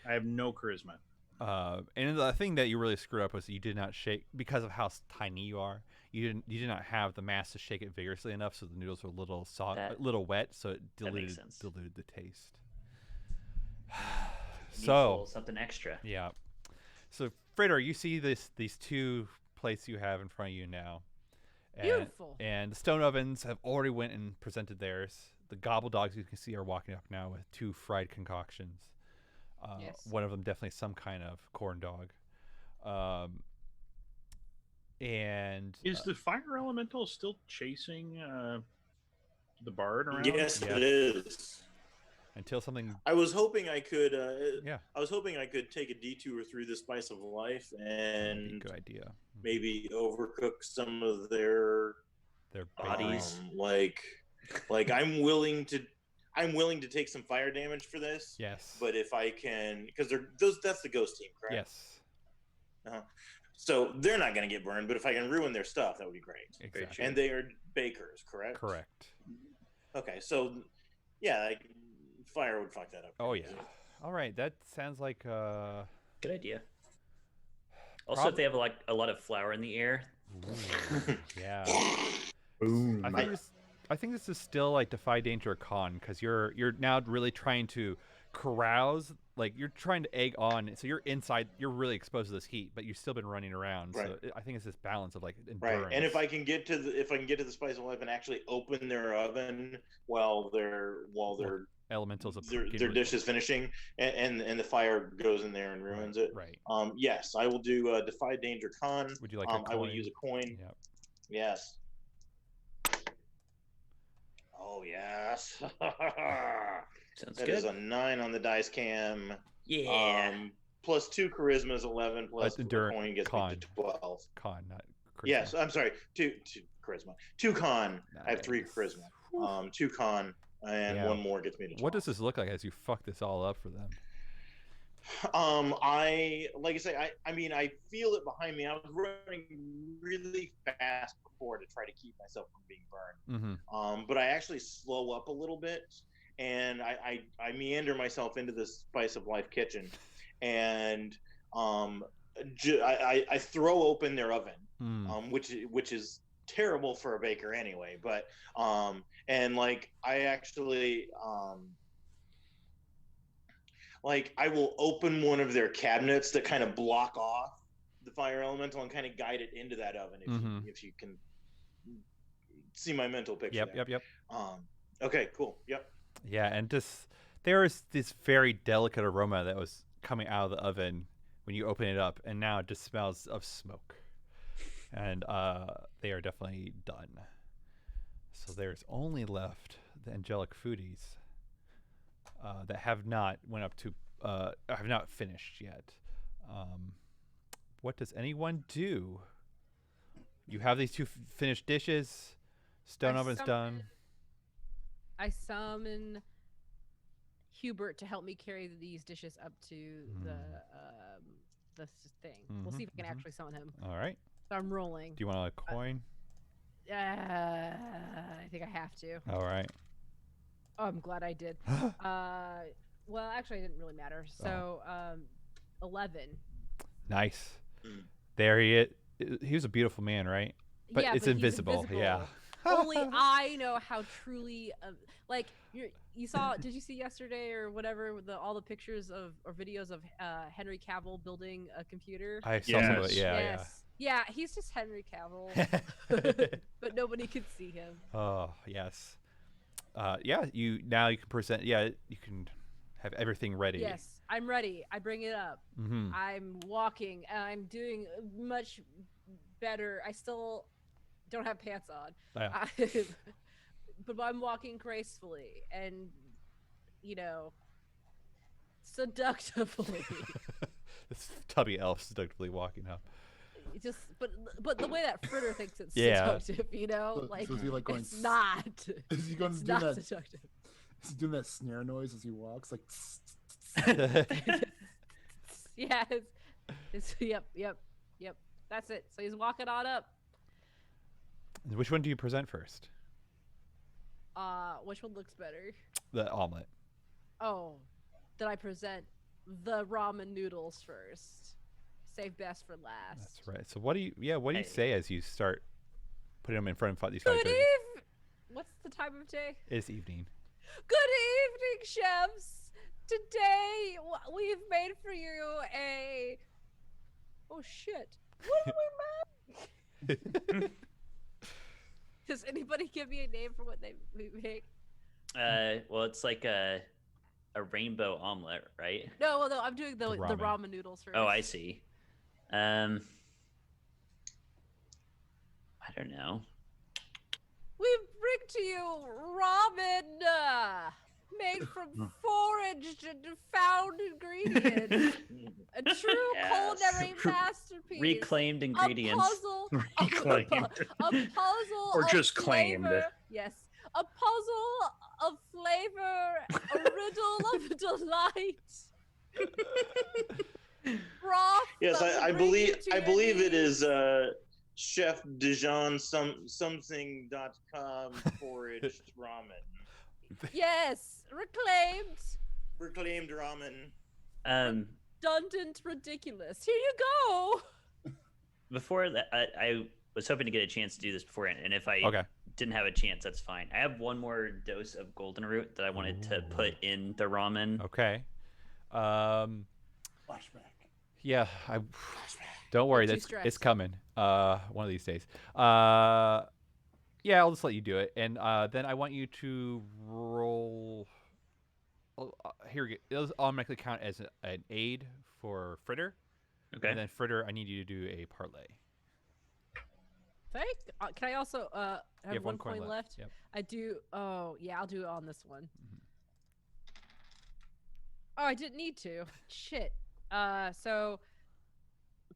I have no charisma. And the thing that you really screwed up was you did not shake because of how tiny you are. You did not have the mass to shake it vigorously enough, so the noodles were a little soft, a little wet, so it diluted the taste. So something extra. Yeah. So Fritter, you see these two plates you have in front of you now. Beautiful. And the stone ovens have already went and presented theirs. The gobble dogs you can see are walking up now with 2 fried concoctions. Yes. One of them definitely some kind of corn dog. And is the fire elemental still chasing the bard around? Yes, it is. Until something. I was hoping I could. Yeah. I was hoping I could take a detour through the spice of life and good idea. Maybe overcook some of their bodies. Like I'm willing to take some fire damage for this. Yes. But if I can, because that's the ghost team, correct? Yes. So they're not going to get burned, but if I can ruin their stuff, that would be great. Exactly. And they are bakers, correct? Correct. Okay, so yeah, fire would fuck that up. Oh yeah. All right, that sounds like good idea. Also, if they have like a lot of flour in the air. Ooh, yeah. Boom. I think this is still like defy danger con because you're now really trying to carouse, like you're trying to egg on, so you're inside, you're really exposed to this heat, but you've still been running around. Right. So I think it's this balance of like endurance. Right. And if I can get to the spice of life and actually open their oven while their elementals of their dish is finishing, and the fire goes in there and ruins it. Right. Yes, I will do defy danger con. Would you like a coin? I will use a coin. Yep. Yes. Oh yes. Sounds That good. is a 9 on the dice cam. Yeah. Plus 2 charisma is 11. Plus the coin gets me to 12. Con, not charisma. Yes, I'm sorry. 2 charisma. 2 con. Nice. I have 3 charisma. 2 con, and 1 more gets me to 12. What does this look like as you fuck this all up for them? I mean, I feel it behind me. I was running really fast before to try to keep myself from being burned. Mm-hmm. But I actually slow up a little bit, and I meander myself into the spice of life kitchen, and I throw open their oven, which is terrible for a baker anyway. But and like I actually like I will open one of their cabinets that kind of block off the fire elemental and kind of guide it into that oven if you can see my mental picture. Yep. Okay, cool. Yep. Yeah, and just there is this very delicate aroma that was coming out of the oven when you open it up, and now it just smells of smoke. And they are definitely done. So there's only left the angelic foodies that have not have not finished yet. What does anyone do? You have these 2 finished dishes. Stone oven's done. I summon Hubert to help me carry these dishes up to the thing. We'll see if I can actually summon him. All right. So I'm rolling. Do you want a coin? I think I have to. All right. Oh, I'm glad I did. Well, actually, it didn't really matter. So, 11. Nice. There he is. He was a beautiful man, right? But yeah, it's but invisible. He's invisible. Yeah. Only I know how truly, like you saw. Did you see yesterday or whatever all the pictures or videos of Henry Cavill building a computer? I saw some of it. Yeah, yes. Yeah, he's just Henry Cavill, but nobody could see him. Oh yes. Yeah. You can present. Yeah, you can have everything ready. Yes, I'm ready. I bring it up. Mm-hmm. I'm walking. I'm doing much better. I still don't have pants on. Yeah. But I'm walking gracefully and, seductively. This tubby elf seductively walking up. But the way that Fritter thinks it's seductive, So is he like going? It's not. Is he going to do not that? Seductive. Is he doing that snare noise as he walks? Like. Yeah. Yep. That's it. So he's walking on up. Which one do you present first? Which one looks better? The omelet. Oh, that I present the ramen noodles first. Save best for last. That's right. So what do you say as you start putting them in front of these Good fighters? evening. What's the time of day? It's evening. Good evening, chefs. Today we've made for you a. Oh shit! What do we make? Does anybody give me a name for what we make? Well, it's like a rainbow omelet, right? No, I'm doing the ramen. ramen noodles first. Oh, I see. I don't know. We bring to you ramen made from foraged and found ingredients. A true Yes. culinary masterpiece. Reclaimed ingredients. A puzzle. Reclaimed. A puzzle. Or of just claimed. flavor. Yes. A puzzle of flavor. A riddle of delight. Broth. Yes, that will I bring you believe to I your believe it knees. is Chef Dijon something.com foraged ramen. Yes. Reclaimed. Reclaimed ramen. Redundant ridiculous. Here you go. Before that, I was hoping to get a chance to do this before, and if I Okay. didn't have a chance, that's fine. I have one more dose of golden root that I wanted to put in the ramen. Okay. Flashback. Yeah. Don't worry. Too It's stressed. coming. One of these days. Yeah, I'll just let you do it, and then I want you to roll. Here we go. It'll automatically count as an aid for Fritter, Okay. and then Fritter, I need you to do a parlay. Can I also You have one coin coin left? Yep. I do. Oh yeah, I'll do it on this one. Mhm. Oh, I didn't need to. Shit. So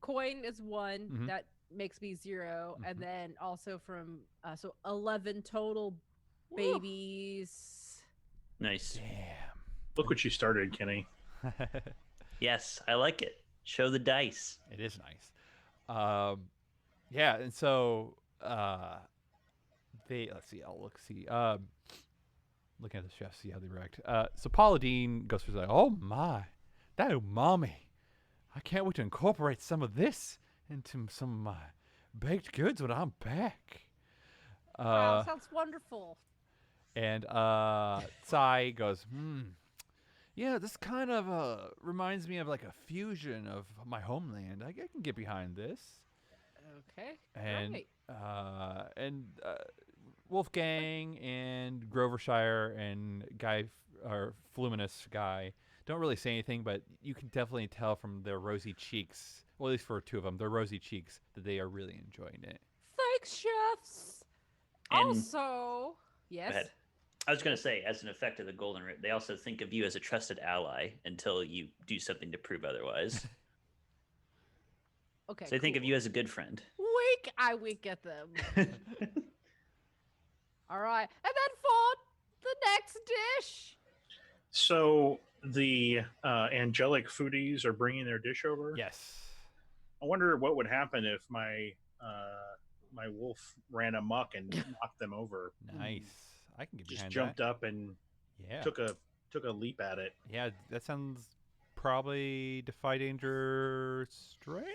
coin is 1. Mhm. That makes me 0, Mhm. and then also from so 11 total Woo. babies. Nice. Look what you started, Kenny. Damn. Yes, I like it. Show the dice. It is nice. Yeah, and so let's see. Looking at the chef, see how they react. So Paula Dean goes for like, oh my, that umami. I can't wait to incorporate some of this into some of my baked goods when I'm back. Wow, sounds wonderful. And Tsai goes, yeah, this kind of reminds me of like a fusion of my homeland. I can get behind this. Okay. And Right. Wolfgang and Grovershire and Fluminous guy don't really say anything, but you can definitely tell from their rosy cheeks, well, at least for 2 of them, their rosy cheeks, that they are really enjoying it. Thanks, chefs. And- Also, yes. Go ahead. I was going to say, as an effect of the golden root, they also think of you as a trusted ally until you do something to prove otherwise. Okay. So they think of cool. you as a good friend. Wink. I wink at them. All right, and then for the next dish. So the angelic foodies are bringing their dish over. Yes. I wonder what would happen if my my wolf ran amok and knocked them over. Nice. I can get Just behind jumped that. up and Yeah. took a leap at it. Yeah, that sounds probably defy danger strength?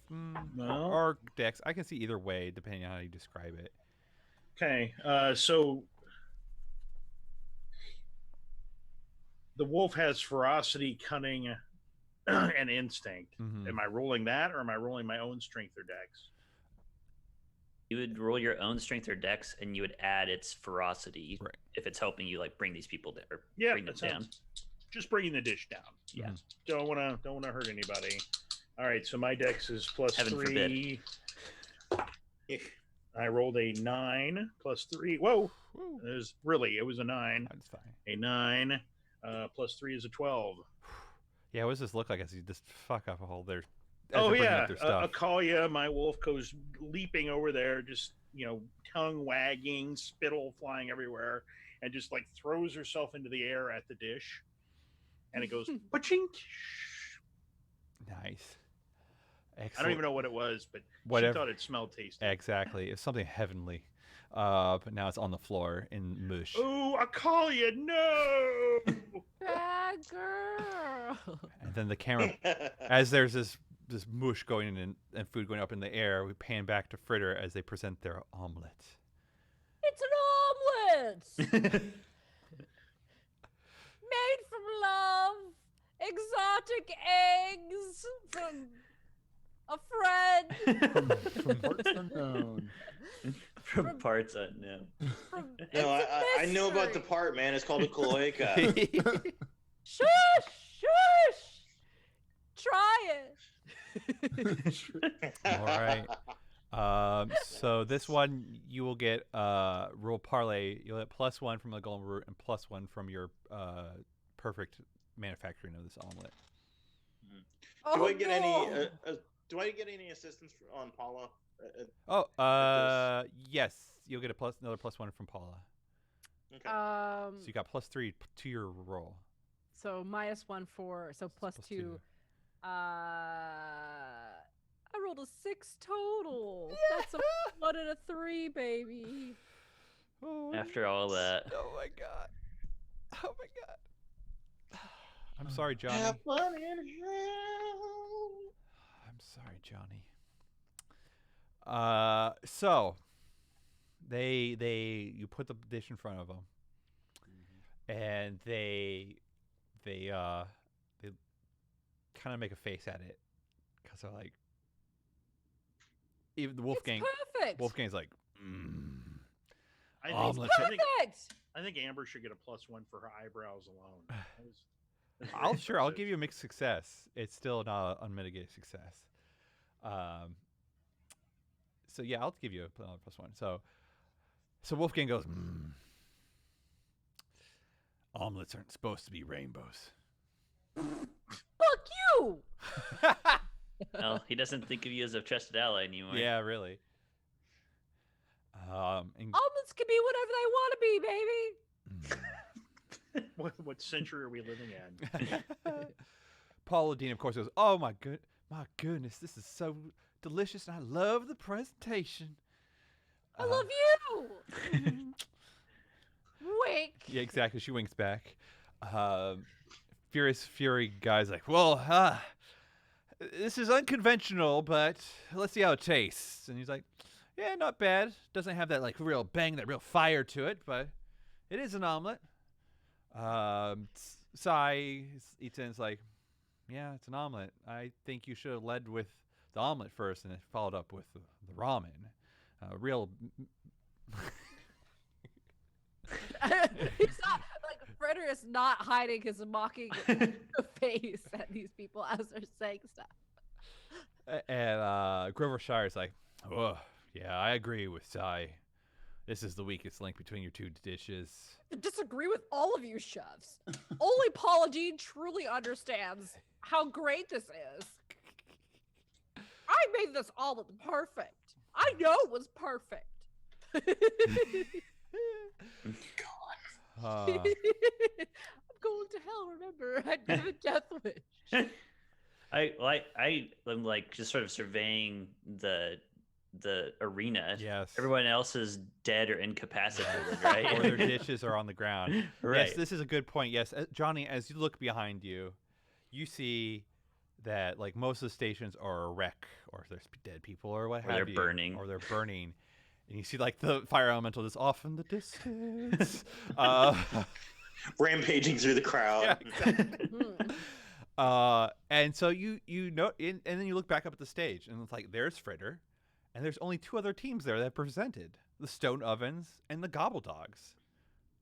No. Or dex. I can see either way, depending on how you describe it. Okay, so the wolf has ferocity, cunning, and instinct. Mhm. Am I rolling that, or am I rolling my own strength or dex? You would roll your own strength or dex, and you would add its ferocity Right. if it's helping you like bring these people down or Yeah, bring them that down. sounds. Just bringing the dish down. Yeah. Don't wanna hurt anybody. All right, so my dex is plus Heaven 3. Yeah. I rolled a 9 plus 3. Whoa, Woo. it was a 9. That's fine. A 9 plus 3 is a 12. Yeah, what does this look like as you just fuck up all their? As Oh they're bringing yeah, up their stuff. Akalia, my wolf, goes leaping over there, just tongue wagging, spittle flying everywhere, and just like throws herself into the air at the dish, and it goes pachink. Nice. I Excellent. don't even know what it was, but Whatever. she thought it smelled tasty. Exactly. It's something heavenly. But now it's on the floor in mush. Oh, Akalia, no! bad girl. And then the camera, as there's this mush going in and food going up in the air, we pan back to Fritter as they present their omelet. It's an omelet! Made from love, exotic eggs from a friend. From parts unknown. From parts unknown. No, I know about the part, man. It's called a cloaca. Shush! Shush! Try it. All right. So this one you will get roll parlay. You'll get +1 from the golden root and +1 from your perfect manufacturing of this omelet. Do I get any? Do I get any assistance on Paula? Yes, you'll get another +1 from Paula. Okay. So you got +3 to your roll. So -1 for +2. I rolled a 6 total. Yeah. That's a 1 and a 3, baby. Oh, After all that. Oh my god. Oh my god. I'm sorry, Johnny. Have fun in hell. I'm sorry, Johnny. So you put the dish in front of them, and they kind of make a face at it because they're like, even the Wolfgang. It's perfect. Wolfgang's like, I omelet. Perfect. I think Amber should get a +1 for her eyebrows alone. That's very I'll impressive. give you a mixed success. It's still not an unmitigated success. So yeah, I'll give you another +1. So Wolfgang goes, omelets aren't supposed to be rainbows. Fuck you. Well, he doesn't think of you as a trusted ally anymore. Yeah, really. And Omelets can be whatever they want to be, baby. What century are we living in? Paula Dean, of course, goes, "Oh my goodness, this is so delicious, and I love the presentation." I love you. Wink. Yeah, exactly. She winks back. Furious Fury guy's like, "Well, this is unconventional, but let's see how it tastes." And he's like, "Yeah, not bad. Doesn't have that like real bang, that real fire to it, but it is an omelet." Sai eats in and is like, "Yeah, it's an omelet. I think you should have led with the omelet first and then followed up with the ramen. Real." He's not like Frederick is not hiding his mocking face at these people as they're saying stuff. And Grover Shire's like, "Oh, yeah, I agree with Sai. This is the weakest link between your two dishes." I disagree with all of you chefs. Only Paula Dean truly understands how great this is. I made this omelet perfect. I know it was perfect. I'm going to hell, remember? I have a death wish. I'm like just sort of surveying the arena. Yes. Everyone else is dead or incapacitated, right? Or their dishes are on the ground. Right. Yes, this is a good point. Yes, Johnny, as you look behind you, you see that like most of the stations are a wreck, or there's dead people, or what Or have they're you, burning. or they're burning, and you see like the fire elemental just off in the distance. Rampaging through the crowd. Yeah, exactly. And so you know, and then you look back up at the stage, and it's like there's Fritter, and there's only two other teams there that presented: the Stone Ovens and the Gobble Dogs.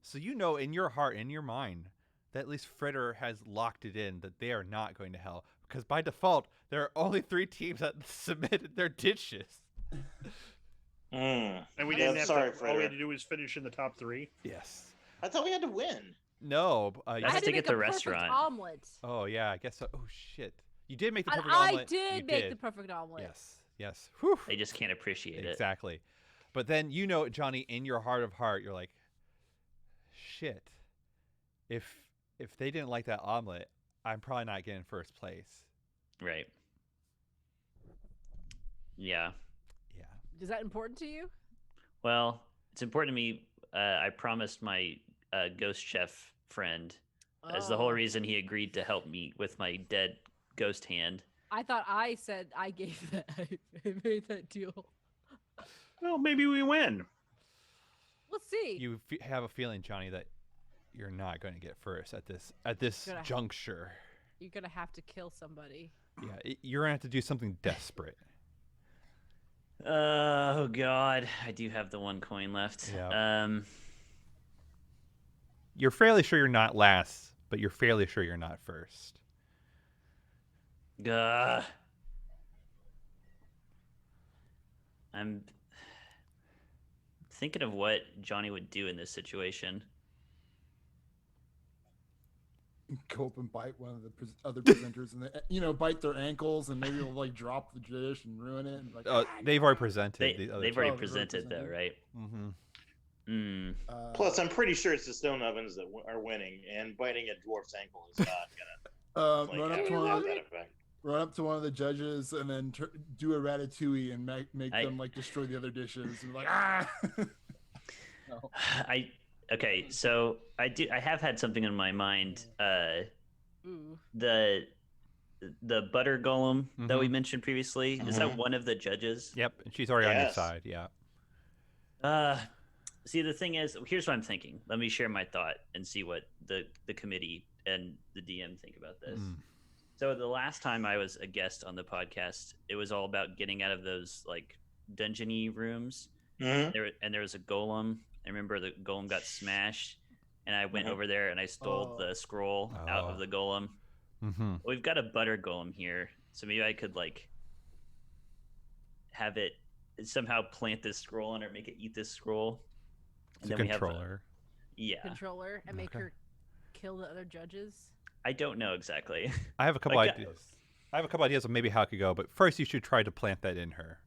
So you know in your heart, in your mind, that at least Fritter has locked it in that they are not going to hell, because by default there are only 3 teams that submitted their dishes. And we Yeah, didn't have sorry, to, all we had Frederick. to do was finish in the top 3. Yes. I thought we had to win. No. I That's had to to get make the a perfect restaurant. omelet. Oh yeah, I guess so. Oh shit. You did make the And perfect I omelet. did You make the perfect omelet. Yes. Yes. Whew. They just can't appreciate it. Exactly. But then you know, Johnny, in your heart of heart, you're like, shit. If they didn't like that omelet, I'm probably not getting first place. Right. Yeah. Yeah. Is that important to you? Well, it's important to me. I promised my ghost chef friend as the whole Oh. reason he agreed to help me with my dead ghost hand. I thought I said I gave that. I made that deal. Well, maybe we win. We'll see. You have a feeling, Johnny, that you're not going to get first at this Gonna- juncture. You're gonna have to kill somebody. Yeah, you're gonna have to do something desperate. Oh God, I do have the one coin left. Yeah. You're fairly sure you're not last, but you're fairly sure you're not first. I'm thinking of what Johnny would do in this situation. Go up and bite one of the other presenters, and bite their ankles, and maybe they'll like drop the dish and ruin it. And They've already presented. They've already they've already presented, though, right? Mm-hmm. Plus, I'm pretty sure it's the stone ovens that are winning, and biting a dwarf's ankle is not gonna have that effect. Run up to one of the judges and then do a ratatouille and make them like destroy the other dishes and like No. Okay, so I have had something in my mind. The butter golem that we mentioned previously, is that one of the judges? Yep, and she's already on your side. Yeah. See, the thing is, here's what I'm thinking. Let me share my thought and see what the committee and the DM think about this. So the last time I was a guest on the podcast, it was all about getting out of those like dungeony rooms. There was a golem. I remember the golem got smashed, and I went over there and I stole the scroll out of the golem. We've got a butter golem here, so maybe I could like have it somehow plant this scroll on her, make it eat this scroll. It's a controller. Controller, and make her kill the other judges. I don't know exactly. I have a couple ideas. I have a couple ideas of maybe how it could go, but first you should try to plant that in her.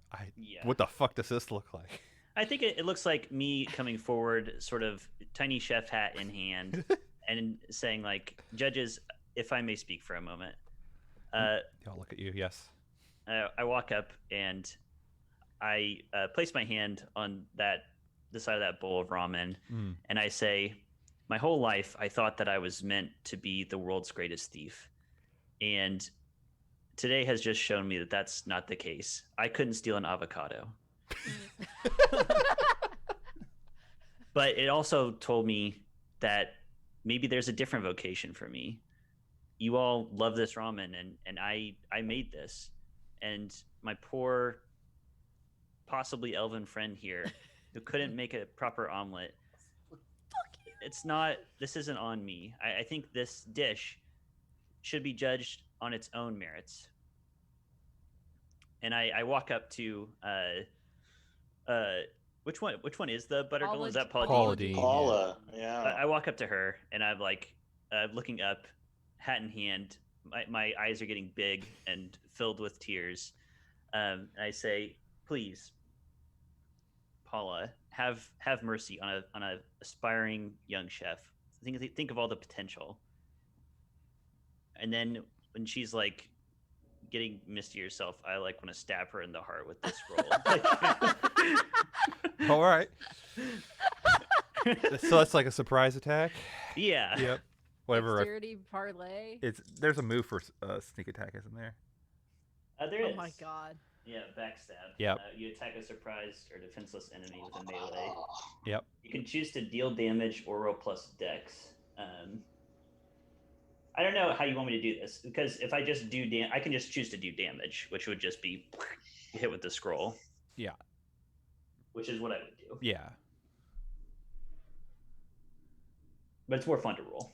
What the fuck does this look like? I think it looks like me coming forward, sort of tiny chef hat in hand, and saying like, "Judges, if I may speak for a moment." I'll look at you. Yes. I walk up and I place my hand on the side of that bowl of ramen, and I say, "My whole life, I thought that I was meant to be the world's greatest thief, and today has just shown me that that's not the case. I couldn't steal an avocado." But it also told me that maybe there's a different vocation for me. You all love this ramen, and I made this, and my poor, possibly elven friend here, who couldn't make a proper omelet. This isn't on me. I think this dish should be judged on its own merits. And I walk up to which one is the butter golem? Is that Paula? Paula, yeah. I walk up to her and I'm like looking up, hat in hand. My eyes are getting big and filled with tears. And I say, "Please, Paula, have mercy on a aspiring young chef. Think of all the potential." And then when she's like getting misty herself, I like want to stab her in the heart with this scroll. All right. So that's like a surprise attack. Yeah. Yep. Whatever. Dexterity parlay. There's a move for sneak attack, isn't there? There is. Oh my god. Yeah, backstab. Yep. You attack a surprised or defenseless enemy with a melee. Yep. You can choose to deal damage or roll plus dex. I don't know how you want me to do this, because if I just do I can just choose to do damage, which would just be hit with the scroll. Yeah. Which is what I would do. Yeah. But it's more fun to roll.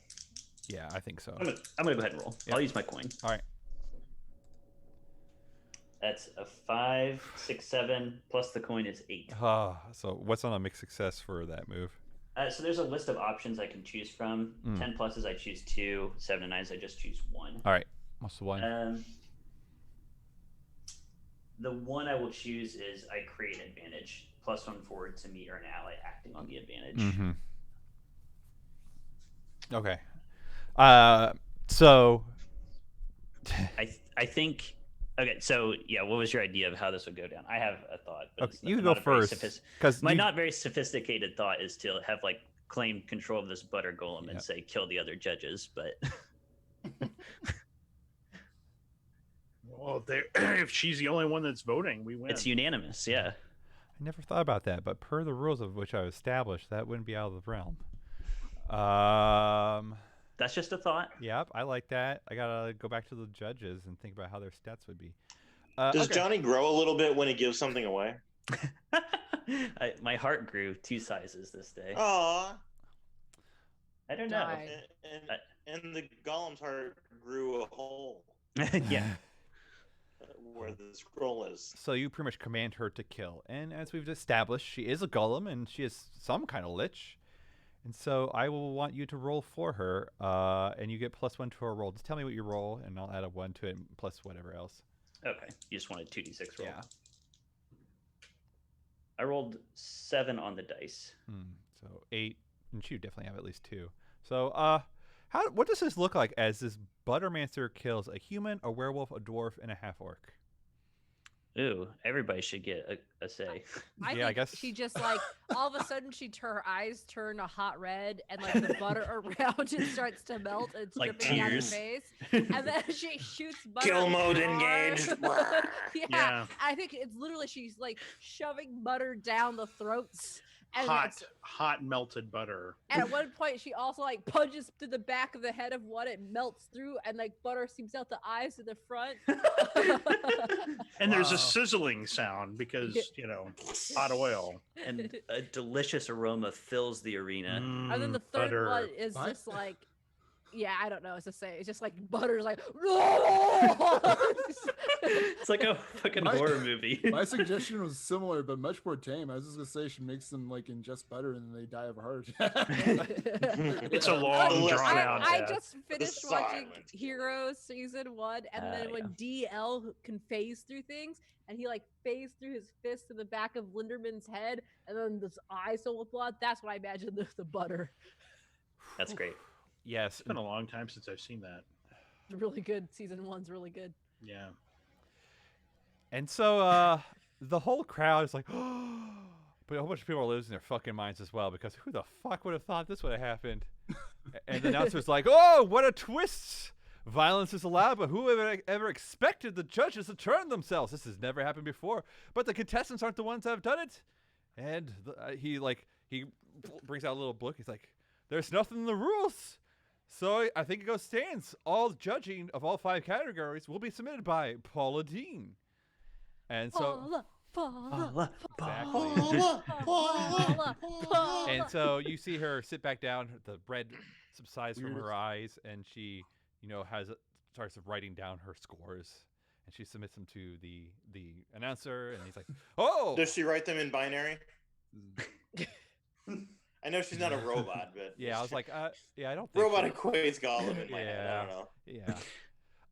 Yeah, I think so. I'm gonna go ahead and roll. Yep. I'll use my coin. All right. That's a 5, 6, 7, plus the coin is 8. So what's on a mixed success for that move? So there's a list of options I can choose from. 10 pluses, I choose 2. 7 and 9s, I just choose 1. All right. What's the one? The one I will choose is I create an advantage. +1 forward to me or an ally acting on the advantage. Mm-hmm. Okay. So I think. Okay, so yeah, what was your idea of how this would go down? I have a thought. But you go first, because my not very sophisticated thought is to have like claim control of this butter golem and say kill the other judges, but Well, if she's the only one that's voting, we win. it's unanimous. Yeah. I never thought about that, but per the rules of which I established, that wouldn't be out of the realm. That's just a thought. Yep, I like that. I gotta go back to the judges and think about how their stats would be. Does Johnny grow a little bit when he gives something away? My heart grew 2 sizes this day. Aww. I don't know. And the golem's heart grew a hole. Yeah. Where the scroll is. So you pretty much command her to kill. And as we've established, she is a golem and she is some kind of lich. And so I will want you to roll for her, and you get +1 to her roll. Just tell me what you roll, and I'll add a 1 to it, plus whatever else. Okay. You just wanted 2d6 roll. Yeah. I rolled 7 on the dice. So 8, and she would definitely have at least 2. So what does this look like as this Buttermancer kills a human, a werewolf, a dwarf, and a half-orc? Ooh, everybody should get a say. I guess she just like all of a sudden her eyes turn a hot red and like the butter around it starts to melt and it's like dripping down her tears. face. And then she shoots butter. Kill mode hard. engaged. Yeah, I think it's literally she's like shoving butter down the throats. And hot melted butter. And at one point, she also like punches through the back of the head of one. It melts through, and like butter seeps out the eyes to the front. And there's a sizzling sound because hot oil. And a delicious aroma fills the arena. And then the third butter. one is just like, yeah, I don't know what to say. It's just like butter's like. It's like a fucking horror movie. My suggestion was similar, but much more tame. I was just gonna say she makes them like ingest butter and then they die of a heart attack. It's a long drawn out. I just finished watching Heroes season 1, and then when DL can phase through things, and he like phased through his fist to the back of Linderman's head, and then this eye filled with blood. That's what I imagine the butter. That's great. Yes. It's been a long time since I've seen that. Really good. Season 1's really good. Yeah. And so the whole crowd is like, oh, but a whole bunch of people are losing their fucking minds as well because who the fuck would have thought this would have happened? And the announcer's like, oh, what a twist! Violence is allowed, but who would ever expected the judges to turn themselves? This has never happened before. But the contestants aren't the ones that have done it. And he brings out a little book. He's like, there's nothing in the rules. So I think it goes stands. All judging of all 5 categories will be submitted by Paula Dean. And so Paula. and so you see her sit back down, the red subsides from her eyes, and she, starts writing down her scores, and she submits them to the announcer, and he's like, "Oh!" Does she write them in binary? I know she's not a robot, but yeah, I was like, yeah, I don't think robot equates golem in my head. I don't know. Yeah,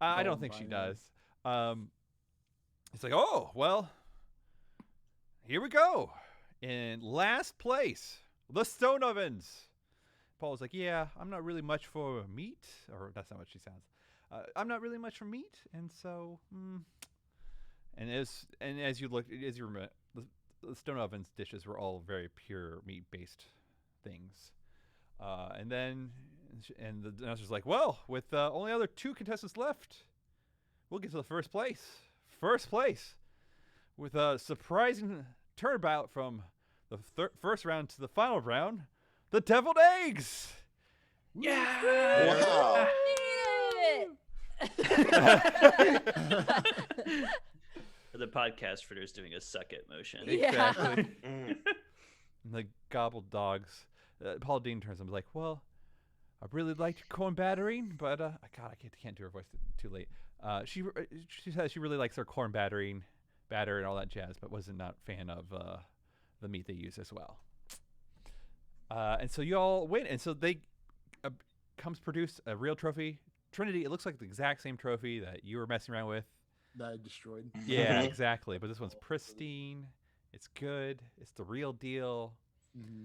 I don't think she does. It's like, oh well, here we go. In last place, the Stone Ovens. Paul's like, yeah, I'm not really much for meat, or that's not what she sounds. I'm not really much for meat, and so, and as you remember, the Stone Ovens dishes were all very pure meat-based things, and the announcer's like, well, with only other 2 contestants left, we'll get to the first place. First place, with a surprising turnabout from the first round to the final round, the deviled eggs. Yeah! Wow. For the podcast, Fritter's doing a suck it motion. Exactly. The gobbled dogs. Paul Dean turns and is like, well, I really liked corn battering, but God, I can't do her voice too late. She says she really likes her corn batter and all that jazz, but wasn't not fan of the meat they use as well. And so you all win, and so they comes produce a real trophy. Trinity, it looks like the exact same trophy that you were messing around with. That I destroyed. Yeah, exactly. But this one's pristine. It's good. It's the real deal. Mm-hmm.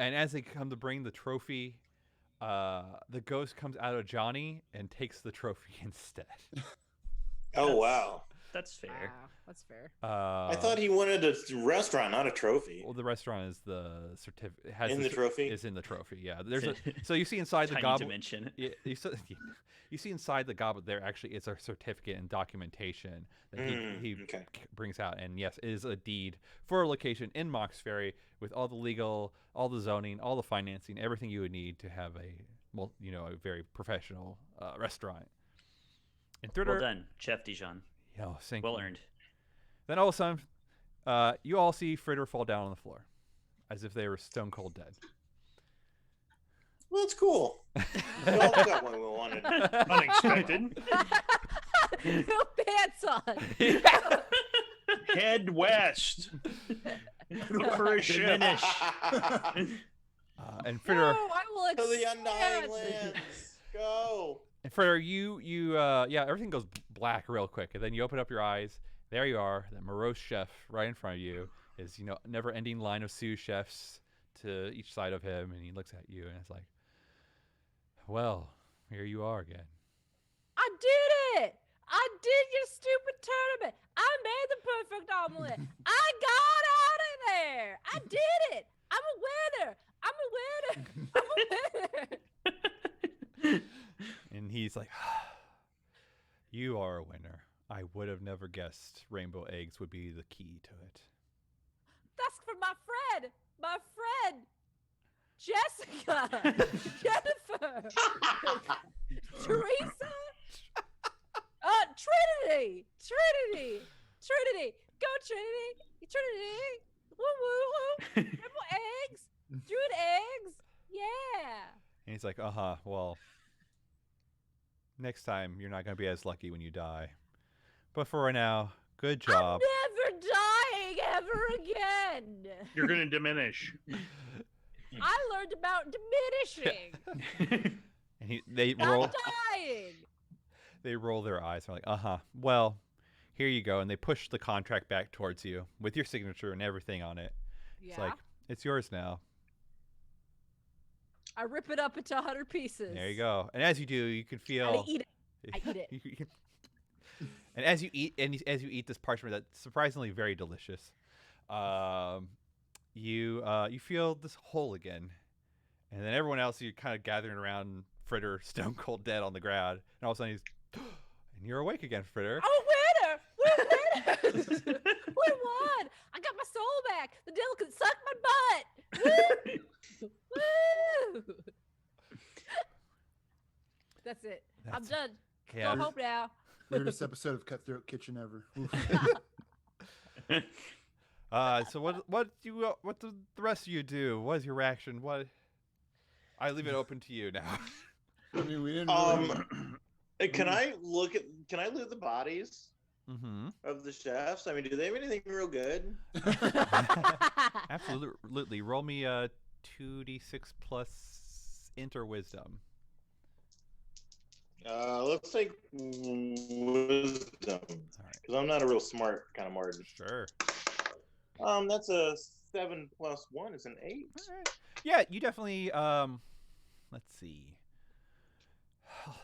And as they come to bring the trophy, the ghost comes out of Johnny and takes the trophy instead. Oh wow! That's fair. Wow, that's fair. I thought he wanted a restaurant, not a trophy. Well, the restaurant is the certificate. In the trophy? Is in the trophy. Yeah. There's a. So you see inside the Tiny goblet. dimension. Yeah, you see inside the goblet there actually is a certificate and documentation that he brings out, and yes, it is a deed for a location in Mox Ferry with all the legal, all the zoning, all the financing, everything you would need to have a very professional restaurant. And Well done, Chef Dijon. Oh, thank Well you. earned. Then all of a sudden, you all see Fritter fall down on the floor, as if they were stone cold dead. Well, that's cool. We all got one we wanted. Unexpected. No pants on. Head west. Look for a ship. Diminish. And Fritter, No, I will To the expand. undying lands. Go. and Fritter, everything goes black real quick, and then you open up your eyes. There you are, that morose chef right in front of you is never-ending line of sous chefs to each side of him, and he looks at you and it's like, well, here you are again. I did it! I did your stupid tournament! I made the perfect omelet! I got out of there! I did it! I'm a winner! I'm a winner! And he's like, you are a winner. I would have never guessed rainbow eggs would be the key to it. That's for my friend! My friend! Jessica! Jennifer! Teresa? Trinity! Go Trinity! Woo woo woo! Rainbow eggs! Druid eggs! Yeah! And he's like, well, next time you're not going to be as lucky when you die. But for right now, good job. I'm never dying ever again! You're going to diminish. I learned about diminishing! And they Not roll dying! they roll their eyes. They're like, well, here you go. And they push the contract back towards you with your signature and everything on it. Yeah. It's like, it's yours now. I rip it up into 100 pieces. There you go. And as you do, you can I feel. eat it. I eat it. And as you eat this parchment that's surprisingly very delicious, you feel this whole again, and then everyone else, you're kind of gathering around Fritter, stone cold dead on the ground, and all of a sudden and you're awake again, Fritter. I'm a winner! We're winners! We won! I got my soul back! The devil can suck my butt! Woo! Woo! That's it. I'm done. Yeah. Go home now. Weirdest episode of Cutthroat Kitchen ever. So what do the rest of you do? What is your reaction? What? I leave it open to you now. I mean, we didn't. Really... Can I look at the bodies Mm-hmm. of the chefs? I mean, do they have anything real good? Absolutely. Roll me a 2d6 plus int or wisdom. Let's take wisdom, All right. because I'm not a real smart kind of Martin. Sure. That's a 7 plus 1 is an 8. All right. Yeah, you definitely. Let's see.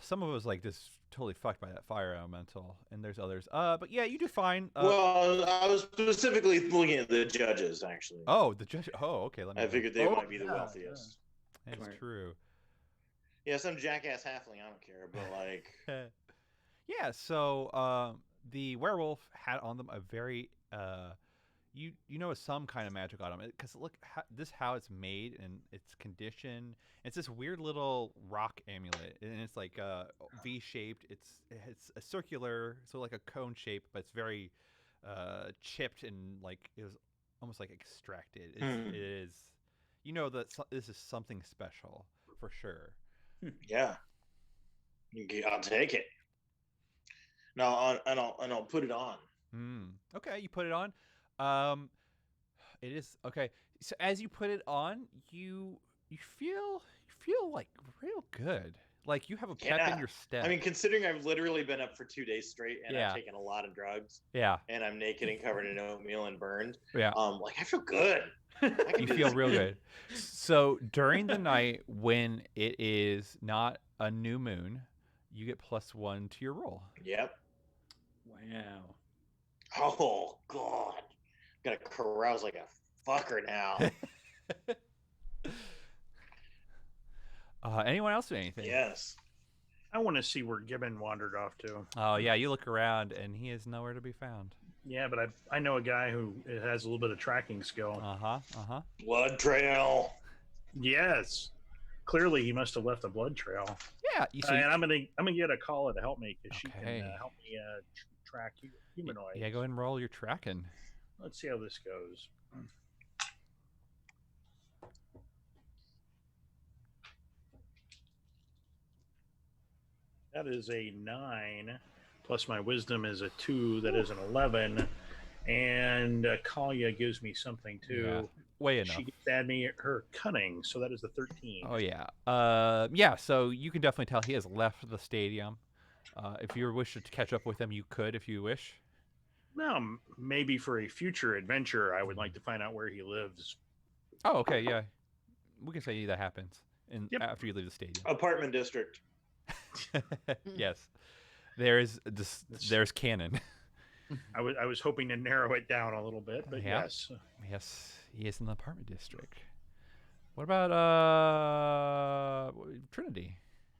Some of it was like just totally fucked by that fire elemental, and there's others. But yeah, you do fine. Well, I was specifically looking at the judges, actually. Oh, the judge. Oh, okay. I figured they might be the yeah, wealthiest. That's Smart. true. Yeah, some jackass halfling, I don't care, but like, Yeah. So the werewolf had on them a very some kind of magic on them, because look how it's made and its condition. It's this weird little rock amulet, and it's like V-shaped. It's a circular, so like a cone shape, but it's very chipped and like it was almost like extracted. It is, that this is something special for sure. yeah, I'll take it. No, I'll put it on. Okay, you put it on. It is okay. So as you put it on, you feel like real good. Like you have a pep in your step. I mean, considering I've literally been up for 2 days straight and Yeah. I've taken a lot of drugs. Yeah. And I'm naked and covered in oatmeal and burned. Yeah. Like I feel good. I can You do feel this. real good. So during the night when it is not a new moon, you get +1 to your roll. Yep. Wow. Oh God, gotta carouse like a fucker now. Anyone else do anything? Yes. I want to see where Gibbon wandered off to. Oh yeah, you look around and he is nowhere to be found. Yeah, but I know a guy who has a little bit of tracking skill. Blood trail. Yes, clearly he must have left a blood trail. Yeah, And I'm gonna get a caller to help me because she can Okay. help me track humanoids. Yeah, go ahead and roll your tracking. Let's see how this goes. That is a 9, plus my wisdom is a 2. That is an 11, and Kalia gives me something too. Yeah, way enough. She gets to add me her cunning, so that is the 13. Oh yeah. Yeah. So you can definitely tell he has left the stadium. If you wish to catch up with him, you could if you wish. Well, maybe for a future adventure, I would like to find out where he lives. Oh, okay. Yeah, we can say that happens after you leave the stadium. Apartment district. Yes, there's canon. I was hoping to narrow it down a little bit, but Yeah. yes. Yes, he is in the apartment district. What about Trinity?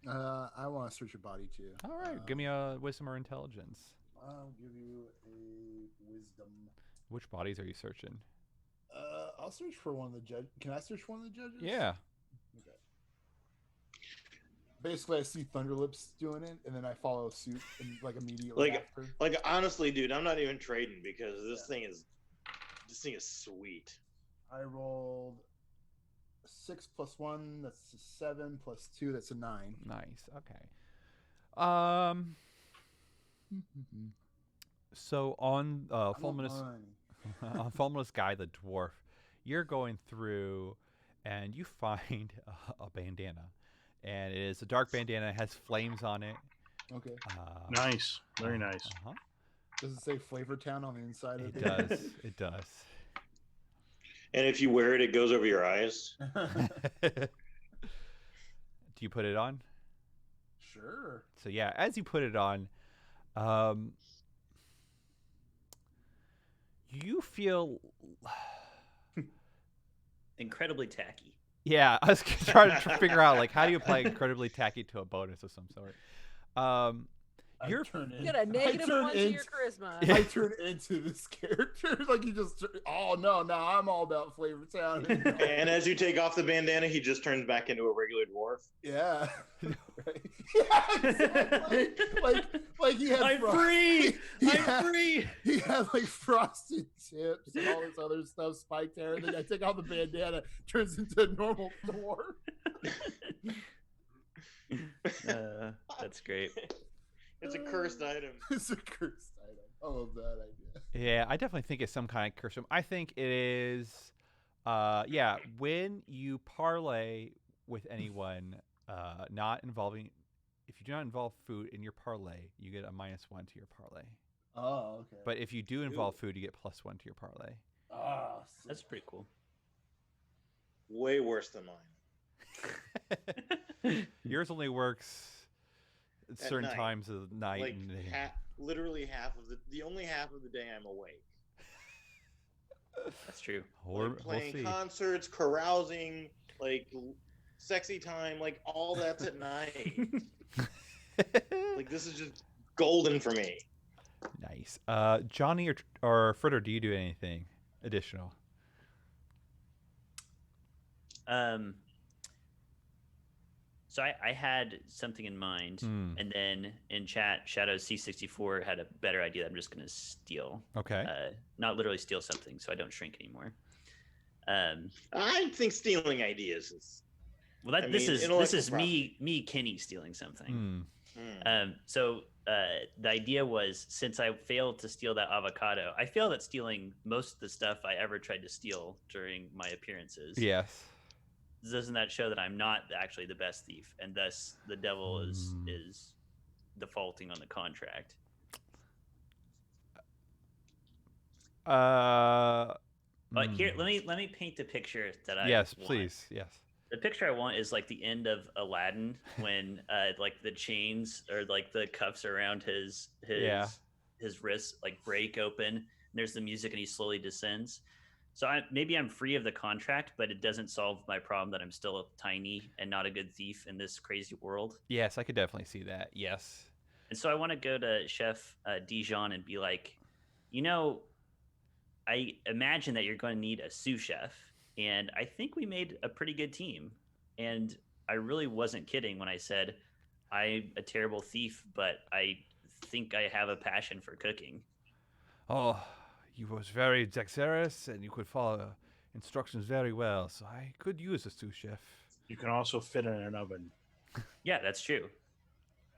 I want to search your body too. All right, give me a wisdom or intelligence. I'll give you a wisdom. Which bodies are you searching? I'll search for one of the judges. Can I search for one of the judges? Yeah. Okay. Basically, I see Thunderlips doing it, and then I follow suit and immediately after. Honestly, dude, I'm not even trading because this thing is sweet. I rolled 6 + 1. That's a 7 + 2. That's a 9. Nice. Okay. So on Fulminous Guy the Dwarf, you're going through, and you find a bandana, and it is a dark bandana. It has flames on it. Okay. Nice. Very nice. Does it say Flavor Town on the inside of It it? does. It does. And if you wear it, it goes over your eyes. Do you put it on? Sure. So yeah, as you put it on, you feel Incredibly tacky. Yeah, I was trying to figure out how do you apply incredibly tacky to a bonus of some sort. You're Get a negative one to your charisma. I turn into this character. You just, oh no, I'm all about Flavor Town. And as you take off the bandana, he just turns back into a regular dwarf. Yeah. Right. Yeah, exactly. like he had I'm free. I'm free. He had frosted tips and all this other stuff, spiked hair. And then I take off the bandana, turns into a normal dwarf. That's great. It's a cursed item. It's a cursed item. I love that idea. Yeah, I definitely think it's some kind of curse. I think it is, when you parlay with anyone, not involving, if you do not involve food in your parlay, you get a -1 to your parlay. Oh, okay. But if you do involve food, you get +1 to your parlay. Oh, That's pretty cool. Way worse than mine. Yours only works at certain night. times of the night. Like and literally half of the only half of the day I'm awake. That's true. we'll Playing see. concerts, carousing, sexy time, all that's at night. This is just golden for me. Nice. Johnny or Fritter, do you do anything additional? So I had something in mind, and then in chat, Shadow C64 had a better idea that I'm just going to steal. Okay. Not literally steal something, so I don't shrink anymore. I think stealing ideas is. Well, this is me, Kenny, stealing something. So the idea was, since I failed to steal that avocado, I failed at stealing most of the stuff I ever tried to steal during my appearances. Yes. Doesn't that show that I'm not actually the best thief, and thus the devil is defaulting on the contract? Here, let me paint the picture that I Yes, want. please. Yes. The picture I want is the end of Aladdin when the chains or the cuffs around his his wrists like break open. And there's the music, and he slowly descends. So maybe I'm free of the contract, but it doesn't solve my problem that I'm still tiny and not a good thief in this crazy world. Yes, I could definitely see that. Yes. And so I want to go to Chef Dijon and be like, I imagine that you're going to need a sous chef, and I think we made a pretty good team. And I really wasn't kidding when I said I'm a terrible thief, but I think I have a passion for cooking. Oh, you was very dexterous, and you could follow instructions very well, so I could use a sous chef. You can also fit in an oven. Yeah, that's true.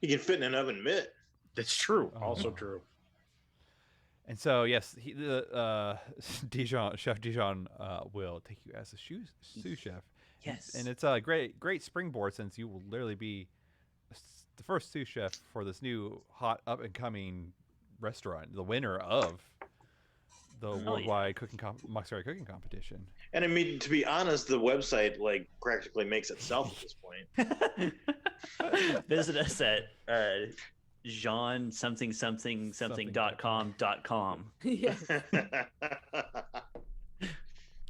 You can fit in an oven mitt. That's true. Oh. Also true. And so, yes, Chef Dijon will take you as a sous chef. Yes. And it's a great springboard, since you will literally be the first sous chef for this new hot up-and-coming restaurant, the winner of the worldwide Moxari cooking competition. And I mean, to be honest, the website like practically makes itself at this point. Visit us at Jean something.com.com. Yes.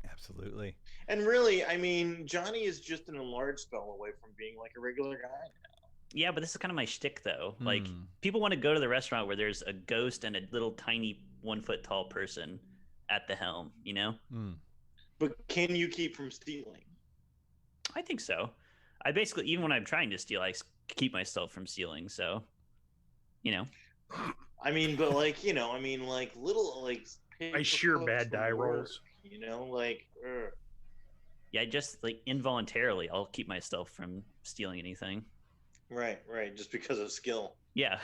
Absolutely. And really, I mean, Johnny is just an enlarged spell away from being like a regular guy. Yeah, but this is kind of my shtick, though. Like, people want to go to the restaurant where there's a ghost and a little tiny 1 foot tall person at the helm, you know? But can you keep from stealing? I think so. I basically, even when I'm trying to steal, I keep myself from stealing. So, you know. I mean, but like, you know, I mean, like little, like. I sheer bad die rolls. You know, like. Yeah, just like involuntarily, I'll keep myself from stealing anything. Right, just because of skill. Yeah.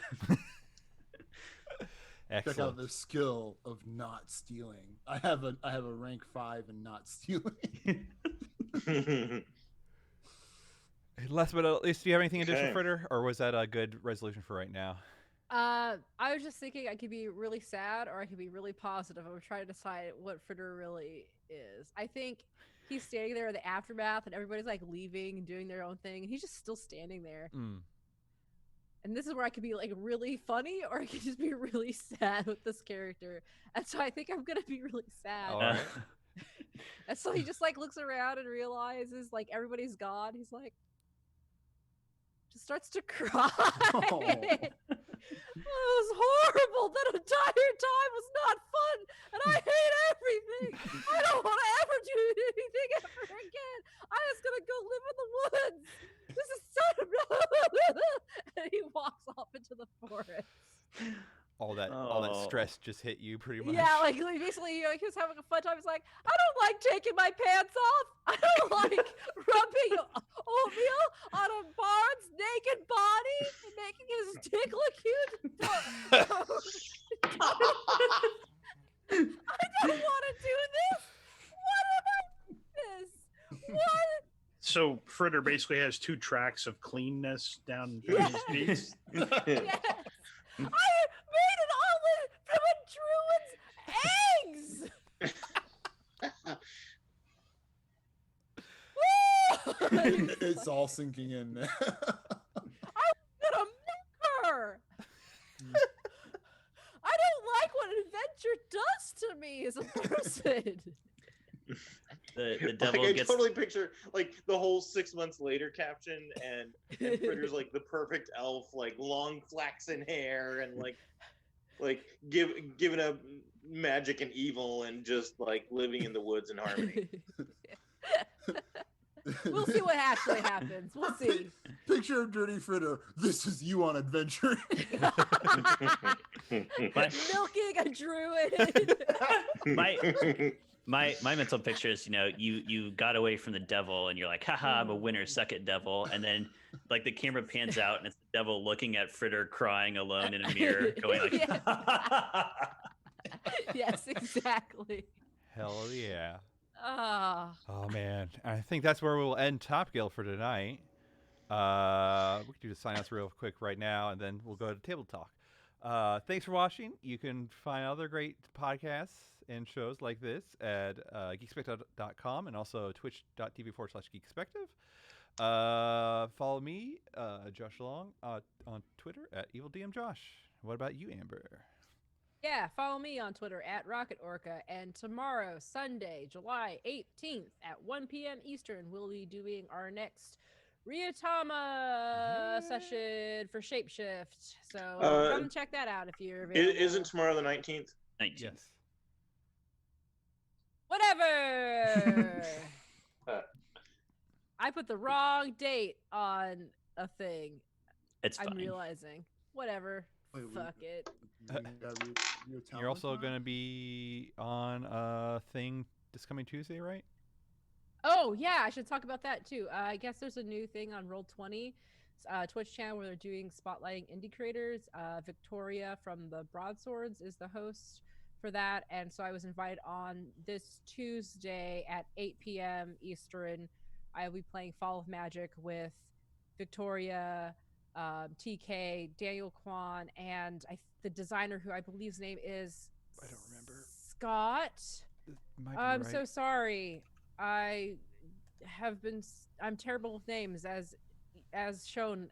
Excellent. Check out the skill of not stealing. I have a rank 5 in not stealing. Last but not least, do you have anything additional, Fritter, or was that a good resolution for right now? I was just thinking I could be really sad or I could be really positive. I'm trying to decide what Fritter really is. I think he's standing there in the aftermath and everybody's like leaving and doing their own thing, and he's just still standing there. And this is where I could be like really funny, or I could just be really sad with this character. And so I think I'm gonna be really sad. All right. And so he just like looks around and realizes like everybody's gone. He's like, just starts to cry. Oh. It was horrible. That entire time was not fun, and I hate everything. I don't want to ever do anything ever again. I'm just gonna go live in the woods. This is so. And he walks off into the forest. All that stress just hit you pretty much. Yeah, like basically, you know, he was having a fun time. He's like, I don't like taking my pants off. I don't like rubbing oatmeal on a barn's naked body and making his dick look huge. I don't want to do this. What am I doing this? What? So Fritter basically has 2 tracks of cleanness down his piece. Yes. I made an omelet from a druid's eggs. It's all sinking in now. I'm gonna make her. I don't like what adventure does to me as a person. The devil like, I gets totally picture like the whole 6 months later caption, and Fritter's like the perfect elf, like long flaxen hair, and like giving up magic and evil, and just like living in the woods in harmony. We'll see what actually happens. We'll see. Picture of Dirty Fritter. This is you on adventure. Milking a druid. My mental picture is, you know, you got away from the devil and you're like, haha, I'm a winner, suck it, devil. And then like the camera pans out and it's the devil looking at Fritter crying alone in a mirror, going like, Yes, exactly. Hell yeah. Oh man, I think that's where we'll end Top Guild for tonight. We can do the sign-outs real quick right now, and then we'll go to Table Talk. Thanks for watching. You can find other great podcasts and shows like this at geekspective.com and also twitch.tv/geekspective. Follow me, Josh Long, on Twitter at EvilDMJosh. What about you, Amber? Yeah, follow me on Twitter at Rocket Orca. And tomorrow, Sunday, July 18th at 1 p.m. Eastern, we'll be doing our next Ryutama session for Shapeshift. So come check that out if you're available. Isn't tomorrow the 19th? 19th. Yes. Whatever. I put the wrong date on a thing. It's I'm fine. realizing. Whatever. Wait, Fuck it. You're also going to be on a thing this coming Tuesday, right? Oh, yeah, I should talk about that too. I guess there's a new thing on Roll20 Twitch channel where they're doing spotlighting indie creators. Victoria from the Broadswords is the host for that. And so I was invited on this Tuesday at 8 p.m. Eastern. I will be playing Fall of Magic with Victoria, TK, Daniel Kwan, and the designer who I believe's name is I don't remember. Scott. Might be I'm right. so sorry. I'm terrible with names as shown.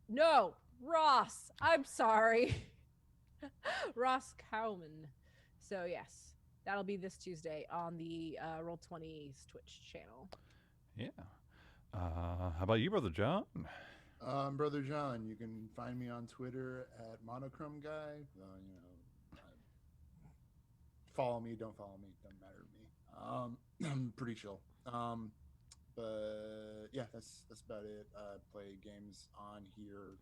No, Ross. I'm sorry. Ross Cowman. So yes, that'll be this Tuesday on the Roll20's Twitch channel. Yeah. How about you, Brother John? Brother John, you can find me on Twitter at Monochrome Guy. Follow me, don't follow me, doesn't matter to me. I'm pretty chill. But yeah, that's about it. I play games on here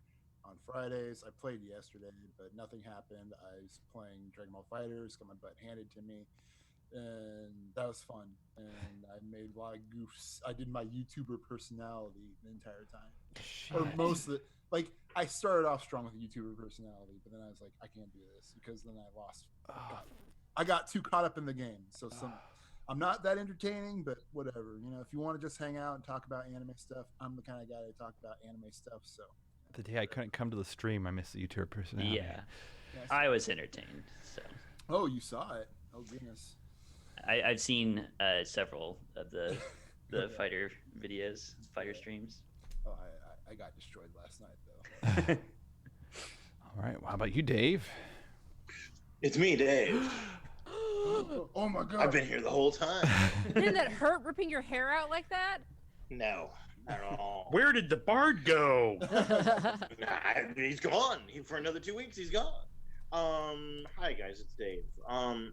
on Fridays. I played yesterday, but nothing happened. I was playing Dragon Ball Fighters, got my butt handed to me, and that was fun. And I made a lot of goofs. I did my YouTuber personality the entire time, or most of it. Like, I started off strong with a YouTuber personality, but then I was like, I can't do this because then I lost. I got too caught up in the game. So I'm not that entertaining, but whatever. If you want to just hang out and talk about anime stuff, I'm the kind of guy to talk about anime stuff. So the day I couldn't come to the stream, I missed the YouTuber personality. Yeah, I was entertained. So. Oh, you saw it? Oh goodness. I've seen several of the fighter videos, fighter streams. Oh, I got destroyed last night though. All right. Well, how about you, Dave? It's me, Dave. Oh my god! I've been here the whole time. Didn't that hurt ripping your hair out like that? No, not at all. Where did the bard go? He's gone. For another 2 weeks, he's gone. Hi guys, it's Dave. I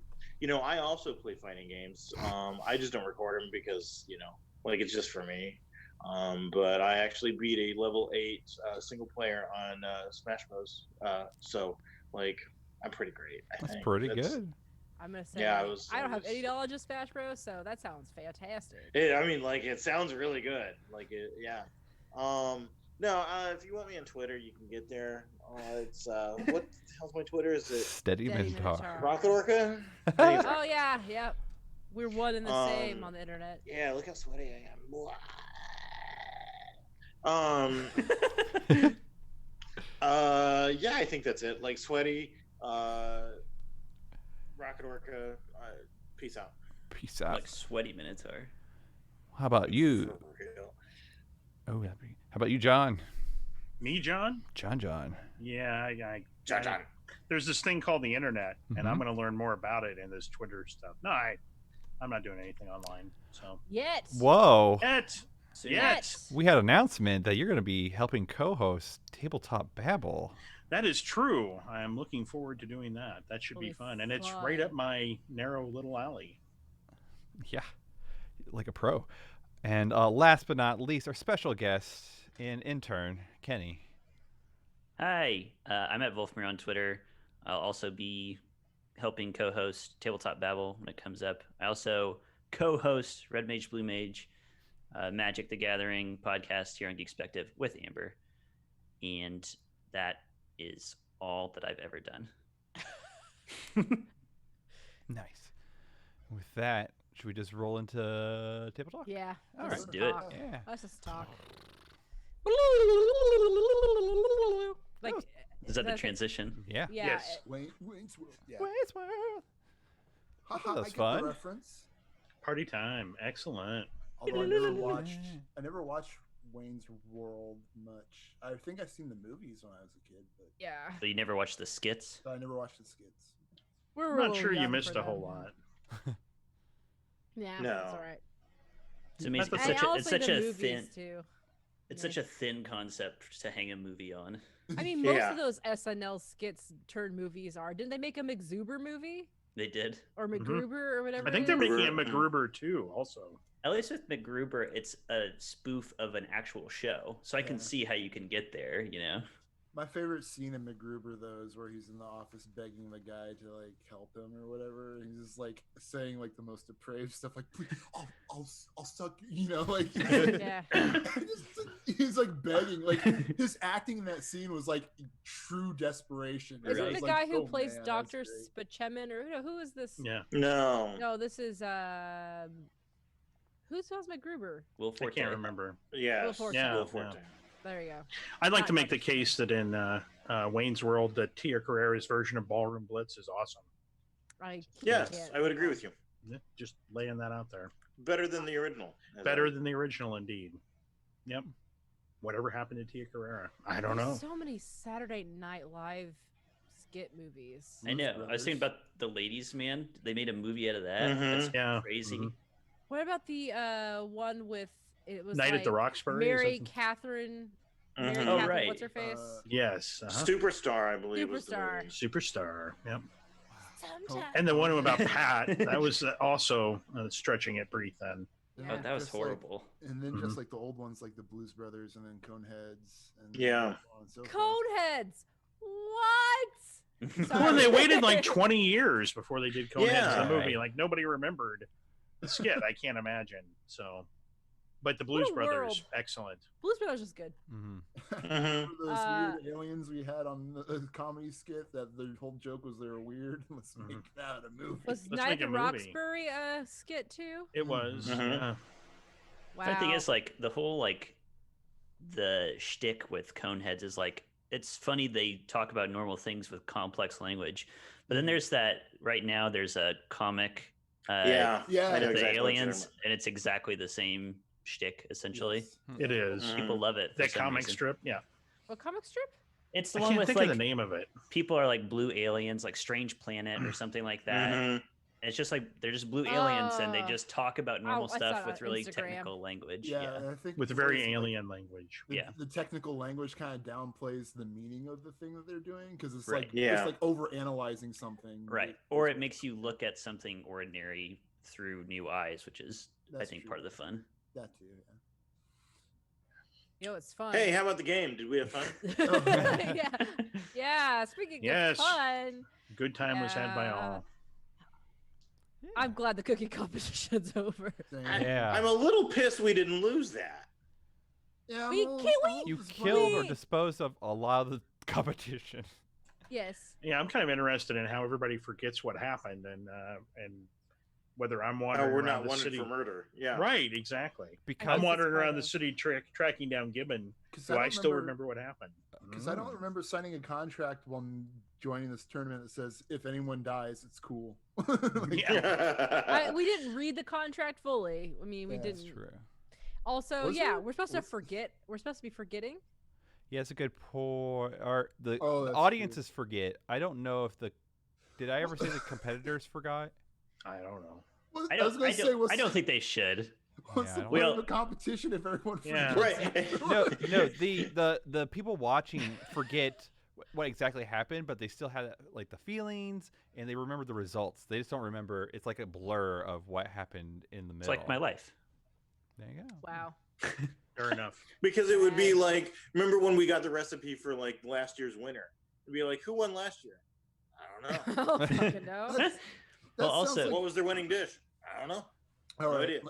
also play fighting games. I just don't record them because it's just for me. But I actually beat a level 8 single player on Smash Bros. So I'm pretty great. That's pretty good. I'm gonna say, yeah, I don't have any knowledge of Smash Bros, so that sounds fantastic. It sounds really good. Yeah. No, if you want me on Twitter, you can get there. It's what the hell's my Twitter? Is it Steady Minotaur? Rocket Orca? Oh yeah, yep. We're one and the same on the internet. Yeah, look how sweaty I am. Yeah, I think that's it. Sweaty, Rocket Orca, peace out. Peace out. Like Sweaty Minotaur. How about you? Oh, how about you, John? Me, John? John. Yeah, John. There's this thing called the internet, and I'm going to learn more about it in this Twitter stuff. No, I'm not doing anything online. So Yet. Whoa. Yet. We had an announcement that you're going to be helping co-host Tabletop Babble. That is true. I am looking forward to doing that. That should be fun. And it's right up my narrow little alley. Yeah, like a pro. And last but not least, our special guest and intern, Kenny. Hi, I'm at Wolfmere on Twitter. I'll also be helping co-host Tabletop Babble when it comes up. I also co-host Red Mage, Blue Mage, Magic the Gathering podcast here on Geekspective with Amber. And that is all that I've ever done. Nice. With that, should we just roll into Table Talk? Yeah. All Let's right. Do it. Yeah. Let's just talk. Is that the transition? Yeah. Yeah. Yes. Wayne's World. Yeah. Wayne's World. Haha, That was I get fun. the reference. Party time. Excellent. Although I never watched Wayne's World much. I think I've seen the movies when I was a kid, but Yeah. So you never watched the skits? I never watched the skits. We're I'm a not little sure you young missed for a whole them. lot. Yeah, No. that's all right. It's amazing. That's It's okay. such a, And it's honestly, such the a movies thin, too. it's such a thin concept to hang a movie on. I mean, most Yeah. of those SNL skits turned movies are. Didn't they make a McZuber movie They did. or McGruber or whatever? I think it they're is? making a MacGruber. MacGruber too, also. At least with MacGruber, it's a spoof of an actual show, so I can Yeah. see how you can get there. You know. My favorite scene in MacGruber though is where he's in the office begging the guy to like help him or whatever. And he's just like saying like the most depraved stuff, like "Please, I'll suck," you know, like Yeah. he's like begging. Like his acting in that scene was like true desperation. Isn't I was the like, guy who "Oh, plays man, Dr. that's Spachemin or who is this? Yeah. No. No, this is who's McGruber? Will I Forte. can't remember. Yes. Will Forte. Yeah, Will Forte. There you go. I'd like Not to make the much. case that in Wayne's World, that Tia Carrere's version of Ballroom Blitz is awesome. I Yes, can't- I would agree with you. Yeah, just laying that out there. Better than the original. Better than the original, indeed. Yep. Whatever happened to Tia Carrera? I don't know. So many Saturday Night Live skit movies. I know. I was thinking about the Ladies Man. They made a movie out of that. That's Yeah. crazy. Mhm. What about the one with it was Night like at the Roxbury. is Mary that- Catherine? Mhm. Mary Oh, Catherine, right. what's her face? Yes. Uh-huh. Superstar, I believe. Was the Superstar. movie. Superstar. Yep. Sometimes. And the one about Pat, that was also stretching it pretty thin. Yeah. Oh, that was Just like- horrible. And then Mhm. just like the old ones, like the Blues Brothers, and then Coneheads, and Yeah. so on and so forth. Coneheads. What? Well, they waited like 20 years before they did Coneheads Yeah. the movie. Right. Like nobody remembered the skit. I can't imagine. So, but the Blues a Brothers, world. excellent. Blues Brothers is good. Mm-hmm. Mhm. Those Uh, weird aliens we had on the comedy skit that their whole joke was they were weird. Let's make that a movie. Was Let's Night at make the a movie. Roxbury a skit too? It was. Mhm. Yeah. Wow. The thing is, like, the whole like the shtick with Coneheads is like it's funny they talk about normal things with complex language, but then there's that right now there's a comic Yeah. Yeah. I know with the exactly what you're aliens talking and it's exactly the same shtick essentially. Yes. It is. Mhm. People love it. for That some comic reason. strip. Yeah. What comic strip? It's the I one can't with think like of the name of it. people are like blue aliens, like Strange Planet or something like that. Mhm. And it's just like they're just blue aliens and they Oh. just talk about normal I saw stuff it with on really Instagram. technical language. Yeah, Yeah. and I think With what very it's like, alien language. the, Yeah. the technical language kind of downplays the meaning of the thing that they're doing because it's Right. like Yeah. it's like over analyzing something. Right. Or it makes you look at something ordinary through new eyes, which is I That's think true. part of the fun. That too. Yeah. Yo, it's fun. Hey, how about the game? Did we have fun? yeah. Yeah. Speaking Yes. of fun, Good time was had by Yeah. all. I'm glad the cookie competition's over. Same. Yeah. I'm a little pissed we didn't lose that. Yeah, We well, can't- well, You it's killed or we- disposed of a lot of the competition. Yes. Yeah, I'm kind of interested in how everybody forgets what happened and whether I'm wandering Oh, we're around not the wanted city. for murder. Yeah. Right, exactly. Because I'm guess wandering it's around the Friday. city tracking down Gibbon. Because Do I still remember what happened? Because I don't remember signing a contract while joining this tournament that says if anyone dies, it's cool. Like, Yeah. We didn't read the contract fully. I mean, we Yeah, didn't. that's True. Also, Was yeah, there? we're supposed to Was- forget. We're supposed to be forgetting. Yeah, it's a good point. Or the Oh, that's audiences forget. I don't know if the. Did I ever say the competitors forgot? I don't know. What- I was don't gonna I say, don't, what's, I don't think they should. what's Yeah, the I don't- point of Well- a competition if everyone Yeah. forgets? Right. No, the people watching forget what exactly happened, but they still had like the feelings and they remember the results. They just don't remember. It's like a blur of what happened in the It's middle. like my life. There you go. Wow. Fair enough. Because it would be like, remember when we got the recipe for like last year's winner? It'd be like, who won last year? I don't I know. don't fucking know. That Well, sounds also- like- What was their winning dish? I don't know. all no right, idea.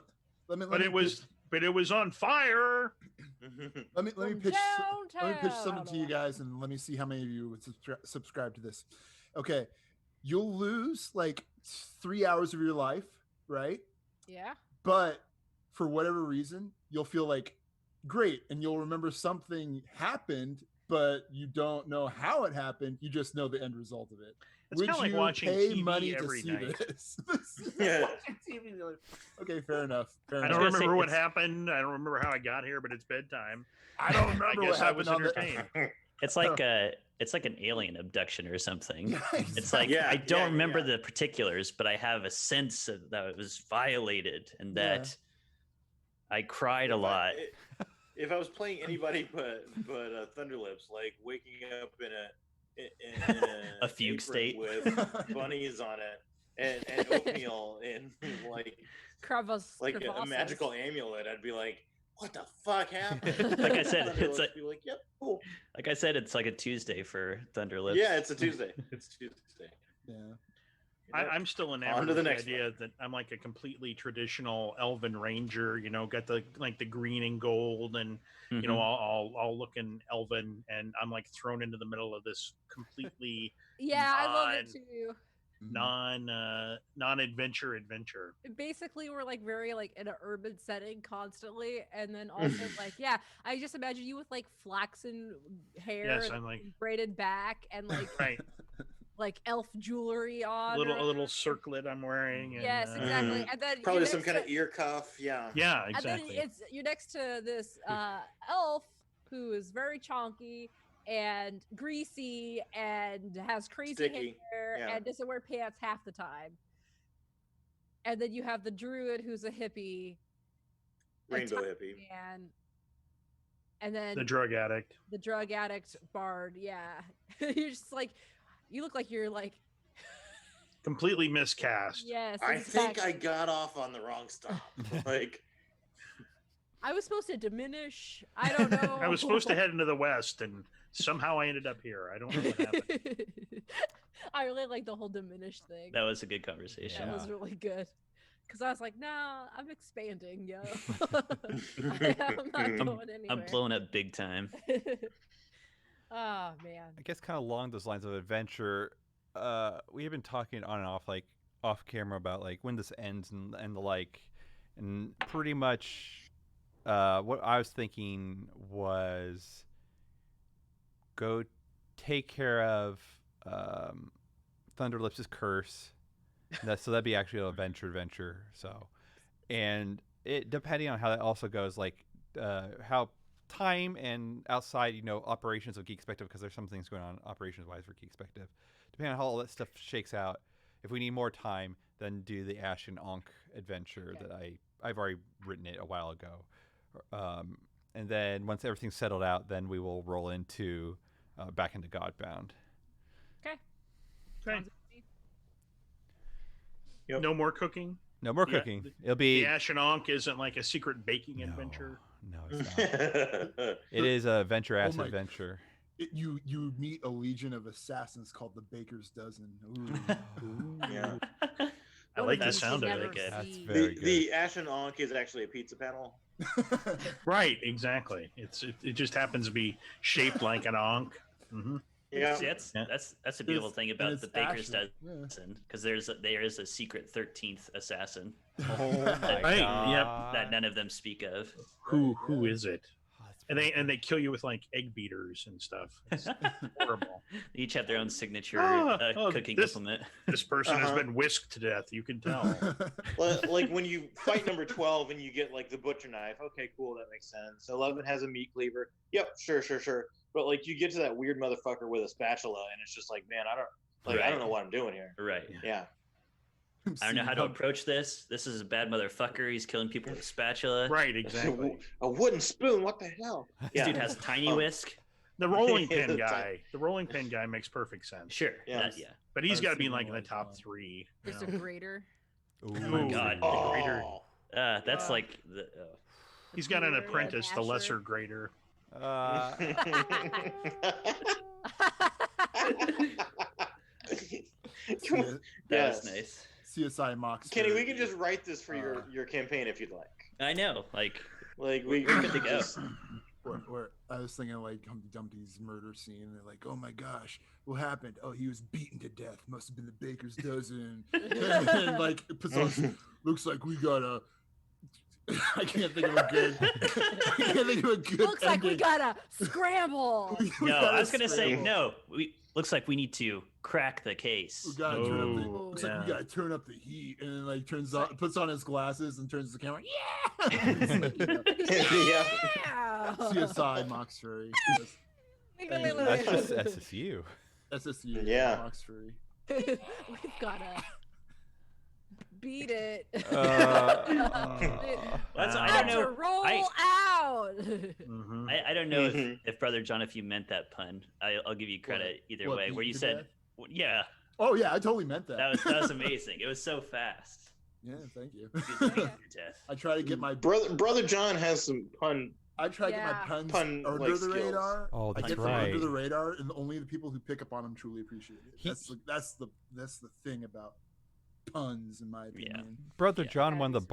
let me But it was on fire. let me From pitch downtown. something to you guys and let me see how many of you would subscribe to this. Okay, you'll lose like 3 hours of your life, right? Yeah. But for whatever reason, you'll feel like great and you'll remember something happened but you don't know how it happened. You just know the end result of it. It's kind of like watching pay TV money to every see night. this? Yeah. Watching TV, like, okay, fair enough. Fair I enough. don't gonna say remember what it's- happened. I don't remember how I got here, but it's bedtime. I don't remember what guess I happened was on the. entertained. It's like an alien abduction or something. Yeah, It's like Yeah, I don't yeah, remember yeah. the particulars, but I have a sense of that it was violated and Yeah. that I cried a lot. If I was playing anybody but Thunderlips, like waking up in A fugue apron state. with bunnies on it and oatmeal and like a magical amulet, I'd be like, what the fuck happened? Like I said, Thunderlips it's would be like, yep, cool. like I said, it's like a Tuesday for Thunderlips. Yeah, it's a Tuesday. It's Tuesday. Yeah. I'm still enamored On to with the the next idea that I'm like a completely traditional elven ranger. You know, got the green and gold, and you know, all looking elven, and I'm like thrown into the middle of this completely Yeah, I love it too. non-adventure. Basically, we're like very like in an urban setting constantly, and then also like I just imagine you with like flaxen hair, Yes, and I'm like braided back, and like right, like elf jewelry on. a little circlet I'm wearing. And, Yes, exactly. And then Probably you're some next kind of to- ear cuff. Yeah. Yeah, And then exactly. you're next to this elf who is very chonky and greasy and has crazy Sticky, hair yeah. and doesn't wear pants half the time. And then you have the druid who's a hippie, Rainbow tiny hippie. man, and then The drug addict. the drug addict bard. Yeah, you're just like, you look like you're like, Completely miscast. yes. I think I exactly. got off on the wrong stop. Like, I was supposed to diminish. I don't know. I was supposed to head into the west, and somehow I ended up here. I don't know what happened. I really like the whole diminish thing. That was a good conversation. That was really good. Because I was like, no, I'm expanding, yo. I'm not going anywhere. I'm blowing up big time. Oh, man. I guess kind of along those lines of adventure, we have been talking on and off, like off camera, about like when this ends and the like, and pretty much, what I was thinking was go take care of Thunderlips' curse. So that'd be actually an adventure. So, and it depending on how that also goes, like how time and outside, operations of Geekspective, because there's some things going on operations wise for Geekspective. Depending on how all that stuff shakes out, if we need more time, then do the Ash and Ankh adventure that I've already written it a while ago. And then once everything's settled out, then we will roll into back into Godbound. Okay. Okay. Sounds good to me. Yep. No more cooking. No more Yeah, cooking. It'll be The Ash and Ankh isn't like a secret baking adventure. No, it's not. It is a venture ass my- adventure. You meet a legion of assassins called the Baker's Dozen. Ooh. Yeah. I like the That's sound of never it. Okay. That's seen. very good. The Ash and Ankh is actually a pizza panel. Right, exactly. It just happens to be shaped like an Ankh. Mm-hmm. Yeah. See, that's a beautiful It's- thing and about it's the Baker's Ashley. Dozen, because there is a secret 13th assassin Oh my Right, god. yep. that none of them speak of. Who is it? Oh, that's And pretty they kill you with like egg beaters and stuff. It's horrible. They each have their own signature Oh, cooking this- implement. This person has Uh-huh. been whisked to death. You can tell. Like when you fight number 12 and you get like the butcher knife. Okay, cool, that makes sense. 11 has a meat cleaver. Yep, sure. But like you get to that weird motherfucker with a spatula, and it's just like, man, I don't Right. know what I'm doing here. Right. Yeah. I don't know how to approach this. This is a bad motherfucker. He's killing people with a spatula. Right, exactly. A wooden spoon. What the hell? This Yeah. dude has a tiny whisk. The rolling pin It's guy. The rolling pin guy makes perfect sense. Sure. Yeah. Yeah. But he's I've got to be seen like him in the like top that. 3. There's you a know. grater. Ooh. Oh, God. the grater. Oh. That's Oh. like the. He's got an Peeler, apprentice, the masher. lesser grater. C- That Yes. was nice. CSI Mox. Kenny, we can just write this for your campaign if you'd like. I know. Like, Like we're good to go. Where I was thinking like Humpty Dumpty's murder scene. And they're like, oh my gosh, what happened? Oh, he was beaten to death. Must have been the Baker's Dozen. And like, Pizzazz, looks like we gotta I can't think of a good. I can't think of a good. Looks like we ending. gotta scramble. We No, gotta I was gonna say scramble. no. Looks like we need to crack the We case. gotta turn up the. Oh, Looks like we yeah. gotta turn up the heat, and then like puts on his glasses and turns the camera. Yeah. It's like, you know, Yeah. CSI Mox Fury. That's just SSU. SSU. Yeah. Mox Fury. We've gotta beat it. That's, I Time don't know. to roll out. Mhm. I don't know Mhm. if Brother John, if you meant that pun. I'll give you credit either What, way. beat Where you to said, death? yeah, Oh yeah, I totally meant that. that was amazing. It was so fast. Yeah, thank you. You beat to death. I try to get my Brother John has some pun. I try to get my Yeah. puns Pun, under like, the skills. radar. Oh, I that's get them right. under the radar, and only the people who pick up on them truly appreciate it. He- That's the thing about puns, in my opinion. Brother Yeah. John won the That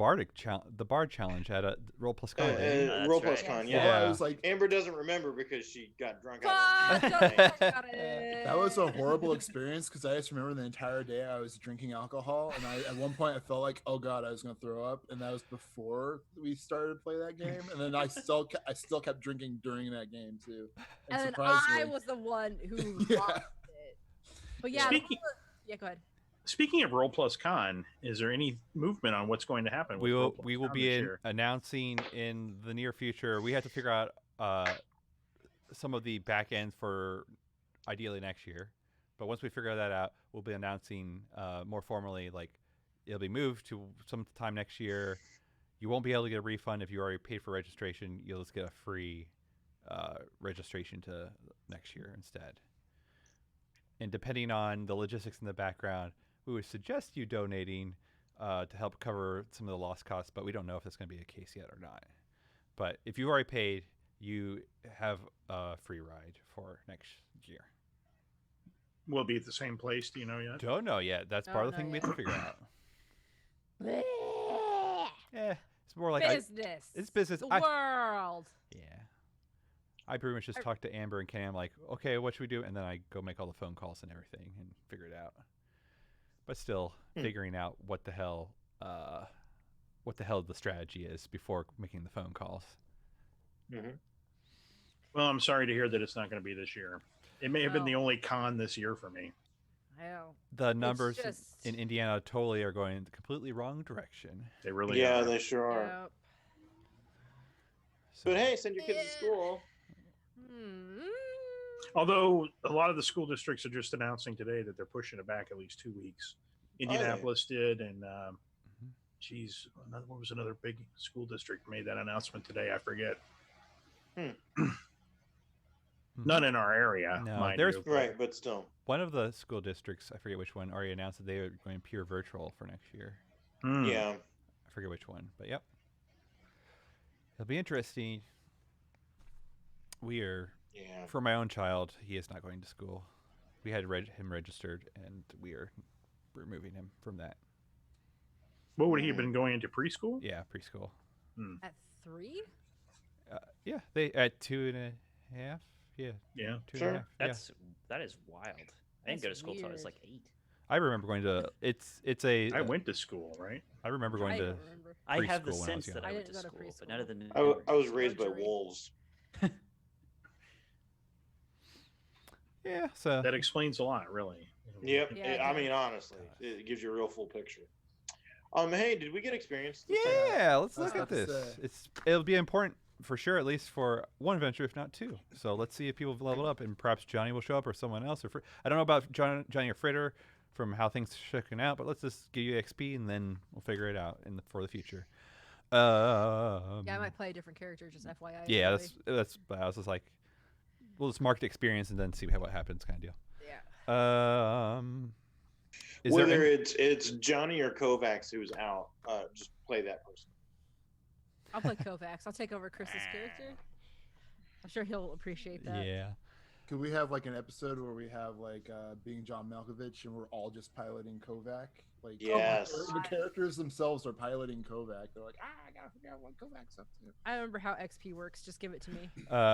Bard challenge at a Roll Plus Con. didn't he? That's Roll plus right. con, Yeah, yeah. I was like, Amber doesn't remember because she got drunk Fuck, out of don't her talk about it. that was a horrible experience because I just remember the entire day I was drinking alcohol, and at one point I felt like, oh god, I was gonna throw up, and that was before we started to play that game, and then I still kept drinking during that game too. And then surprisingly- I was the one who Yeah. lost it. But yeah, Speaking- yeah, go ahead. Speaking of Roll Plus Con, is there any movement on what's going to happen? we with Roll will Plus we will Con be this year? announcing in the near future. We have to figure out some of the back ends for ideally next year, but once we figure that out, we'll be announcing more formally. Like it'll be moved to sometime next year. You won't be able to get a refund if you already paid for registration. You'll just get a free registration to next year instead. And depending on the logistics in the background, we would suggest you donating to help cover some of the lost costs, but we don't know if that's going to be the case yet or not. But if you already paid, you have a free ride for next year. Will it be at the same place? Do you know yet? Don't know yet. That's part of the Don't thing we know have to figure out. It's more like Business. it's business. The I- world. yeah. I pretty much just talk to Amber and Kenny. I'm like, okay, what should we do? And then I go make all the phone calls and everything and figure it out. But still, figuring out what the hell the strategy is before making the phone calls. Well, I'm sorry to hear that it's not going to be this year. It may have been No. the only con this year for me. I know. The numbers just- in Indiana totally are going in the completely wrong direction. They really Yeah, are. they sure are. Yep. So, But hey, send your kids to school. Hmm. Although a lot of the school districts are just announcing today that they're pushing it back at least 2 weeks. Indianapolis did, and geez, what was another big school district made that announcement today? I forget. None in our area. No, mind there's- you. Right, but still. one of the school districts, I forget which one, already announced that they were going pure virtual for next year. Hmm. Yeah. I forget which one, but yep. It'll be interesting. Yeah. For my own child, he is not going to school. We had him registered, and we're removing him from that. What would he have been going into preschool? Yeah, preschool. At 3? Yeah, they at 2.5. Yeah, Yeah. 2.5. Sure. Yeah. That is wild. I didn't go to That's school till I was weird. like 8. I remember going to. It's a. I went to school, right? I remember going I to. don't remember. I have the preschool when I was sense that young. I I went to didn't go to school, but none of the. I was raised by Luxury. wolves. Yeah, so That explains a lot, really. Yep. Yeah, it I does. mean, honestly, it gives you a real full picture. Hey, did we get experience? this time? yeah, let's I was look at about to this. say. It'll be important for sure, at least for one adventure, if not two. So let's see if people have leveled up, and perhaps Johnny will show up or someone else. I don't know about Johnny or Fritter from how things are shaking out, but let's just give you XP and then we'll figure it out for the future. Yeah, I might play a different character, just FYI. Yeah, really. that's. I was just like, we'll just mark the experience and then see what happens, kind of deal. Yeah. Is there Whether any- it's Johnny or Kovacs who's out, just play that person. I'll play Kovacs. I'll take over Chris's character. I'm sure he'll appreciate that. Yeah. Could we have like an episode where we have like being John Malkovich and we're all just piloting Kovac? Like Yes. the characters themselves are piloting Kovac. They're like, I gotta figure out what Kovac's up to. I remember how XP works. Just give it to me.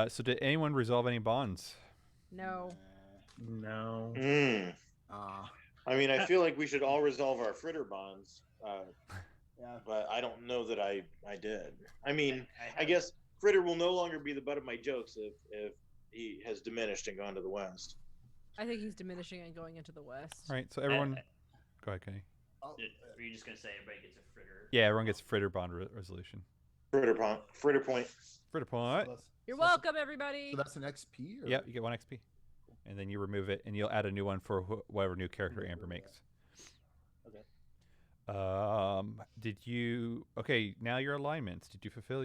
So did anyone resolve any bonds? No. No. Mm. Ah, I mean, I feel like we should all resolve our fritter bonds Yeah. but I don't know that I did. I mean, I guess Fritter will no longer be the butt of my jokes if he has diminished and gone to the west. I think he's diminishing and going into the west. All right, so everyone, go ahead, Kenny. Oh, Were you just gonna say everybody gets a fritter? Yeah, everyone gets fritter bond resolution. Fritter point. Fritter so point. You're that's- welcome, everybody. So that's an XP? Or? Yeah, you get 1 XP, and then you remove it, and you'll add a new one for whatever new character Amber makes. Okay. Did you? Okay, now your alignments. Did you fulfill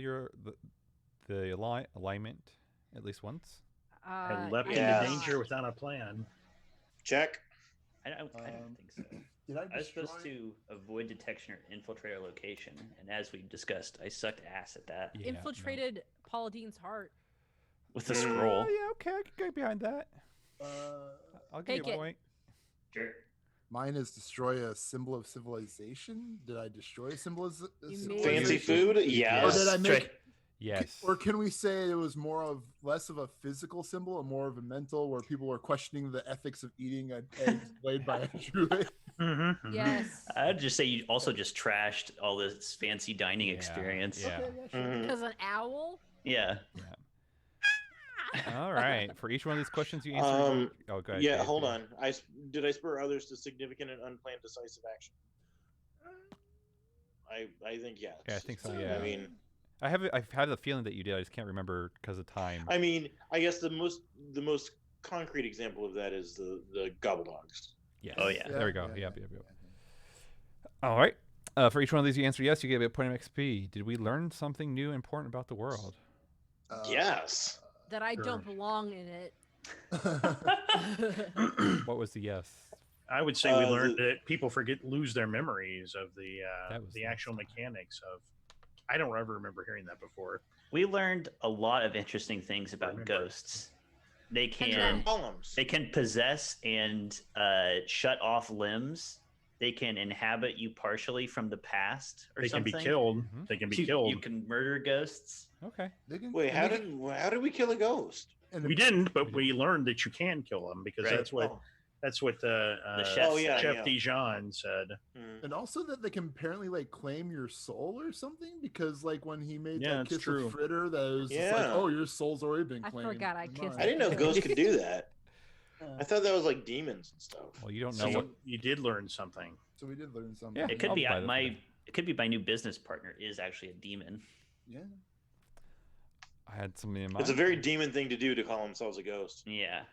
the alignment at least once? I leapt Yeah. into danger without a plan. Check. I don't think so. Did I I was supposed destroy- to avoid detection or infiltrate our location, and as we discussed, I sucked ass at that Yeah, no. Infiltrated Paula Dean's heart. with the Mm. scroll. Oh, yeah, okay, I can get behind that. I'll give Take you a it. point. Sure. Mine is destroy a symbol of civilization. Did I destroy a symbol of You civilization? made- Fancy food? Yes. Or did I make? Yes. Or can we say it was less of a physical symbol and more of a mental, where people were questioning the ethics of eating an egg laid by a druid? Mm-hmm, Yes. I'd just say you also just trashed all this fancy dining Yeah, experience. yeah. Okay, yeah, sure. Mhm. Because an owl. Yeah. All right. For each one of these questions you answer. Oh, go ahead. Yeah, Dave. hold on. Did I spur others to significant and unplanned decisive action? I think yes. Yeah, I think so, yeah. I mean, I've had the feeling that you did. I just can't remember because of time. I guess the most concrete example of that is the gobble dogs. Yes. Oh, yeah. There we go. Yeah, Yep. All right. For each one of these you answer yes, you get a point of XP. Did we learn something new and important about the world? Yes. That I Sure. don't belong in it. What was the yes? I would say we Uh, learned that people lose their memories of the That was the last actual time. mechanics of. I don't ever remember hearing that before. We learned a lot of interesting things about Remember. ghosts. They And can Columns. they can possess and shut off limbs. They can inhabit you partially from the past or They can something. be killed. Mhm. They can be You, killed. you can murder ghosts. Okay. They can- Wait, and how did we kill a ghost? and We didn't, but we learned that you can kill them because Right. that's what Oh. chef Chef yeah. Dijon said. Hmm. And also that they can apparently like claim your soul or something, because like when he made Yeah, that it's kiss true. with Fritter, that was just like, Yeah. oh, your soul's already been I claimed. forgot I It's kissed mine. I didn't know ghosts could do that. Yeah. I thought that was like demons and stuff. Well, you don't So know what. you did learn something. So we did learn something. Yeah. It could I'll be buy that for you. it could be my new business partner is actually a demon. Yeah. I had something in mind. It's a very demon thing to do to call themselves a ghost. Yeah.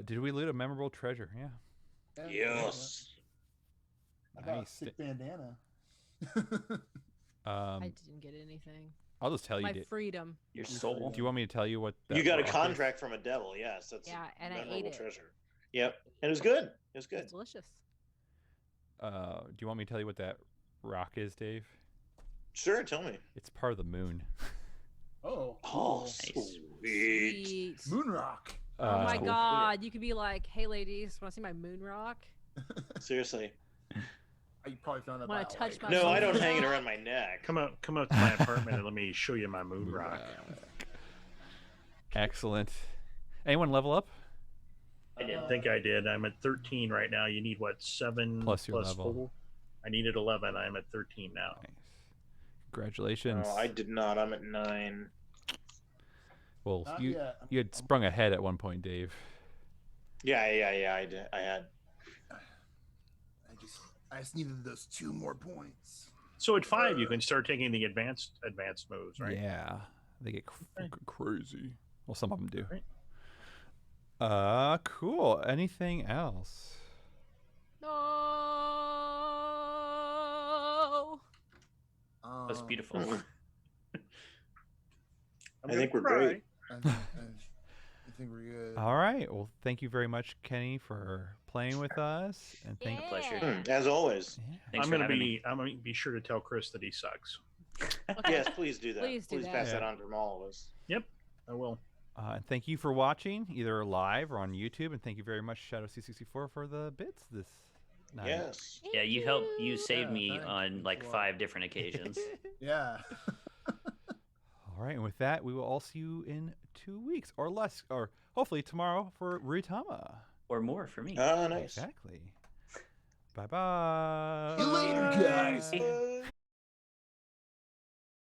Did we loot a memorable treasure? Yeah. Yes. I got a Nice. sick bandana. I didn't get anything. I'll just tell you. My Did, freedom. Your Your soul. freedom. do you want me to tell you what? You that got a rock is? contract from a devil. Yes, that's Yeah, and I ate memorable it. treasure. Yep, and it was good. It was good. It's delicious. Do you want me to tell you what that rock is, Dave? Sure, tell me. It's part of the moon. Oh. Oh, Nice. sweet. Sweet. Moon rock. Oh my cool. god, you could be like, hey ladies, want to see my moon rock? Seriously. You probably found that. Wanna by touch like- my No, I don't moon hang it rock? around my neck. Come out to my apartment and let me show you my moon rock. Excellent. Anyone level up? I did. I think I did. I'm at 13 right now. You need what, 7 Plus your level. 4? I needed 11. I'm at 13 now. Nice. Congratulations. No, I did not. I'm at 9. Well, Not you yet. you had sprung ahead at one point, Dave. Yeah. I did. I had. I just needed those 2 more points. So at 5, you can start taking the advanced moves, right? Yeah, they get fucking crazy. Well, some of them do. Right. Cool. Anything else? No. That's beautiful. I'm I think gonna we're cry. great. I think we're good. All right. Well, thank you very much, Kenny, for playing with us, and thank Yeah. pleasure. As always. Yeah. Thanks I'm for gonna having me. be sure to tell Chris that he sucks. Okay. Yes, please do that. Please do that. pass Yeah. that on from all of us. I will. And thank you for watching, either live or on YouTube, and thank you very much, Shadow C64, for the bits this night. Yes. Yeah, you helped. You saved Yeah, me thanks. on Thanks like a lot. 5 different occasions. Yeah. All right, and with that, we will all see you in 2 weeks or less, or hopefully tomorrow for Rutama. Or more for me. Ah, nice. Exactly. Bye bye. See you later, guys. Bye.